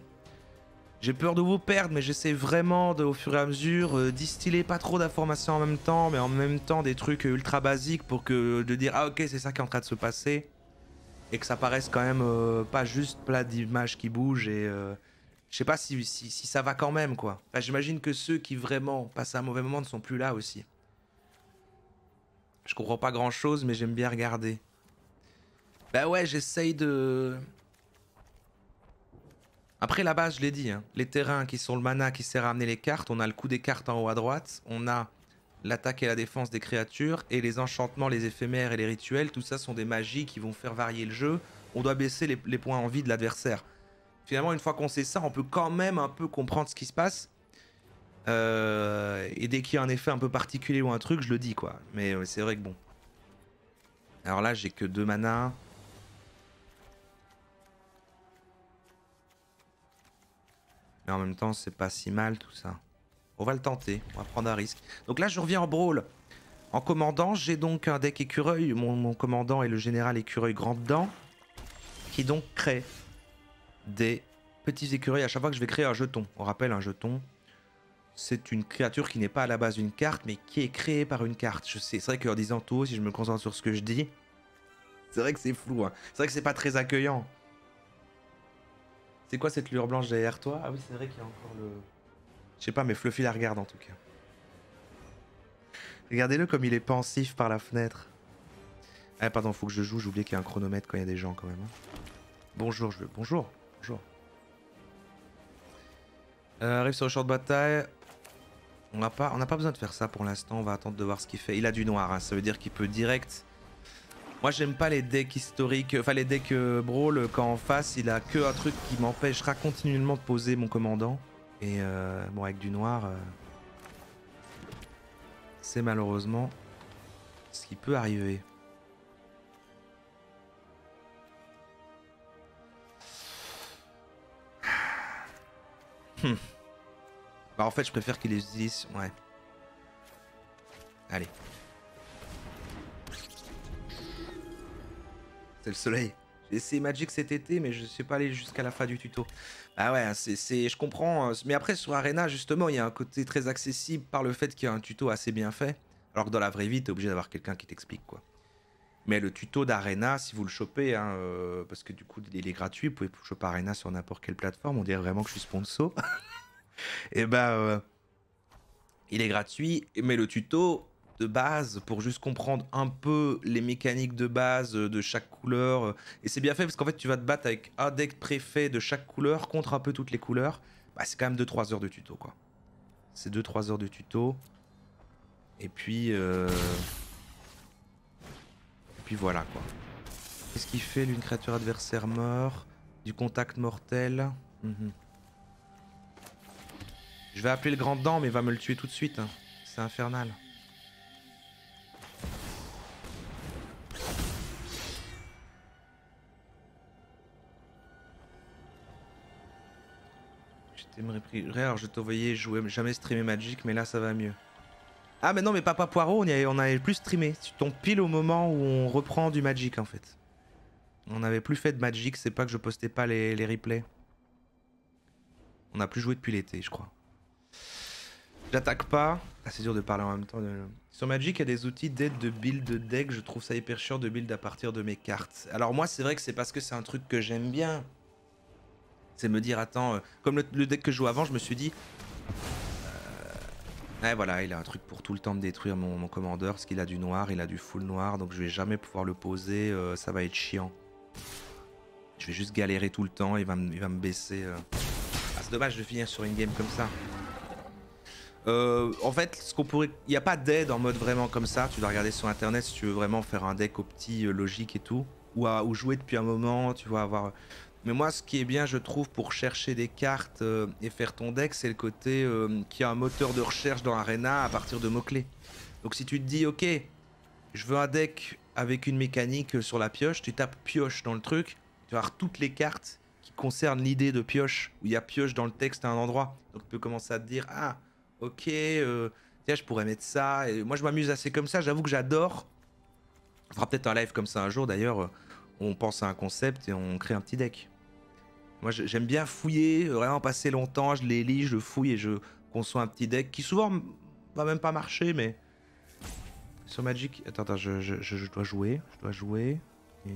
A: J'ai peur de vous perdre, mais j'essaie vraiment au fur et à mesure distiller pas trop d'informations en même temps, mais en même temps des trucs ultra basiques pour de dire ah ok c'est ça qui est en train de se passer, et que ça paraisse quand même pas juste plat d'images qui bougent, et je sais pas si ça va quand même, quoi. Enfin, j'imagine que ceux qui vraiment passent un mauvais moment ne sont plus là aussi. Je comprends pas grand chose, mais j'aime bien regarder. Bah ouais, j'essaye de... Après la base, je l'ai dit, hein, les terrains qui sont le mana qui sert à amener les cartes, on a le coup des cartes en haut à droite, on a l'attaque et la défense des créatures, et les enchantements, les éphémères et les rituels, tout ça sont des magies qui vont faire varier le jeu. On doit baisser les points en vie de l'adversaire. Finalement, une fois qu'on sait ça, on peut quand même un peu comprendre ce qui se passe. Et dès qu'il y a un effet un peu particulier ou un truc, je le dis, quoi. Mais c'est vrai que bon. Alors là, j'ai que 2 mana. Mais en même temps, c'est pas si mal tout ça. On va le tenter, on va prendre un risque. Donc là, je reviens en brawl. En commandant, j'ai donc un deck écureuil. Mon commandant est le général écureuil grand dedans, qui donc crée des petits écureuils à chaque fois que je vais créer un jeton. On rappelle, un jeton, c'est une créature qui n'est pas à la base une carte, mais qui est créée par une carte. Je sais, c'est vrai qu'en disant tout haut, si je me concentre sur ce que je dis, c'est vrai que c'est flou, hein. C'est vrai que c'est pas très accueillant. C'est quoi cette lueur blanche derrière toi? Ah oui, c'est vrai qu'il y a encore le... Je sais pas, mais Fluffy la regarde en tout cas. Regardez-le comme il est pensif par la fenêtre. Ah pardon, faut que je joue, j'ai oublié qu'il y a un chronomètre quand il y a des gens quand même. Bonjour, bonjour. Arrive sur le champ de bataille. On n'a pas besoin de faire ça pour l'instant, on va attendre de voir ce qu'il fait. Il a du noir, hein, ça veut dire qu'il peut direct... Moi j'aime pas les decks historiques, enfin les decks brawl quand en face il a que un truc qui m'empêchera continuellement de poser mon commandant. Et bon avec du noir, c'est malheureusement ce qui peut arriver. Bah en fait je préfère qu'il les utilise, ouais. Allez. C'est le soleil. J'ai essayé Magic cet été, mais je suis pas allé jusqu'à la fin du tuto. Ah ouais, je comprends. Mais après, sur Arena, justement, il y a un côté très accessible par le fait qu'il y a un tuto assez bien fait. Alors que dans la vraie vie, t'es obligé d'avoir quelqu'un qui t'explique, quoi. Mais le tuto d'Arena, si vous le chopez, hein, parce que du coup, il est gratuit, vous pouvez choper Arena sur n'importe quelle plateforme. On dirait vraiment que je suis sponsor. Et bah, il est gratuit, mais le tuto de base pour juste comprendre un peu les mécaniques de base de chaque couleur, et c'est bien fait parce qu'en fait tu vas te battre avec un deck préfet de chaque couleur contre un peu toutes les couleurs. Bah, c'est quand même 2-3 heures de tuto, quoi. C'est 2-3 heures de tuto et puis voilà, quoi. Qu'est-ce qu'il fait l'une créature adversaire mort, du contact mortel. Je vais appeler le grand dent, mais il va me le tuer tout de suite, hein. C'est infernal. Alors je te voyais jouer, jamais streamer Magic, mais là ça va mieux. Ah mais non, mais Papa Poireau, on avait plus streamé. Tu tombes pile au moment où on reprend du Magic en fait. On n'avait plus fait de Magic, c'est pas que je postais pas les replays. On a plus joué depuis l'été, je crois. J'attaque pas. Ah, c'est dur de parler en même temps. Sur Magic, il y a des outils d'aide de build de deck. Je trouve ça hyper chiant de build à partir de mes cartes. Alors moi, c'est vrai que c'est parce que c'est un truc que j'aime bien. C'est me dire, attends, comme le deck que je jouais avant, je me suis dit... Ouais, voilà, il a un truc pour tout le temps me détruire mon commandeur, parce qu'il a du noir, il a du full noir, donc je vais jamais pouvoir le poser, ça va être chiant. Je vais juste galérer tout le temps, il va me baisser. Ah, c'est dommage de finir sur une game comme ça. En fait, ce qu'on pourrait... Il n'y a pas d'aide en mode vraiment comme ça, tu dois regarder sur internet si tu veux vraiment faire un deck au petit logique et tout, ou jouer depuis un moment, tu vois, avoir... Mais moi, ce qui est bien, je trouve, pour chercher des cartes et faire ton deck, c'est le côté qu'il y a un moteur de recherche dans Arena à partir de mots-clés. Donc si tu te dis, ok, je veux un deck avec une mécanique sur la pioche, tu tapes pioche dans le truc, tu vas avoir toutes les cartes qui concernent l'idée de pioche, où il y a pioche dans le texte à un endroit. Donc tu peux commencer à te dire, ah, ok, tiens, je pourrais mettre ça. Et moi, je m'amuse assez comme ça, j'avoue que j'adore. On fera peut-être un live comme ça un jour, d'ailleurs, on pense à un concept et on crée un petit deck. Moi j'aime bien fouiller, vraiment passer longtemps, je les lis, je fouille et je conçois un petit deck qui souvent va même pas marcher, mais sur Magic... Attends, je dois jouer, Et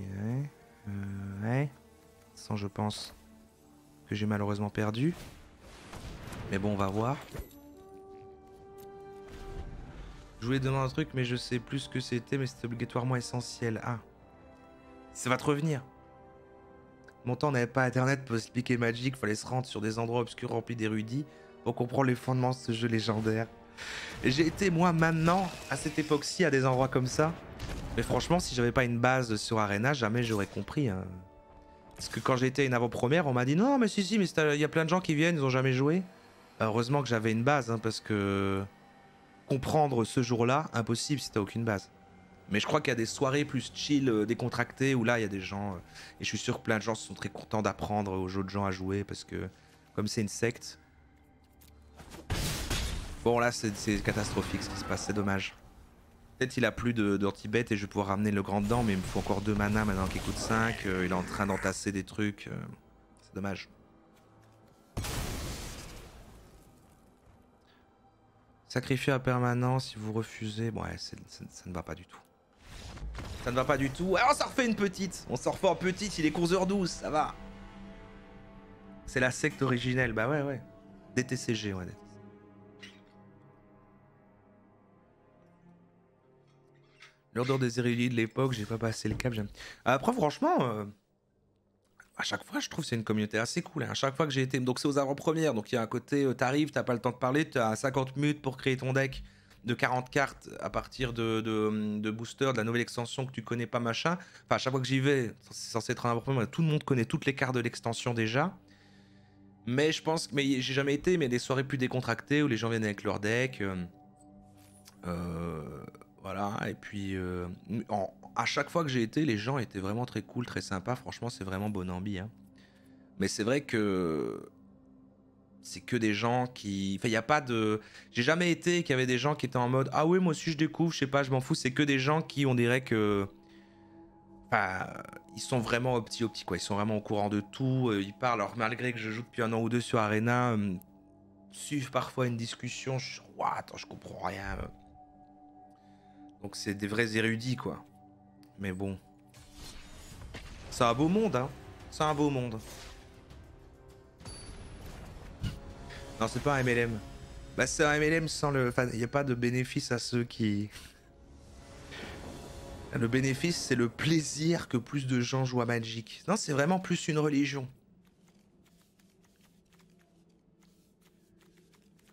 A: ouais. Sans, je pense que j'ai malheureusement perdu. Mais bon, on va voir. Je voulais demander un truc, mais je sais plus ce que c'était, mais c'était obligatoirement essentiel. Ah, ça va te revenir. Mon temps, on n'avait pas internet pour expliquer Magic, fallait se rendre sur des endroits obscurs remplis d'érudits pour comprendre les fondements de ce jeu légendaire. Et j'ai été, moi, maintenant, à cette époque-ci, à des endroits comme ça. Mais franchement, si j'avais pas une base sur Arena, jamais j'aurais compris. Hein. Parce que quand j'étais à une avant-première, on m'a dit non, mais si, mais il y a plein de gens qui viennent, ils ont jamais joué. Heureusement que j'avais une base, hein, parce que comprendre ce jour-là, impossible si t'as aucune base. Mais je crois qu'il y a des soirées plus chill, décontractées, où là il y a des gens, et je suis sûr que plein de gens sont très contents d'apprendre aux autres gens à jouer, parce que comme c'est une secte... Bon là c'est catastrophique ce qui se passe, c'est dommage. Peut-être il a plus d'anti-bet et je vais pouvoir ramener le grand dedans, mais il me faut encore 2 mana maintenant qu'il coûte 5, il est en train d'entasser des trucs, c'est dommage. Sacrifier à permanence si vous refusez, bon, ouais, ça ne va pas du tout. Ça ne va pas du tout. Alors on s'en refait une petite. On s'en refait en petite, il est 11h12, ça va. C'est la secte originelle, bah ouais. DTCG, ouais. L'ordre des érudits de l'époque, j'ai pas passé le cap, j'aime. Après franchement, À chaque fois, je trouve que c'est une communauté assez cool. Hein. À chaque fois que j'ai été. Donc, c'est aux avant-premières. Donc, il y a un côté, t'arrives, t'as pas le temps de parler, t'as 50 minutes pour créer ton deck de 40 cartes à partir de booster, de la nouvelle extension que tu connais pas, machin. Enfin, à chaque fois que j'y vais, c'est censé être un avant-première. Tout le monde connaît toutes les cartes de l'extension déjà. Mais je pense. Mais j'ai jamais été, mais il y a des soirées plus décontractées où les gens viennent avec leur deck. Voilà. Et puis, à chaque fois que j'ai été, les gens étaient vraiment très cool, très sympas. Franchement, c'est vraiment bon ambi. Hein. Mais c'est vrai que c'est que des gens qui. Enfin, il n'y a pas de. J'ai jamais été qu'il y avait des gens qui étaient en mode ah oui, moi aussi je découvre, je sais pas, je m'en fous. C'est que des gens qui, on dirait que. Enfin, ils sont vraiment opti quoi. Ils sont vraiment au courant de tout. Ils parlent. Alors, malgré que je joue depuis un an ou deux sur Arena, suivent parfois une discussion. Je suis ouah, attends, je comprends rien. Donc, c'est des vrais érudits, quoi. Mais bon. C'est un beau monde, hein. C'est un beau monde. Non, c'est pas un MLM. Bah, c'est un MLM sans le. Enfin, il n'y a pas de bénéfice à ceux qui. Le bénéfice, c'est le plaisir que plus de gens jouent à Magic. Non, c'est vraiment plus une religion.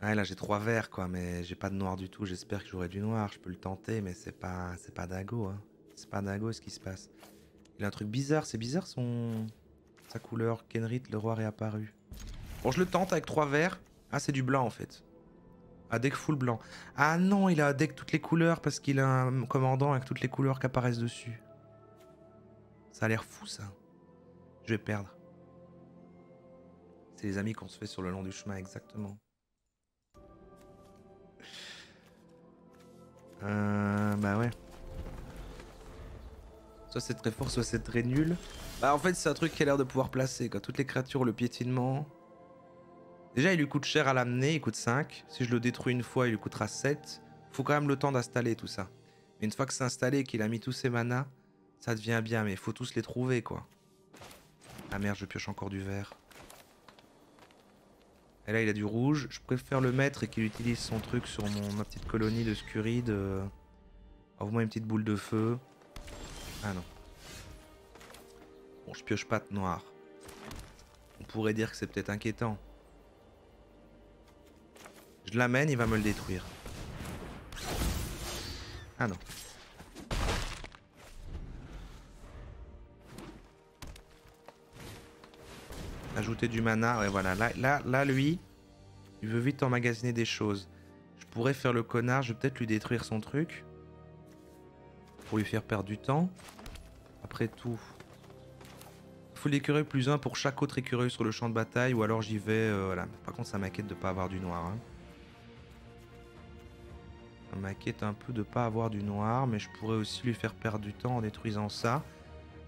A: Ouais, là, j'ai 3 verts, quoi, mais j'ai pas de noir du tout. J'espère que j'aurai du noir. Je peux le tenter, mais c'est pas dingo, hein. C'est pas dingo ce qui se passe. Il a un truc bizarre. C'est bizarre sa couleur. Kenrit, le roi réapparu. Bon, je le tente avec 3 verts. Ah, c'est du blanc, en fait. Un deck full blanc. Ah non, il a un deck toutes les couleurs parce qu'il a un commandant avec toutes les couleurs qui apparaissent dessus. Ça a l'air fou, ça. Je vais perdre. C'est les amis qu'on se fait sur le long du chemin, exactement. Bah ouais. Soit c'est très fort, soit c'est très nul. Bah en fait, c'est un truc qui a l'air de pouvoir placer, quoi. Toutes les créatures, le piétinement. Déjà, il lui coûte cher à l'amener, il coûte 5. Si je le détruis une fois, il lui coûtera 7. Faut quand même le temps d'installer tout ça. Mais une fois que c'est installé et qu'il a mis tous ses manas, ça devient bien, mais il faut tous les trouver, quoi. Ah merde, je pioche encore du vert. Et là, il a du rouge. Je préfère le mettre et qu'il utilise son truc sur ma petite colonie de Scuride. Envoie-moi une petite boule de feu. Ah non. Bon, je pioche pas de noir. On pourrait dire que c'est peut-être inquiétant. Je l'amène, il va me le détruire. Ah non. Ajouter du mana, ouais voilà. Là, lui, il veut vite emmagasiner des choses. Je pourrais faire le connard, je vais peut-être lui détruire son truc. Pour lui faire perdre du temps. Après tout. Il faut l'écureuil plus 1 pour chaque autre écureuil sur le champ de bataille, ou alors j'y vais, voilà. Par contre, ça m'inquiète de pas avoir du noir. Hein. Ça m'inquiète un peu de pas avoir du noir, mais je pourrais aussi lui faire perdre du temps en détruisant ça.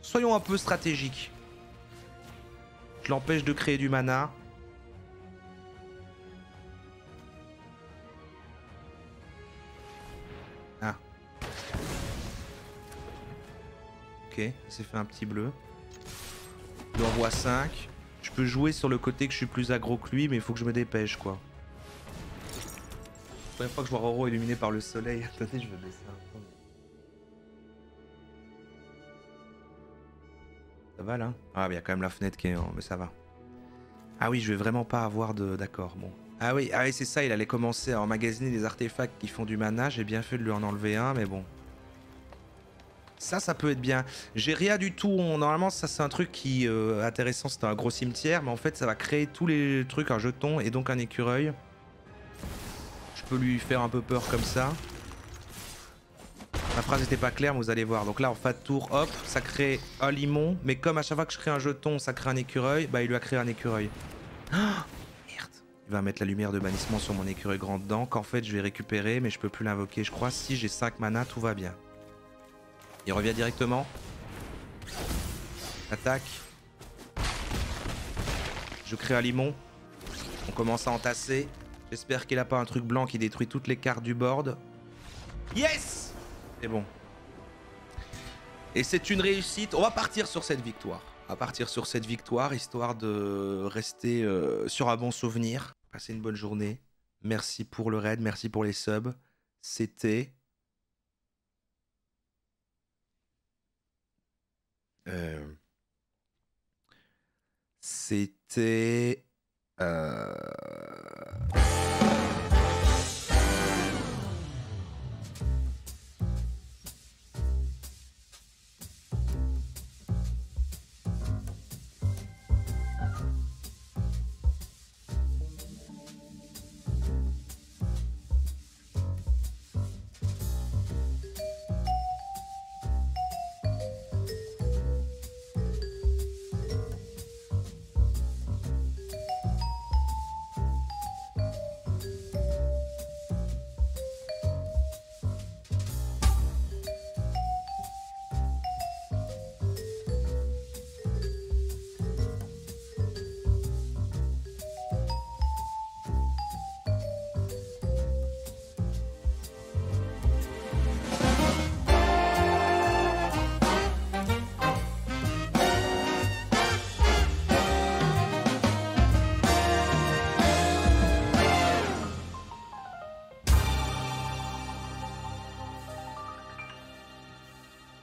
A: Soyons un peu stratégiques. Je l'empêche de créer du mana. Ah. Ok, il s'est fait un petit bleu. Il envoie 5. Je peux jouer sur le côté que je suis plus aggro que lui, mais il faut que je me dépêche, quoi. La première fois que je vois Roro illuminé par le soleil. Attendez, je vais baisser un peu. Ça va, là? Ah, il y a quand même la fenêtre qui est en... Mais ça va. Ah oui, je vais vraiment pas avoir de... D'accord, bon. Ah oui, c'est ça, il allait commencer à emmagasiner des artefacts qui font du mana. J'ai bien fait de lui en enlever un, mais bon. Ça peut être bien. J'ai rien du tout. Normalement, ça, c'est un truc qui intéressant. C'était un gros cimetière, mais en fait, ça va créer tous les trucs, un jeton et donc un écureuil. Je peux lui faire un peu peur comme ça. Ma phrase n'était pas claire, mais vous allez voir. Donc là, en fin de tour, hop, ça crée un limon. Mais comme à chaque fois que je crée un jeton, ça crée un écureuil, bah il lui a créé un écureuil. Ah, merde. Il va mettre la lumière de bannissement sur mon écureuil grand dedans, qu'en fait, je vais récupérer, mais je peux plus l'invoquer. Je crois si j'ai 5 mana, tout va bien. Il revient directement. Attaque. Je crée un limon. On commence à entasser. J'espère qu'il a pas un truc blanc qui détruit toutes les cartes du board. Yes! C'est bon. Et c'est une réussite. On va partir sur cette victoire. On va partir sur cette victoire, histoire de rester sur un bon souvenir. Passer une bonne journée. Merci pour le raid, merci pour les subs. C'était... C'était.